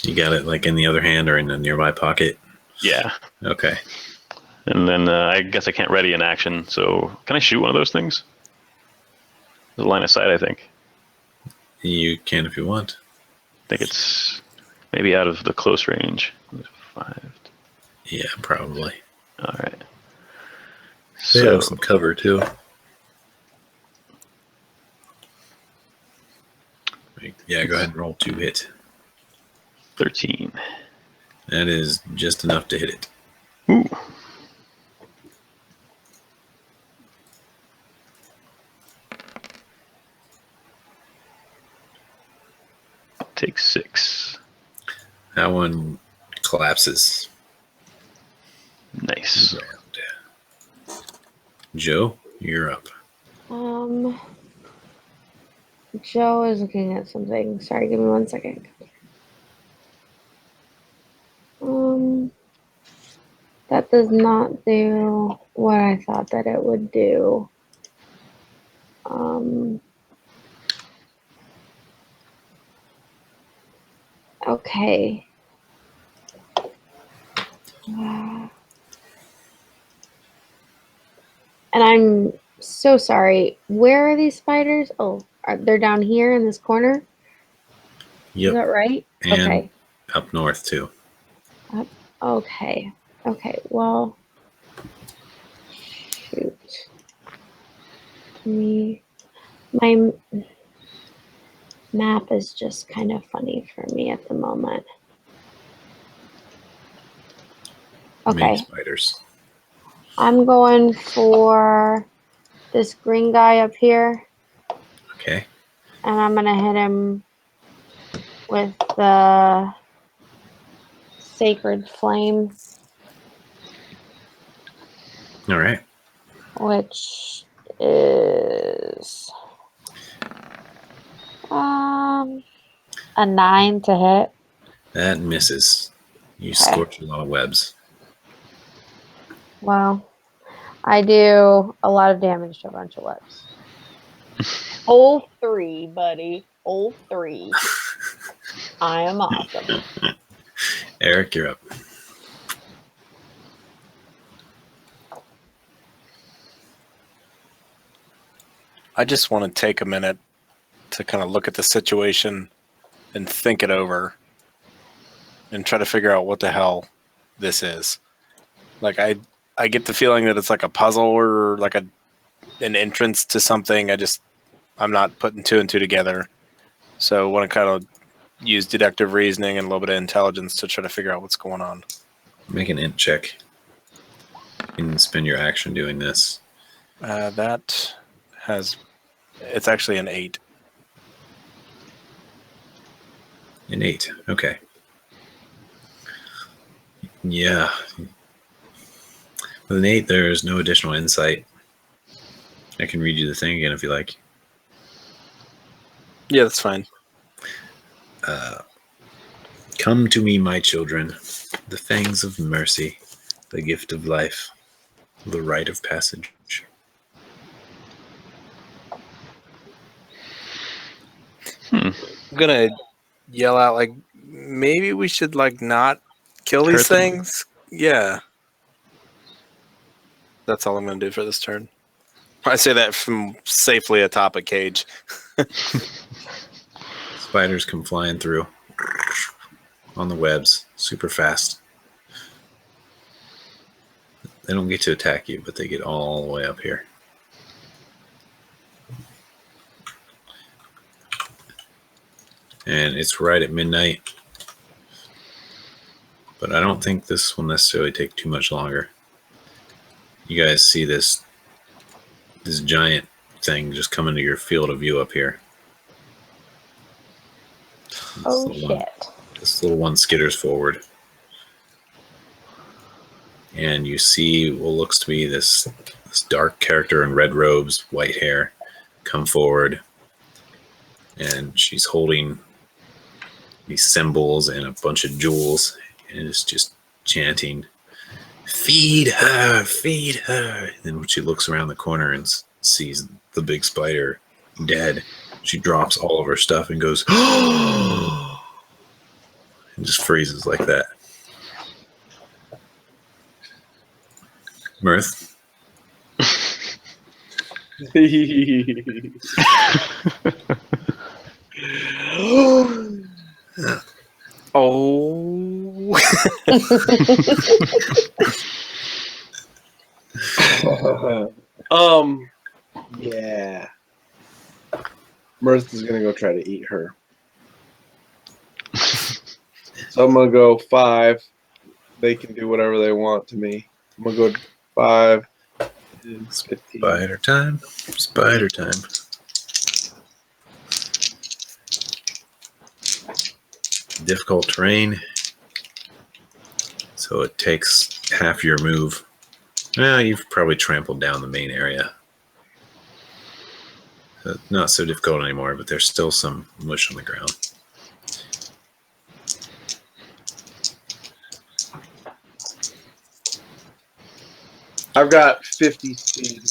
You got it like in the other hand or in a nearby pocket? Yeah. Okay. And then I guess I can't ready in action. So can I shoot one of those things? There's a line of sight, I think. You can if you want. I think it's maybe out of the close range. 5. Yeah, probably. All right. They So have some cover too. Yeah, go ahead and roll 2 hit. 13. That is just enough to hit it. Ooh. Take 6. That one collapses. Nice. Joe, you're up. Joe is looking at something. Sorry, give me 1 second. That does not do what I thought that it would do. Okay. And I'm so sorry. Where are these spiders? Oh, they're down here in this corner? Yep. Is that right? And okay. up north too. Okay. Okay. Well, shoot. My map is just kind of funny for me at the moment. Okay. Many spiders. I'm going for this green guy up here. Okay. And I'm going to hit him with the Sacred Flame. All right. Which is a 9 to hit. That misses. You scorch a lot of webs. Well, I do a lot of damage to a bunch of webs. Whole 3, buddy. whole 3. I am awesome. Eric, you're up. I just want to take a minute to kind of look at the situation and think it over and try to figure out what the hell this is. Like I get the feeling that it's like a puzzle or like an entrance to something. I'm not putting 2 and 2 together. So I want to kind of use deductive reasoning and a little bit of intelligence to try to figure out what's going on. Make an int check. You can spend your action doing this. It's actually an 8. An 8. Okay. Yeah. With an 8, there's no additional insight. I can read you the thing again if you like. Yeah, that's fine. Come to me, my children, the fangs of mercy, the gift of life, the rite of passage. I'm gonna yell out like, maybe we should like not kill these Hurt them. things. Yeah, that's all I'm gonna do for this turn. I say that from safely atop a cage. Spiders come flying through on the webs, super fast. They don't get to attack you, but they get all the way up here. And it's right at midnight. But I don't think this will necessarily take too much longer. You guys see this giant thing just come into your field of view up here. Oh, shit. This little one skitters forward. And you see what looks to be this dark character in red robes, white hair, come forward. And she's holding these symbols and a bunch of jewels. And is just chanting, "Feed her, feed her." And then when she looks around the corner and sees the big spider dead, she drops all of her stuff and goes, "Oh!" and just freezes like that. Mirth. Oh. Yeah. Mirth is gonna go try to eat her. So I'm gonna go 5. They can do whatever they want to me. I'm gonna go 5. 15. Spider time. Spider time. Difficult terrain. So it takes half your move. Well, you've probably trampled down the main area. So not so difficult anymore, but there's still some mush on the ground. I've got 50 speed.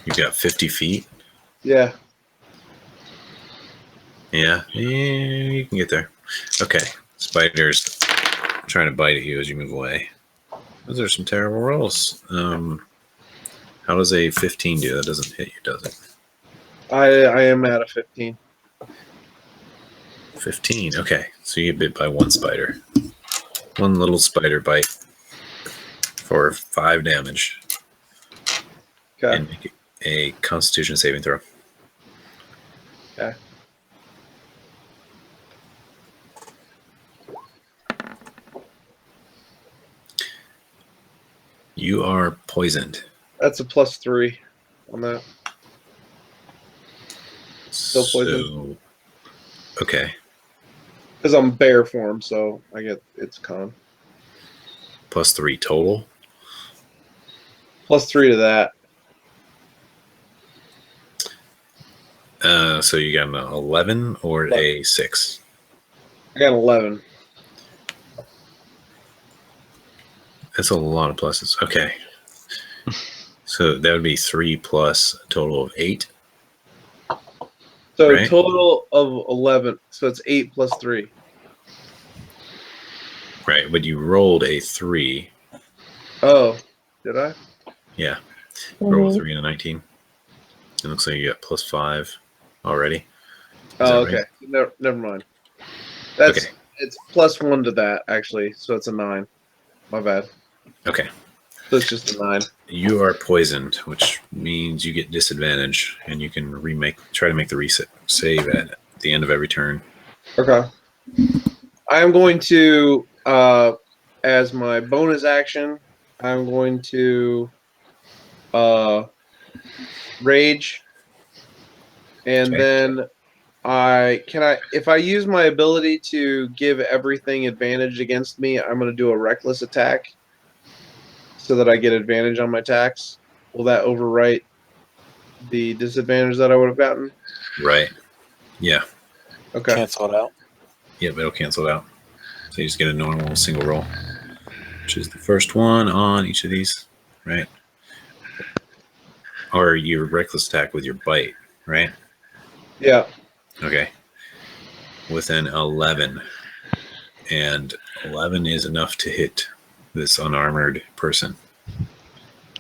You've got 50 feet. Yeah. Yeah, you can get there. Okay, spiders trying to bite at you as you move away. Those are some terrible rolls. How does a 15 do? That doesn't hit you, does it? I am at a 15. 15. Okay, so you get bit by one spider. One little spider bite for 5 damage. Okay. And make a Constitution saving throw. Okay. You are poisoned. That's a +3 on that. Still poisoned. So, okay. Because I'm bear form, so I get it's con. +3 total. +3 to that. So you got an 11 or a 6? I got 11. That's a lot of pluses. Okay. So that would be 3 plus a total of 8. So Right. total of 11. So it's 8 plus 3. Right, but you rolled a 3. Oh, did I? Yeah, roll a Mhm. 3 and a 19. It looks like you got plus 5 already. Oh, that okay. right? Never mind. That's Okay. It's plus 1 to that actually, so it's a 9. My bad. Okay. So it's just a 9. You are poisoned, which means you get disadvantage, and you can try to make the reset save at the end of every turn. Okay. I am going to, as my bonus action, I'm going to rage, and Okay. then if I use my ability to give everything advantage against me, I'm going to do a reckless attack so that I get advantage on my attacks. Will that overwrite the disadvantage that I would have gotten? Right. Yeah. Okay. Cancel it out. Yep, it'll cancel it out. So you just get a normal single roll, which is the first one on each of these, right? Or your reckless attack with your bite, right? Yeah. Okay. With an 11. And 11 is enough to hit this unarmored person.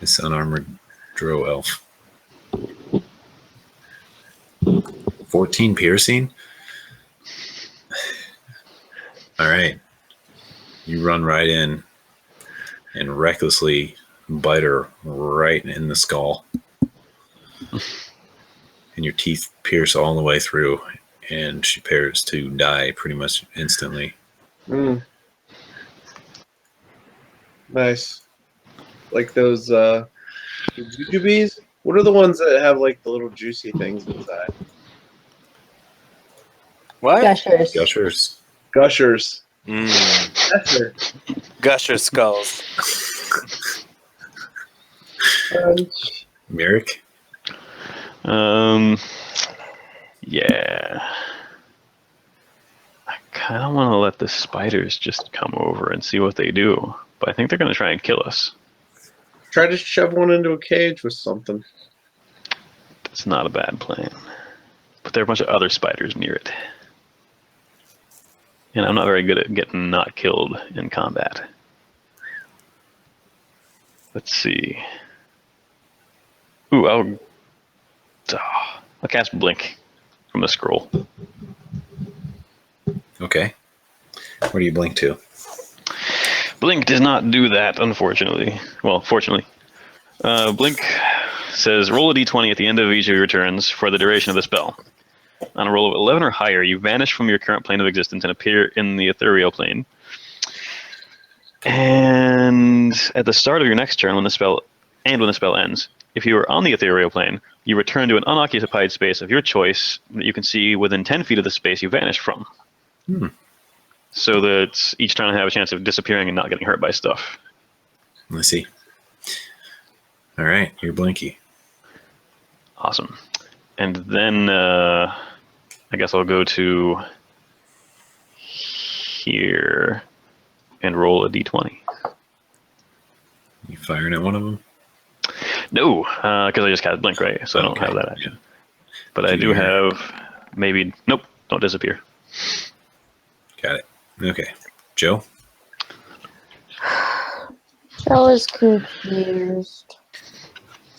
This unarmored Drow elf. 14 piercing? All right. You run right in and recklessly bite her right in the skull. And your teeth pierce all the way through, and she appears to die pretty much instantly. Nice. Like those jujubes? What are the ones that have like the little juicy things inside? What? Gushers. Gushers. Gushers. Mm. Gusher. Gusher skulls. Merrick? Yeah. I kind of want to let the spiders just come over and see what they do, but I think they're going to try and kill us. Try to shove one into a cage with something. That's not a bad plan. But there are a bunch of other spiders near it. And I'm not very good at getting not killed in combat. Let's see. Ooh, I'll cast Blink from the scroll. Okay. Where do you blink to? Blink does not do that, unfortunately. Well, fortunately. Blink says, roll a d20 at the end of each of your turns for the duration of the spell. On a roll of 11 or higher, you vanish from your current plane of existence and appear in the ethereal plane. And at the start of your next turn, when the spell ends, if you are on the ethereal plane, you return to an unoccupied space of your choice that you can see within 10 feet of the space you vanished from. So that each time I have a chance of disappearing and not getting hurt by stuff. Let's see. All right, you're Blinky. Awesome. And then I guess I'll go to here and roll a d20. You firing at one of them? No, because I just cast Blink, right? So I don't have that action. But I do have maybe... Nope, don't disappear. Got it. Okay. Joe? Joe is confused.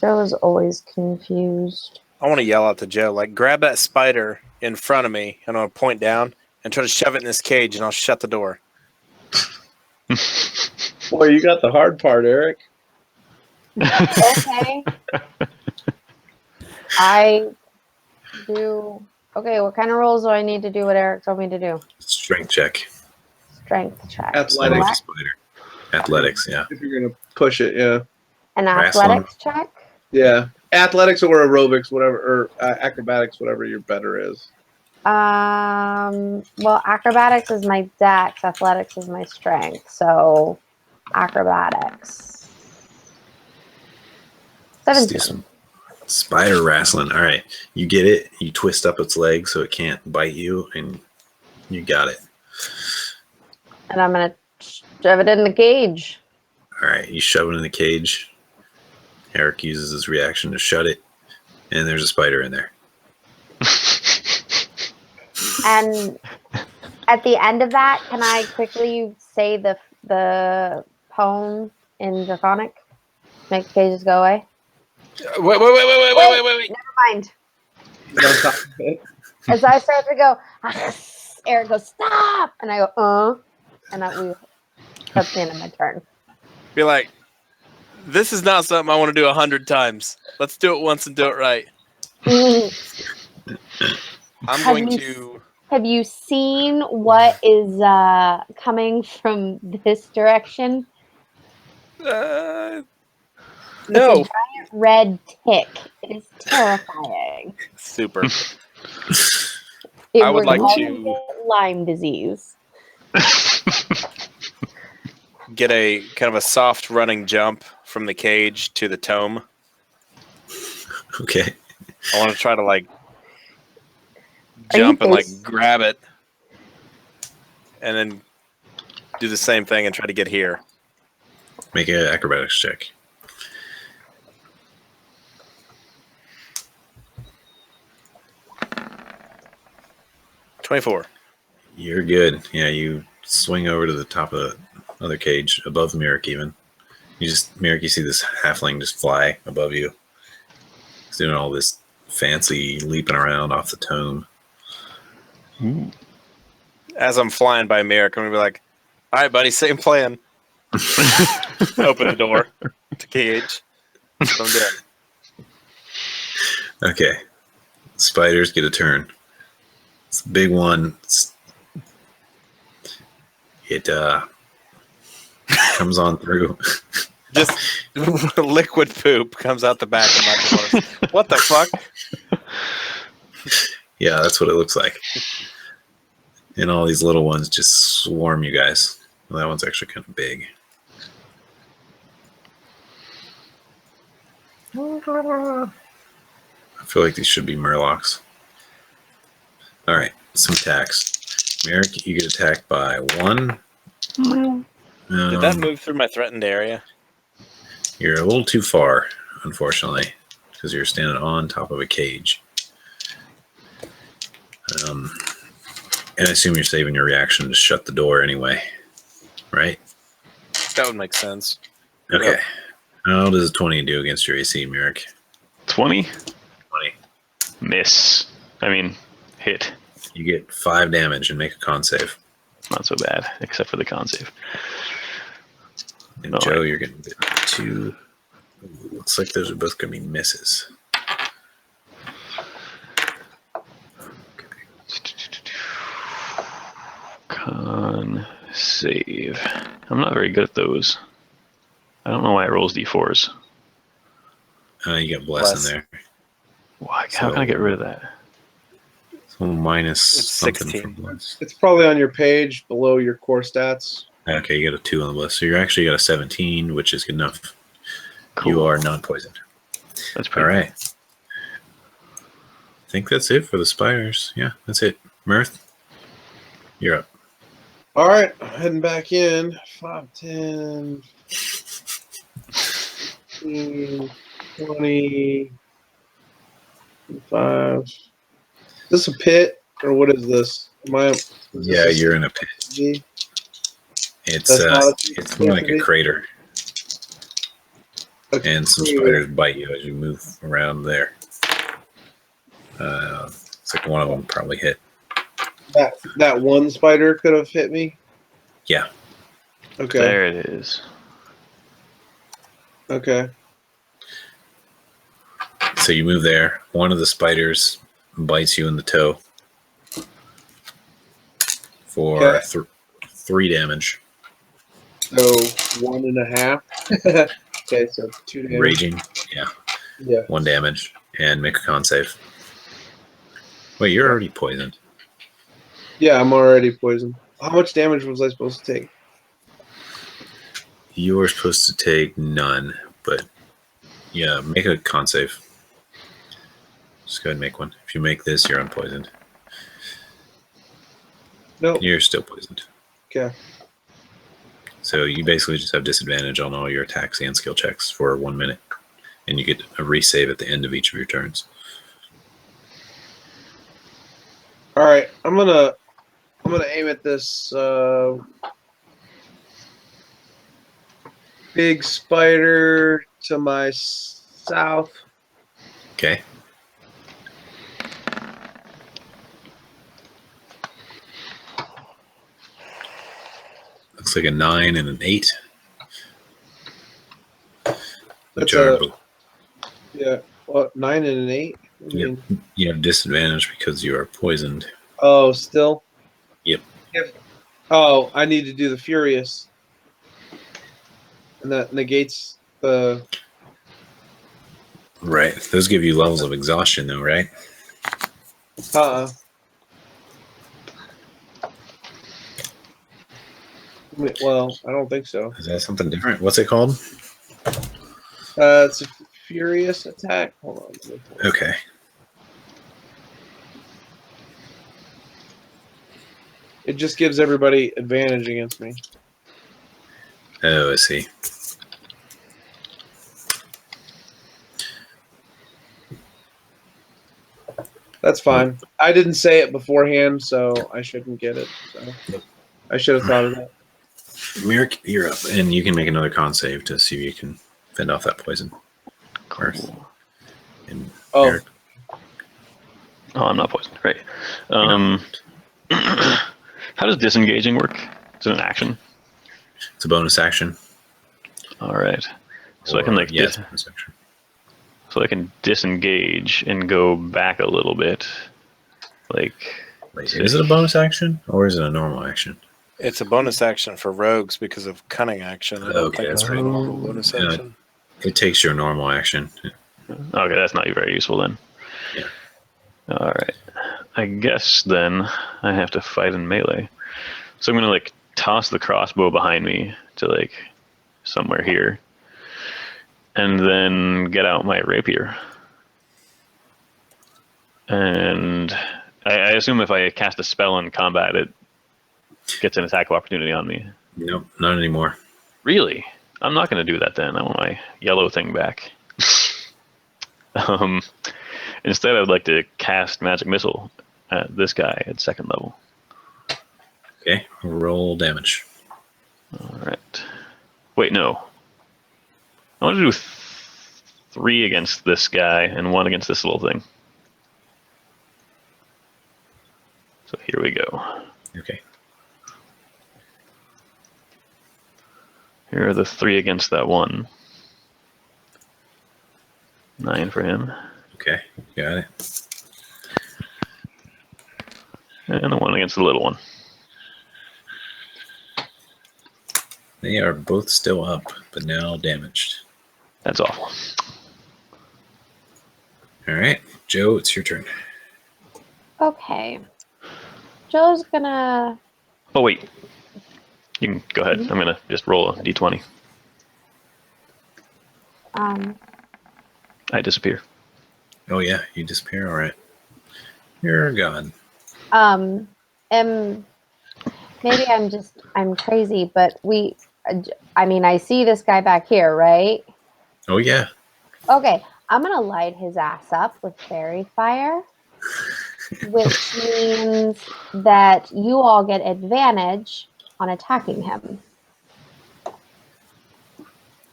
Joe is always confused. I want to yell out to Joe, like, grab that spider in front of me, and I'll point down and try to shove it in this cage, and I'll shut the door. Boy, you got the hard part, Eric. Okay. I do. Okay, what kind of rolls do I need to do what Eric told me to do? Strength check. Strength check. Athletics. Like a spider. Athletics, yeah. If you're going to push it, yeah. An Wrestling. athletics check? Yeah. Athletics or aerobics, whatever, or acrobatics, whatever your better is. Well, acrobatics is my dex, athletics is my strength. So, acrobatics. Let's do 17. some spider wrestling. All right. You get it. You twist up its leg so it can't bite you, and you got it. And I'm going to shove it in the cage. All right. You shove it in the cage. Eric uses his reaction to shut it, and there's a spider in there. And at the end of that, can I quickly say the poem in Draconic? Make cages go away? Wait. Never mind. You gotta stop it. As I start to go, Eric goes, stop! And I go, and that's the end of my turn. Be like, this is not something I want to do 100 times. Let's do it once and do it right. I'm going to. Have you seen what is coming from this direction? No. It's a giant red tick. It is terrifying. Super. I would like to get Lyme disease. Get a kind of a soft running jump from the cage to the tome. Okay. I want to try to like jump and like grab it, and then do the same thing and try to get here. Make an acrobatics check. $24. You're good. Yeah, you swing over to the top of the other cage, above Merrick even. Merrick, you see this halfling just fly above you. He's doing all this fancy leaping around off the tome. Ooh. As I'm flying by Merrick, I'm going to be like, all right, buddy, same plan. Open the door to cage. So I'm dead. Okay. Spiders get a turn. It's a big one. It comes on through. Just liquid poop comes out the back of my doors. What the fuck? Yeah, that's what it looks like. And all these little ones just swarm you guys. Well, that one's actually kind of big. I feel like these should be murlocs. All right, some attacks. Merrick, you get attacked by 1. Did that move through my threatened area? You're a little too far, unfortunately, because you're standing on top of a cage. And I assume you're saving your reaction to shut the door anyway, right? That would make sense. Okay. Yep. How does a 20 do against your AC, Merrick? 20? 20. Miss. I mean, hit. You get 5 damage and make a con save. Not so bad, except for the con save. And Oh, Joe, right. you're getting 2. Ooh, looks like those are both going to be misses. Con save. I'm not very good at those. I don't know why it rolls d4s. You got bless Bless. in there. Why? How can I get rid of that? So minus It's something 16. from bless. It's probably on your page below your core stats. Okay, you got a 2 on the bless. So you're actually got a 17, which is good enough. Cool. You are non-poisoned. That's All pretty right. I think that's it for the spiders. Yeah, that's it. Mirth, you're up. All right, heading back in. 5, 10, 15, 20, 25. Is this a pit or what is this? Yeah, you're in a pit. G? It's That's not a- it's more like a crater, and some spiders bite you as you move around there. It's like one of them probably hit. That one spider could have hit me. Yeah. Okay. There it is. Okay. So you move there. One of the spiders bites you in the toe for Okay. 3 damage. So 1.5. Okay, so 2 damage. Raging. Yeah. Yeah. 1 damage. And make a con save. Wait, you're already poisoned. Yeah, I'm already poisoned. How much damage was I supposed to take? You were supposed to take none, but yeah, make a con save. Just go ahead and make one. If you make this, you're unpoisoned. No. You're still poisoned. Okay. So you basically just have disadvantage on all your attacks and skill checks for 1 minute. And you get a resave at the end of each of your turns. All right, I'm gonna aim at this big spider to my south. Okay. Looks like a 9 and an 8. Which That's are yeah. What, 9 and an 8? I Yep. mean, You have disadvantage because you are poisoned. oh, still. Yep. Oh, I need to do the furious, and that negates the. Right. Those give you levels of exhaustion, though, right? Well, I don't think so. Is that something different? What's it called? It's a furious attack. Hold on. Okay. It just gives everybody advantage against me. Oh, I see. That's fine. I didn't say it beforehand, so I shouldn't get it. So I should have thought of that. Merrick, you're up, and you can make another con save to see if you can fend off that poison. Cool. And Oh. Merrick, Oh, I'm not poisoned. Great. How does disengaging work? Is it an action? it's a bonus action. All right. So I can like yes, bonus action. so I can disengage and go back a little bit. Like, Wait, is it a bonus action or is it a normal action? It's a bonus action for rogues because of cunning action. I don't Okay, think it's that's a right. normal bonus action. It takes your normal action. okay, that's not very useful then. Yeah. All right. I guess then I have to fight in melee. So I'm gonna like toss the crossbow behind me to like somewhere here, and then get out my rapier. And I assume if I cast a spell in combat, it gets an attack of opportunity on me. Nope, not anymore. Really? I'm not going to do that then. I want my yellow thing back. Instead, I would like to cast Magic Missile at this guy at 2nd level. Okay, roll damage. All right. Wait, no. I want to do 3 against this guy and 1 against this little thing. So here we go. Okay. Here are the 3 against that 1. 9 for him. Okay, got it. And the 1 against the little one. They are both still up, but now damaged. That's awful. All right, Joe, it's your turn. Okay. Joe's gonna. Oh, wait. You can go ahead. I'm going to just roll a d20. I disappear. Oh yeah, you disappear. All right, you're gone. Maybe I'm crazy, but I see this guy back here, right? Oh yeah. Okay, I'm gonna light his ass up with fairy fire, which means that you all get advantage on attacking him.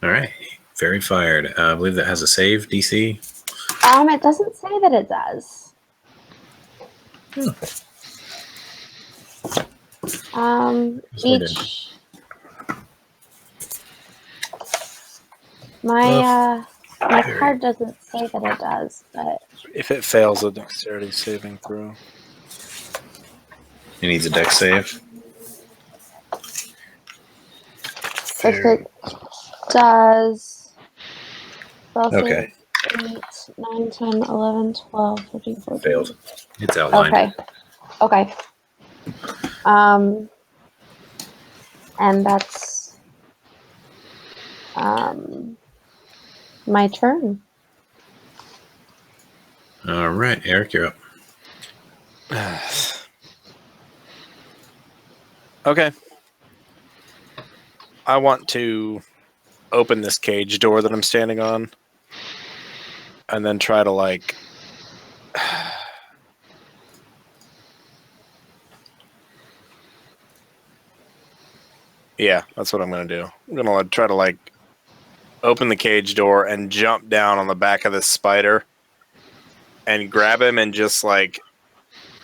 All right, very fired. I believe that has a save DC. It doesn't say that it does. My card doesn't say that it does, but If it fails a dexterity saving throw. He needs a dex save. if it does, Okay. 8, 9, 10, 11, 12, 13, 14. Failed. It's outlined. Okay. And that's my turn. All right, Eric, you're up. Okay. I want to open this cage door that I'm standing on and then try to Yeah, that's what I'm gonna do. I'm gonna try to like open the cage door and jump down on the back of this spider and grab him and just like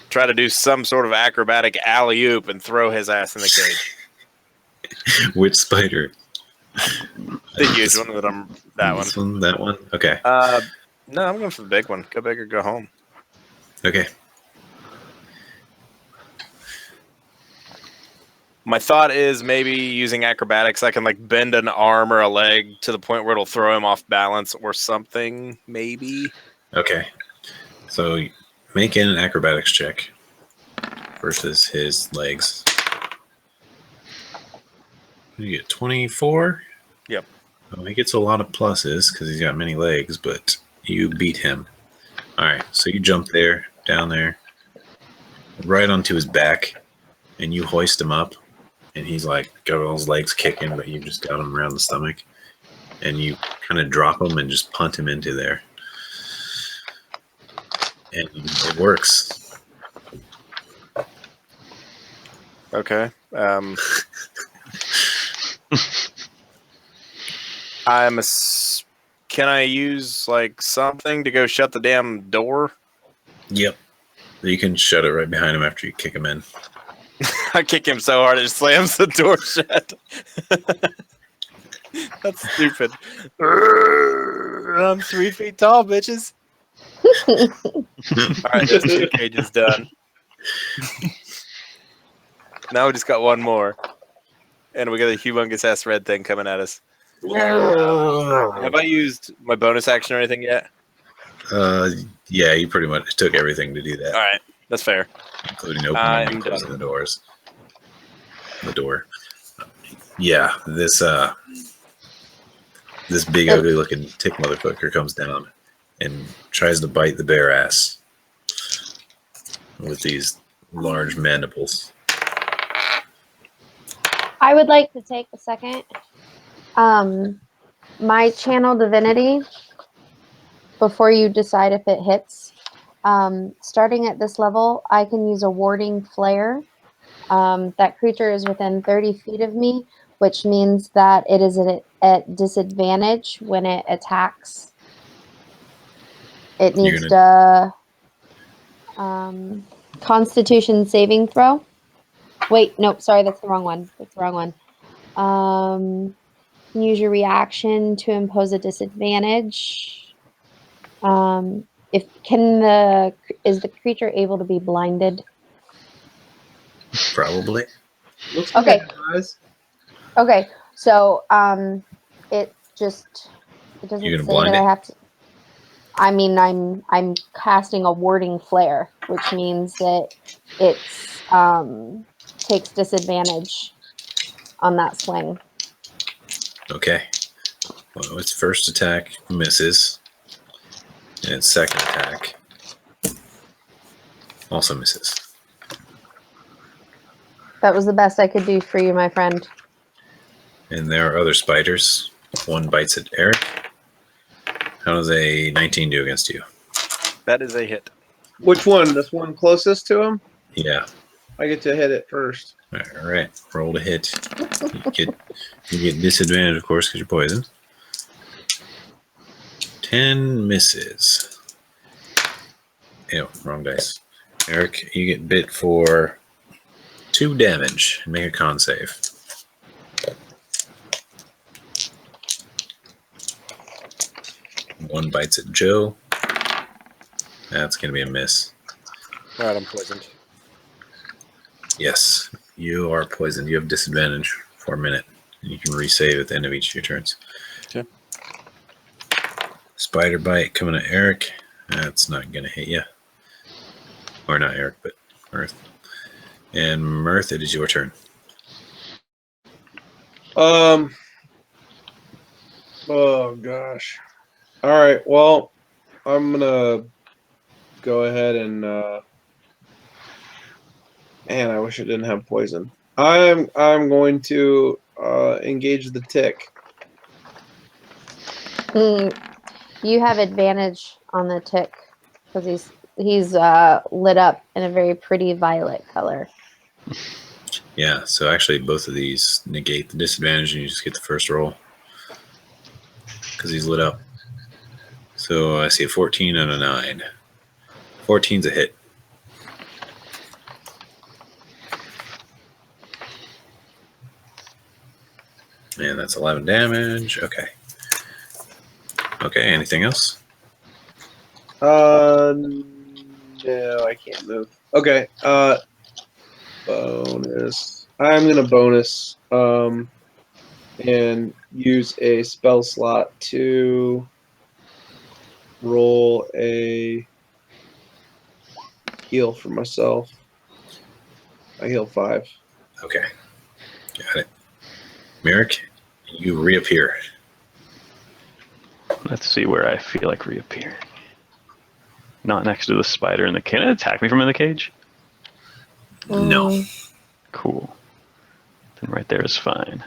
try to do some sort of acrobatic alley oop and throw his ass in the cage. Which spider? The huge one that one. This one, that one. Okay. No, I'm going for the big one. Go big or go home. Okay. My thought is maybe using acrobatics, I can like bend an arm or a leg to the point where it'll throw him off balance or something. Maybe. Okay. So make an acrobatics check versus his legs. You get 24. Yep. Well, he gets a lot of pluses because he's got many legs, but you beat him. All right. So you jump there, down there, right onto his back, and you hoist him up. And he's like got all his legs kicking, but you just got him around the stomach. And you kind of drop him and just punt him into there. And it works. Okay. Can I use like something to go shut the damn door? Yep. You can shut it right behind him after you kick him in. I kick him so hard it slams the door shut. That's stupid. I'm 3 feet tall, bitches. Alright, this 2 cage is done. Now we just got one more. And we got a humongous ass red thing coming at us. Have I used my bonus action or anything yet? Yeah, you pretty much took everything to do that. Alright, that's fair. Including opening and closing the doors. The door. Yeah, this big ugly looking tick motherfucker comes down and tries to bite the bear ass with these large mandibles. I would like to take a second. My channel divinity, before you decide if it hits, starting at this level, I can use a warding flare. That creature is within 30 feet of me, which means that it is at disadvantage when it attacks. It needs to Constitution saving throw. Wait, nope, sorry, that's the wrong one. That's the wrong one. Use your reaction to impose a disadvantage. Is the creature able to be blinded? Probably. Looks Okay. like it does. Okay, so it doesn't You're say gonna blind that I it? have to. I mean, I'm casting a warding flare, which means that it's takes disadvantage on that swing. Okay. Well, its first attack misses. And its second attack also misses. That was the best I could do for you, my friend. And there are other spiders. One bites at Eric. How does a 19 do against you? That is a hit. Which one? This one closest to him? Yeah. I get to hit it first. All right. Roll to hit. You get disadvantage, of course, because you're poisoned. 10 misses. Ew, wrong dice. Eric, you get bit for 2 damage. Make a con save. One bites at Joe. That's going to be a miss. All right, I'm poisoned. Yes, you are poisoned. You have disadvantage for a minute. You can resave at the end of each of your turns. Okay. Spider bite coming at Eric. That's not going to hit you. Or not Eric, but Mirth. And Mirth, it is your turn. Oh gosh. All right. Well, I'm gonna go ahead and. Man, I wish it didn't have poison. I'm going to engage the tick. You have advantage on the tick because he's lit up in a very pretty violet color. Yeah, so actually both of these negate the disadvantage and you just get the first roll. Because he's lit up. So I see a 14 and a 9. 14's a hit. And that's 11 damage. Okay. Okay, anything else? No, I can't move. Okay. Bonus. I'm gonna bonus. And use a spell slot to roll a heal for myself. I heal 5. Okay. Got it. Merrick, you reappear. Let's see where I feel like reappearing. Not next to the spider in the cage. Can it attack me from in the cage? No. Cool. Then right there is fine.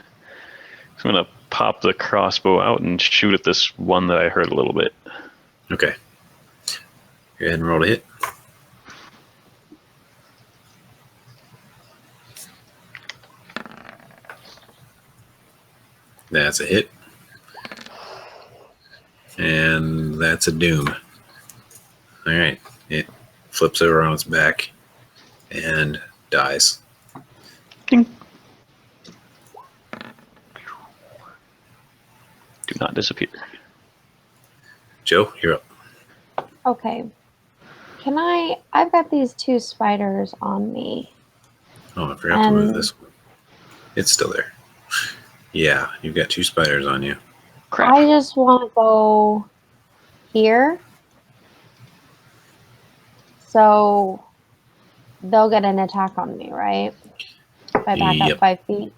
So I'm going to pop the crossbow out and shoot at this one that I heard a little bit. Okay. Go ahead and roll a hit. That's a hit. And that's a doom. All right. It flips over on its back and dies. Ding. Do not disappear. Joe, you're up. Okay. I've got these 2 spiders on me. Oh, I forgot to move this one. It's still there. Yeah, you've got 2 spiders on you. Crap. I just want to go here. So they'll get an attack on me, right? If I back up 5 feet.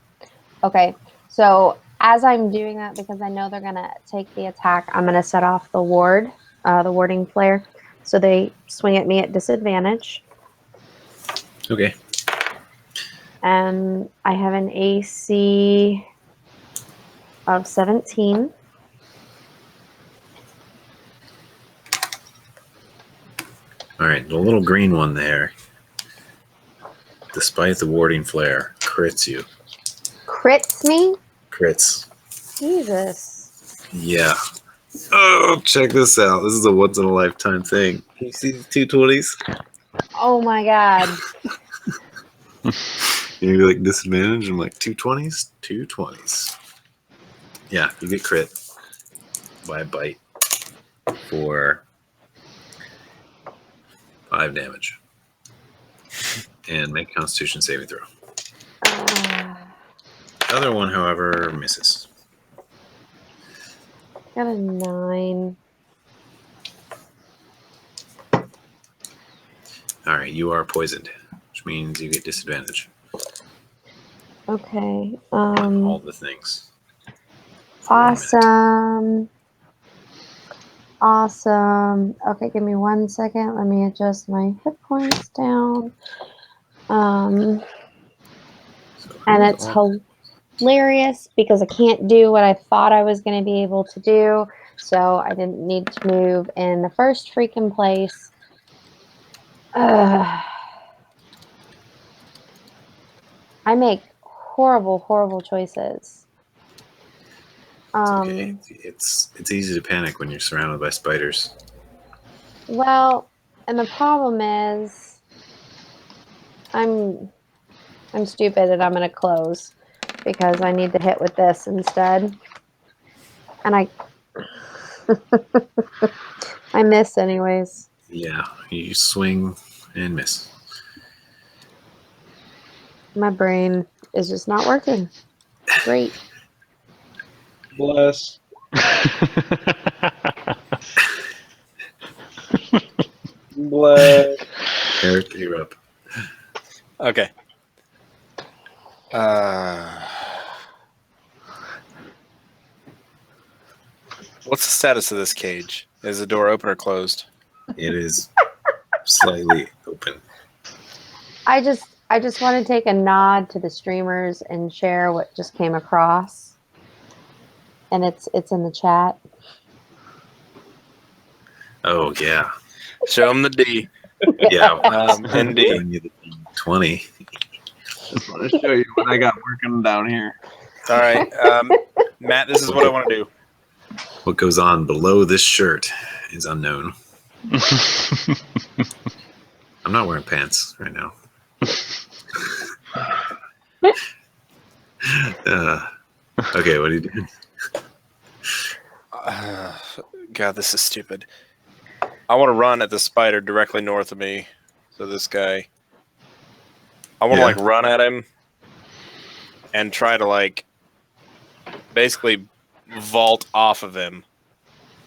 Okay. So as I'm doing that, because I know they're going to take the attack, I'm going to set off the warding flare. So they swing at me at disadvantage. Okay. And I have an AC of 17. All right, the little green one there, despite the warding flare, crits you. Crits me? Crits. Jesus. Yeah. Oh, check this out. This is a once-in-a-lifetime thing. You see these 220s? Oh my god. You're like disadvantage. I'm like 220s? 220s. Yeah, you get crit by a bite for 5 damage. And make a Constitution saving throw. Other one, however, misses. Got a 9. All right, you are poisoned, which means you get disadvantage Okay. on all the things. Awesome. Awesome. Okay, give me 1 second. Let me adjust my hit points down. And it's hilarious because I can't do what I thought I was going to be able to do. So I didn't need to move in the first freaking place. I make horrible, horrible choices. It's okay. It's easy to panic when you're surrounded by spiders. Well, and the problem is I'm stupid and I'm going to close because I need to hit with this instead. And I I miss anyways. Yeah, you swing and miss. My brain is just not working. Great. Bless. Bless. Eric, you're up. Okay. What's the status of this cage? Is the door open or closed? It is slightly open. I just want to take a nod to the streamers and share what just came across. And it's in the chat. Oh, yeah. Show them the D. Yeah. ND. Giving you the 20. Just want to show you what I got working down here. All right, Matt. This is what I want to do. What goes on below this shirt is unknown. I'm not wearing pants right now. Okay, what are you doing? God, this is stupid. I want to run at the spider directly north of me. So this guy, I want to like run at him and try to like basically vault off of him.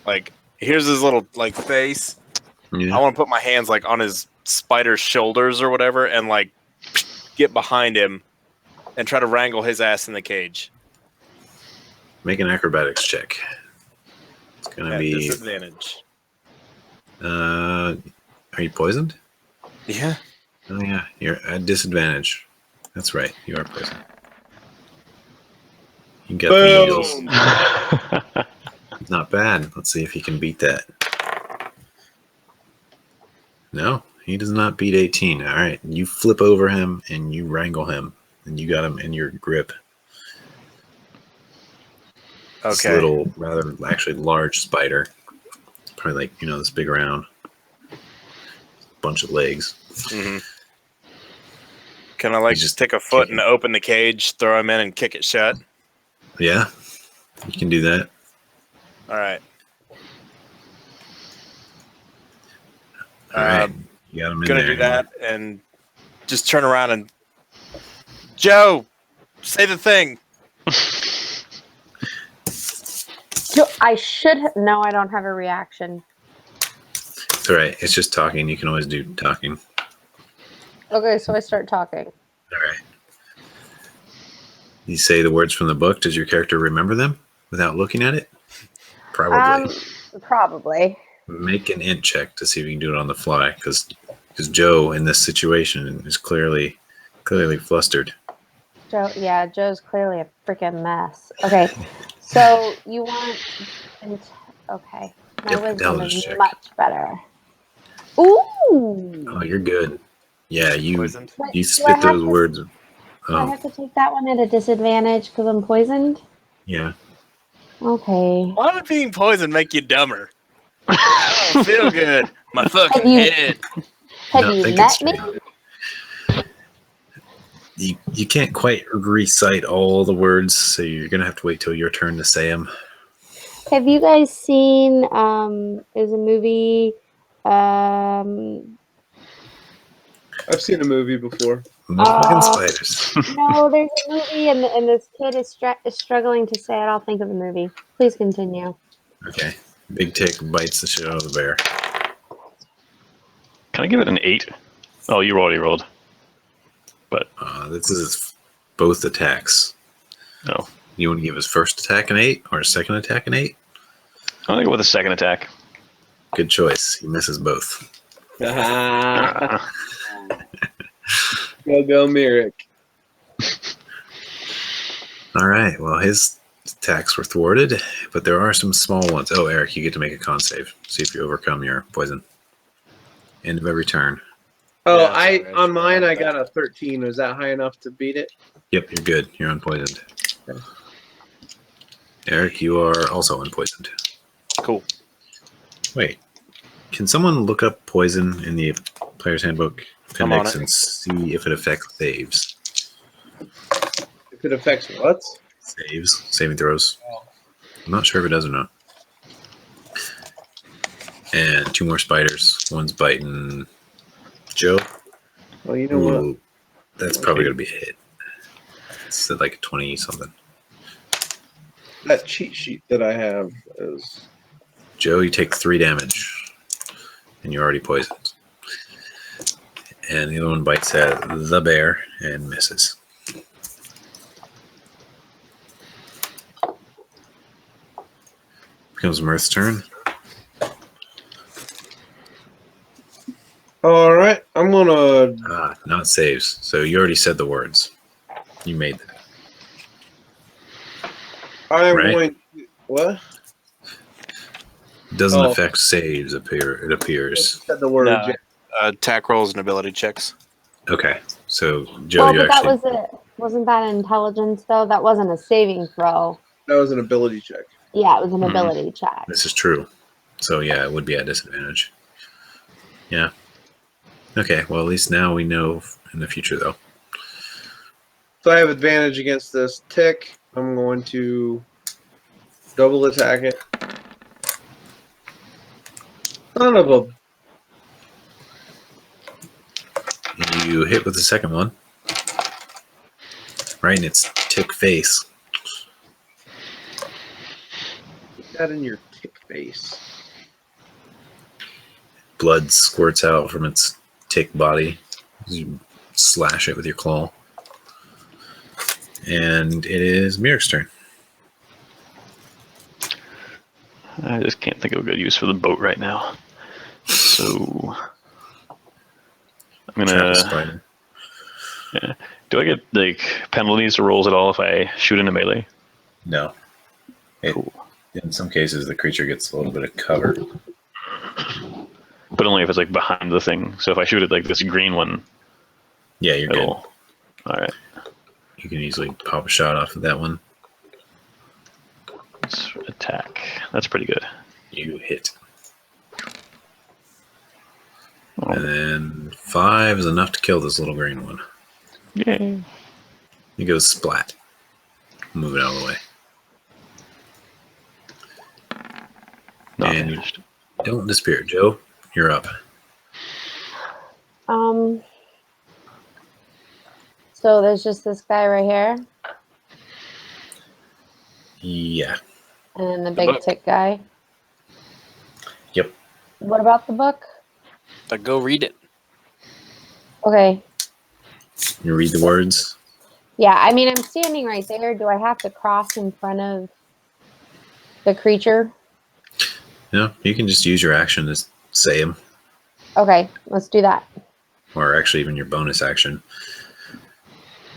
Like, here's his little like face. Yeah. I want to put my hands like on his spider's shoulders or whatever and like get behind him and try to wrangle his ass in the cage. Make an acrobatics check. It's gonna At be disadvantage. Are you poisoned? Yeah. Oh yeah, you're at disadvantage. That's right, you are poisoned. You get the needles. Not bad. Let's see if he can beat that. No, he does not beat 18. All right, you flip over him and you wrangle him, and you got him in your grip. This Okay. little, rather actually large spider, probably like this big around, bunch of legs. Mm-hmm. Can I like You just just take a foot kick and it. open the cage, throw him in, and kick it shut? Yeah, you can do that. All right. All right, you got him in Gonna there. do that and just turn around and Joe, say the thing. I should. No, I don't have a reaction. It's all right. It's just talking. You can always do talking. Okay, so I start talking. All right. You say the words from the book. Does your character remember them without looking at it? Probably. Probably. Make an int check to see if you can do it on the fly, because Joe in this situation is clearly flustered. Joe's clearly a freaking mess. Okay, so you want... Okay, my Yep, wisdom intelligence is check. much better. Ooh! Oh, you're good. Yeah, you Poisoned? Wait, you do I spit have those to- words. Do I Oh, have to take that one at a disadvantage because I'm poisoned? yeah. Okay. Why would being poisoned make you dumber? I don't feel good. My fucking Have you- head. Have No, you think met it's me? true. You can't quite recite all the words, so you're gonna have to wait till your turn to say them. Have you guys seen there's a movie I've seen a movie before. Motherfucking spiders. no, there's a movie and this kid is struggling to say it. I'll think of the movie. Please continue. Okay. Big Tick bites the shit out of the bear. Can I give it an 8? Oh, you already rolled. But This is both attacks. no. You want to give his first attack an 8 or his second attack an 8? I'm gonna go with a second attack. Good choice. He misses both. Go, Merrick. All right. Well, his attacks were thwarted, but there are some small ones. Oh, Eric, you get to make a con save. See if you overcome your poison. End of every turn. Oh, Yeah, sorry, I on mine I forgot got a 13. Was that high enough to beat it? Yep, you're good. You're unpoisoned. Okay. Eric, you are also unpoisoned. Cool. Wait. Can someone look up poison in the player's handbook I'm on appendix it. and see if it affects saves? If it affects what? Saves, saving throws. Oh. I'm not sure if it does or not. And 2 more spiders. One's biting Joe. Well, you know what? Ooh, that's probably going to be a hit. It's at like 20 something. That cheat sheet that I have is. Joe, you take 3 damage. And you're already poisoned. And the other one bites at the bear and misses. Becomes Mirth's turn. All right, I'm gonna. Not saves. So you already said the words. You made that. I'm Right. going. What? Doesn't Oh. affect saves. It appears. Said the word. No. Attack rolls and ability checks. Okay. So, Joe, Well, you but that actually. wasn't that intelligence though? That wasn't a saving throw. That was an ability check. Yeah, it was an Mhm. ability check. This is true. So, yeah, it would be at disadvantage. Yeah. Okay, well, at least now we know in the future, though. So I have advantage against this tick. I'm going to double attack it. Son of a... You hit with the second one. Right in its tick face. Get that in your tick face. Blood squirts out from its tick body as you slash it with your claw. And it is Mirk's turn. I just can't think of a good use for the boat right now. So I'm Trap a gonna. spider. Yeah. Do I get like penalties or rolls at all if I shoot into melee? No. Cool. In some cases, the creature gets a little bit of cover. But only if it's like behind the thing. So if I shoot at like this green one, Yeah, you're good. it'll. All right. You can easily pop a shot off of that one. Let's attack. That's pretty good. You hit. Oh, And then 5 is enough to kill this little green one. yay. He goes splat. Move it out of the way. Not And you vanished. don't disappear. Joe, you're up. So there's just this guy right here, Yeah. and then the The big book. tick guy. Yep. What about the book? Go read it. Okay. You read the words. Yeah, I mean, I'm standing right there. Do I have to cross in front of the creature? No, you can just use your action to say them, Okay, let's do that. or actually even your bonus action.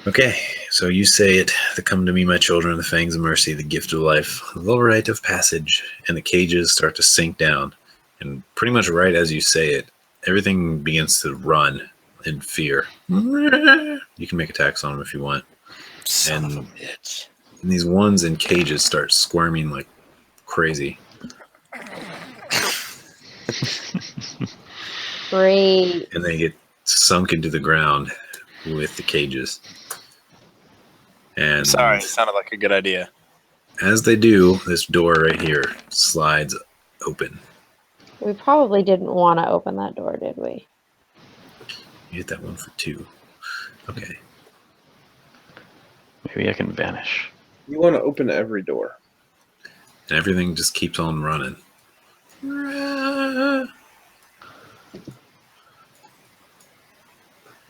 Okay, so you say it. The come to me, my children, the fangs of mercy, the gift of life, the rite of passage, and the cages start to sink down. And pretty much right as you say it, everything begins to run in fear. You can make attacks on them if you want. Son of a And- bitch. And these ones in cages start squirming like crazy. Great. And they get sunk into the ground with the cages. And Sorry, sounded like a good idea. as they do, this door right here slides open. We probably didn't want to open that door, did we? You hit that one for 2. Okay. Maybe I can vanish. You want to open every door. And everything just keeps on running.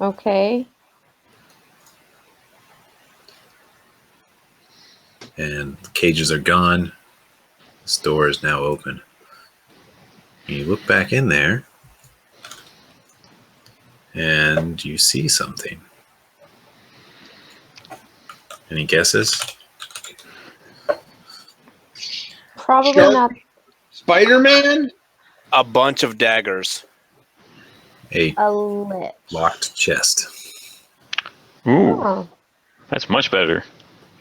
Okay. And the cages are gone. This door is now open. And you look back in there, and you see something. Any guesses? Probably Shark? not Spider-Man? A bunch of daggers. A a lich. locked chest. Ooh, Oh. that's much better.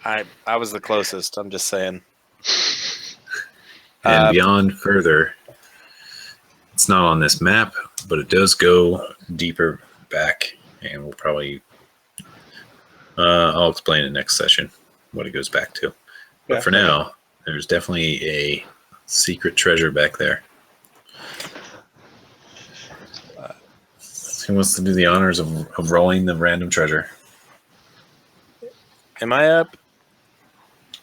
I was the closest. I'm just saying. And beyond further, it's not on this map, but it does go deeper back, and we'll probably I'll explain it next session what it goes back to. But for now, there's definitely a secret treasure back there. Who wants to do the honors of rolling the random treasure? Am I up?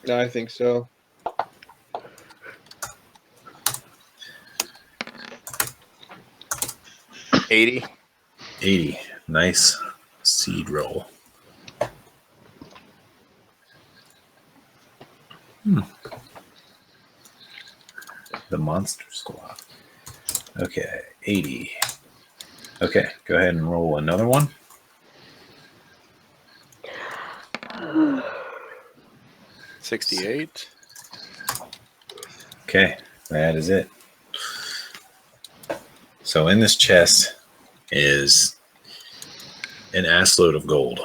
No, I think so. $80. 80. Nice seed roll. The monster squad. Okay, 80. Okay, go ahead and roll another one. $68. Okay, that is it. So in this chest is an assload of gold.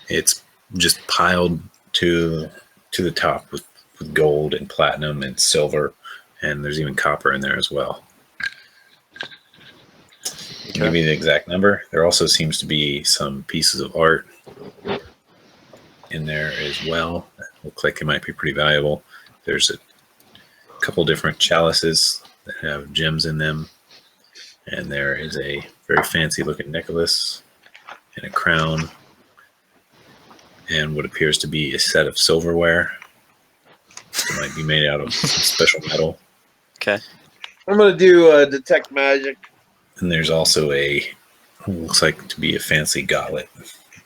It's just piled to the top with gold and platinum and silver, and there's even copper in there as well. To give you the exact number, there also seems to be some pieces of art in there as well that look like they might be pretty valuable. There's a couple different chalices that have gems in them, and there is a very fancy looking necklace and a crown and what appears to be a set of silverware. It might be made out of special metal. Okay. I'm gonna do detect magic. And there's also looks like to be a fancy gauntlet.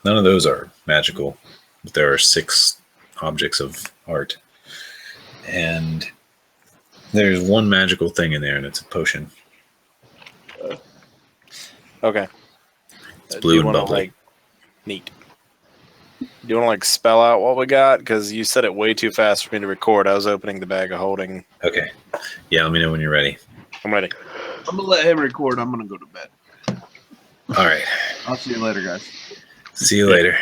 None of those are magical, but there are 6 objects of art. And there's one magical thing in there, and it's a potion. Okay. It's blue and bubbly. Like, neat. Do you want to like spell out what we got? Because you said it way too fast for me to record. I was opening the bag of holding. Okay. Yeah, let me know when you're ready. I'm ready. I'm gonna let him record. I'm gonna go to bed. All right. I'll see you later, guys. See you later.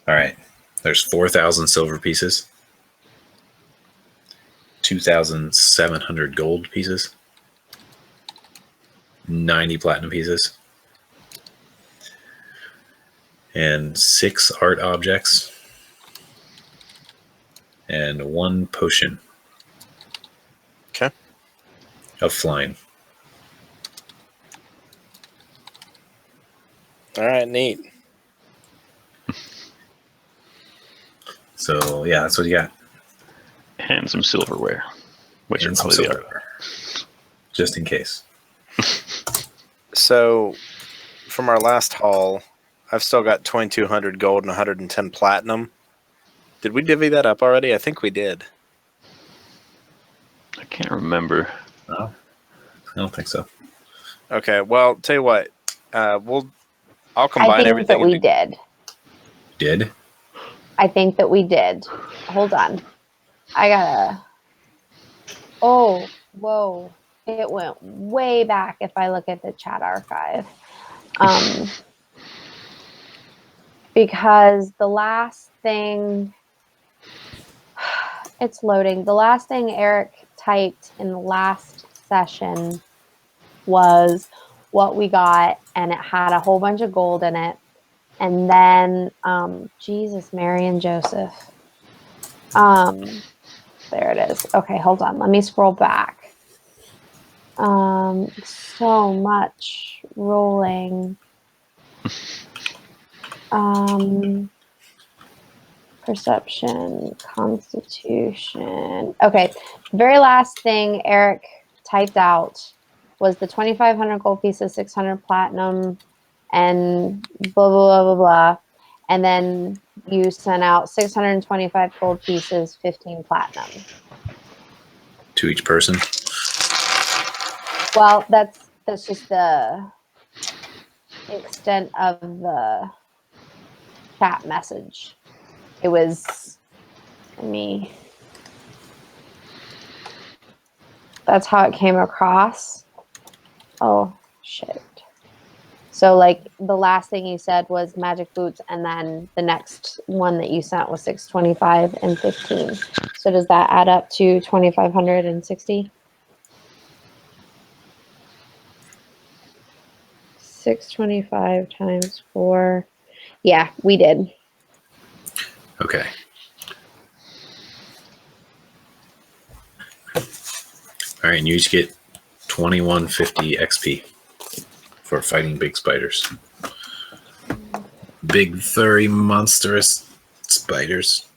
All right. There's 4,000 silver pieces, 2,700 gold pieces, 90 platinum pieces, and 6 art objects, and 1 potion. Okay. Of flying. All right, neat. So yeah, that's what you got. And some silverware, which And are some probably the silverware, just in case. So, from our last haul, I've still got 2,200 gold and 110 platinum. Did we divvy that up already? I think we did. I can't remember. No, I don't think so. Okay. Well, tell you what. I'll I combine think everything. that we did. Did? I think that we did. Hold on. I gotta. Oh, whoa. It went way back if I look at the chat archive. Because the last thing. It's loading. The last thing Eric typed in the last session was what we got, and it had a whole bunch of gold in it. And then, Jesus, Mary, and Joseph. There it is. Okay, hold on. Let me scroll back. So much rolling. Perception, constitution. Okay, very last thing Eric typed out was the 2,500 gold pieces, 600 platinum, and blah, blah, blah, blah, blah. And then you sent out 625 gold pieces, 15 platinum. To each person? Well, that's just the extent of the chat message. It was me. That's how it came across. Oh, shit. So, like, the last thing you said was magic boots, and then the next one that you sent was 625 and 15. So does that add up to 2,560? 625 times 4. Yeah, we did. Okay. All right, and you each get 2150 XP for fighting big spiders. Big, furry, monstrous spiders.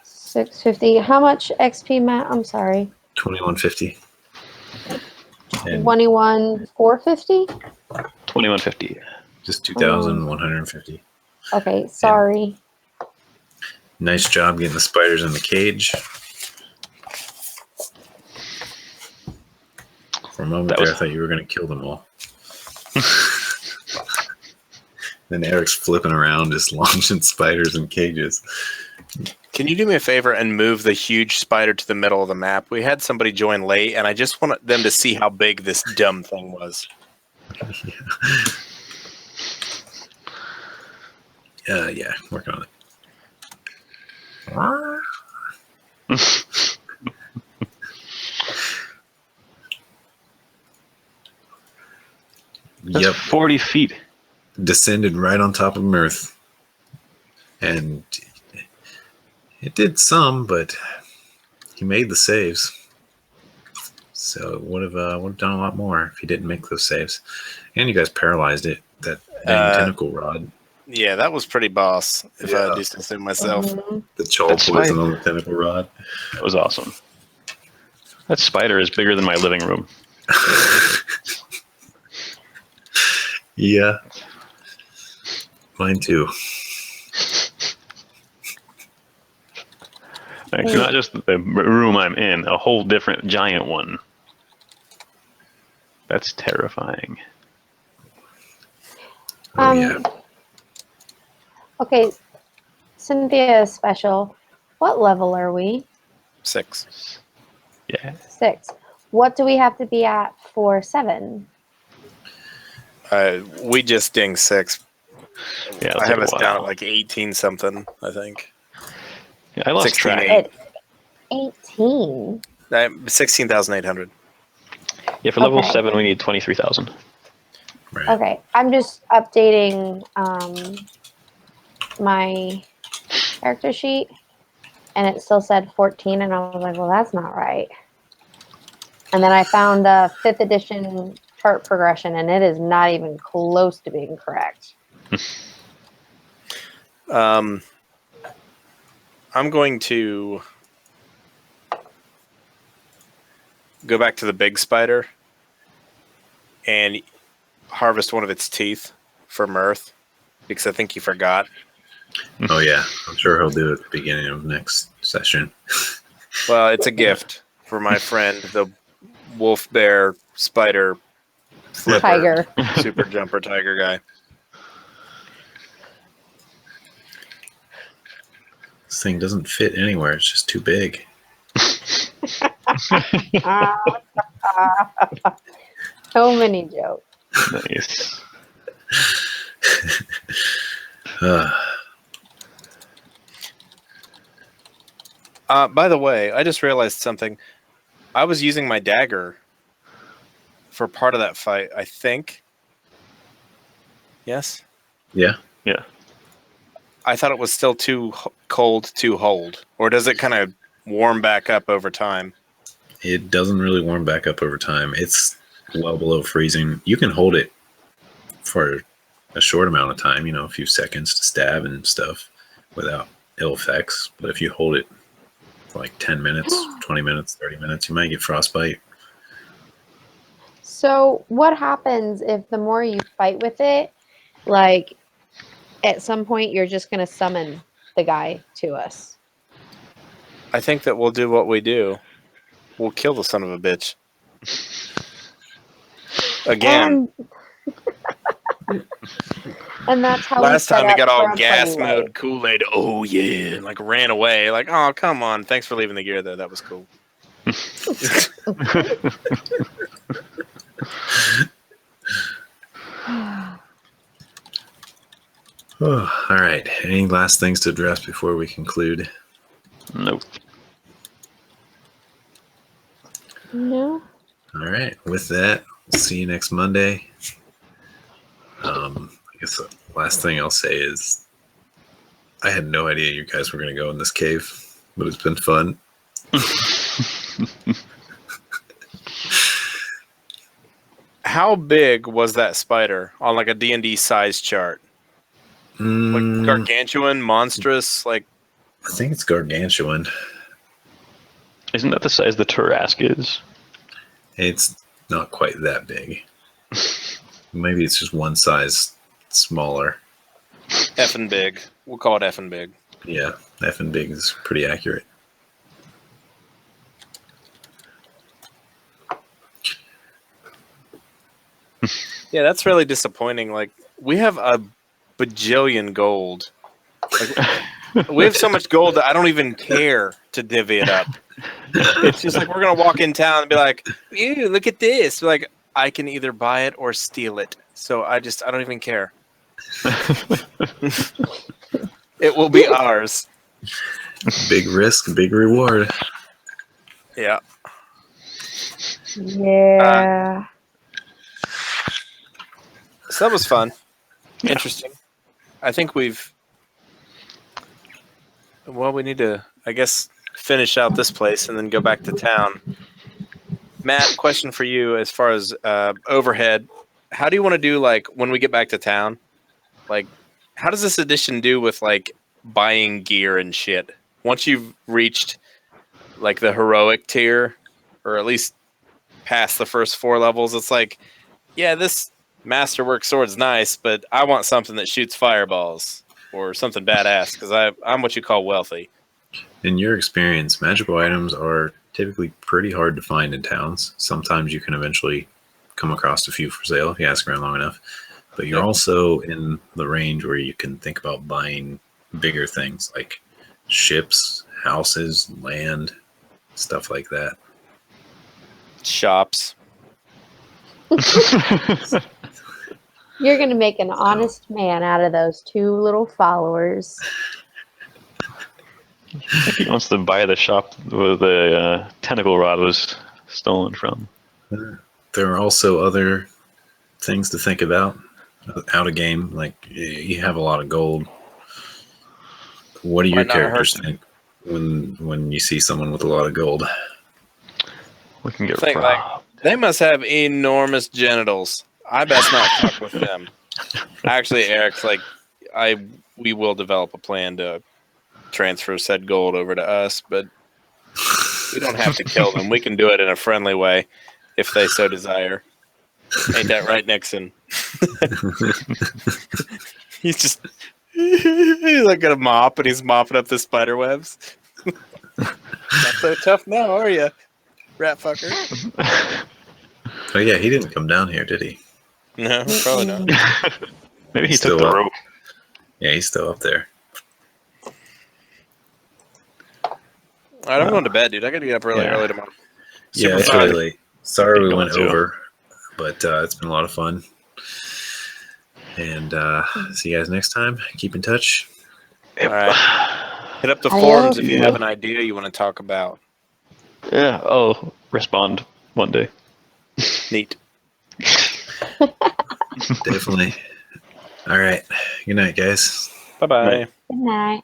650. How much XP, Matt? I'm sorry. 2150. And 21,450? 2150. just 2,150. Okay, sorry. Nice job getting the spiders in the cage. For a moment there, I thought you were going to kill them all. Then Eric's flipping around, just launching spiders in cages. Can you do me a favor and move the huge spider to the middle of the map? We had somebody join late, and I just want them to see how big this dumb thing was. Yeah, working on it. That's Yep, 40 feet. descended right on top of Mirth, and it did some, but he made the saves. So would have done a lot more if he didn't make those saves. And you guys paralyzed it. That dang tentacle rod. Yeah, that was pretty boss, if I do say myself. Mhm. The chol That's poison right. on the tentacle rod. That was awesome. That spider is bigger than my living room. Yeah. Mine too. Like, not just the room I'm in, a whole different giant one. That's terrifying. Oh, yeah. Okay, Cynthia is special. What level are we? 6. Yeah. 6. What do we have to be at for 7? We just dinged 6. Yeah, I have us a down at while. like 18 something, I think. Yeah, I lost 16, track. 8. At 18. 16,800. Yeah, for level Okay. 7, we need 23,000. Right. Okay, I'm just updating my character sheet, and it still said 14, and I was like, well, that's not right. And then I found a 5th edition chart progression, and it is not even close to being correct. I'm going to go back to the big spider and harvest one of its teeth for Mirth, because I think he forgot. Oh, yeah. I'm sure he'll do it at the beginning of next session. Well, it's a gift for my friend, the wolf bear spider flipper Tiger. super jumper tiger guy. This thing doesn't fit anywhere. It's just too big. So many jokes. Nice. By the way, I just realized something. I was using my dagger for part of that fight, I think. Yes? Yeah. Yeah. I thought it was still too cold to hold. Or does it kind of warm back up over time? It doesn't really warm back up over time. It's well below freezing. You can hold it for a short amount of time, a few seconds to stab and stuff without ill effects. But if you hold it for like 10 minutes, 20 minutes, 30 minutes, you might get frostbite. So what happens if the more you fight with it, like at some point you're just going to summon the guy to us? I think that we'll do what we do. We'll kill the son of a bitch. Again. And that's how Last time he got all gas mode mode Kool-Aid. Oh, yeah. And like ran away. Like, oh, come on. Thanks for leaving the gear, though. That was cool. All right. Any last things to address before we conclude? Nope. No. All right. With that, we'll see you next Monday. I guess the last thing I'll say is I had no idea you guys were going to go in this cave, but it's been fun. How big was that spider on like a D&D size chart? Like gargantuan, monstrous, like... I think it's gargantuan. Isn't that the size the Turask is? It's not quite that big. Maybe it's just one size smaller. Effing big. We'll call it effing big. Yeah, effing big is pretty accurate. Yeah, that's really disappointing. Like, we have a bajillion gold. Like, We have so much gold that I don't even care to divvy it up. It's just like we're gonna walk in town and be like, "Ew, look at this!" Like I can either buy it or steal it. So I don't even care. It will be ours. Big risk, big reward. Yeah. Yeah. So that was fun. Interesting. I think we need to, I guess, finish out this place and then go back to town. Matt, question for you as far as overhead. How do you want to do, like, when we get back to town? Like, how does this edition do with, like, buying gear and shit? Once you've reached, like, the heroic tier, or at least past the first 4 levels, it's like, yeah, this Masterwork sword's nice, but I want something that shoots fireballs or something badass because I'm what you call wealthy. In your experience, magical items are typically pretty hard to find in towns. Sometimes you can eventually come across a few for sale if you ask around long enough. But you're also in the range where you can think about buying bigger things like ships, houses, land, stuff like that. Shops. You're going to make an honest man out of those 2 little followers. He wants to buy the shop where the tentacle rod was stolen from. There are also other things to think about out of game. Like, you have a lot of gold. What do your Might not characters hurt. think when you see someone with a lot of gold? We can get Think, robbed. They must have enormous genitals. I best not fuck with them. Actually, Eric's like, we will develop a plan to transfer said gold over to us, but we don't have to kill them. We can do it in a friendly way if they so desire. Ain't that right, Nixon? he's like got a mop and he's mopping up the spider webs. Not so tough now, are you, rat fucker? Oh yeah, he didn't come down here, did he? No, probably not. Maybe he He's took still the up. rope. Yeah, he's still up there. All right, I'm going to bed, dude. I got to get up really Yeah. early tomorrow. Yeah, Super it's fun. really late. Sorry we Going went to. over, but it's been a lot of fun. And see you guys next time. Keep in touch. All right. Hit up the Adios. forums if you Yeah. have an idea you want to talk about. Yeah, I'll respond one day. Neat. Definitely. All right. Good night, guys. Bye-bye. Right. Good night.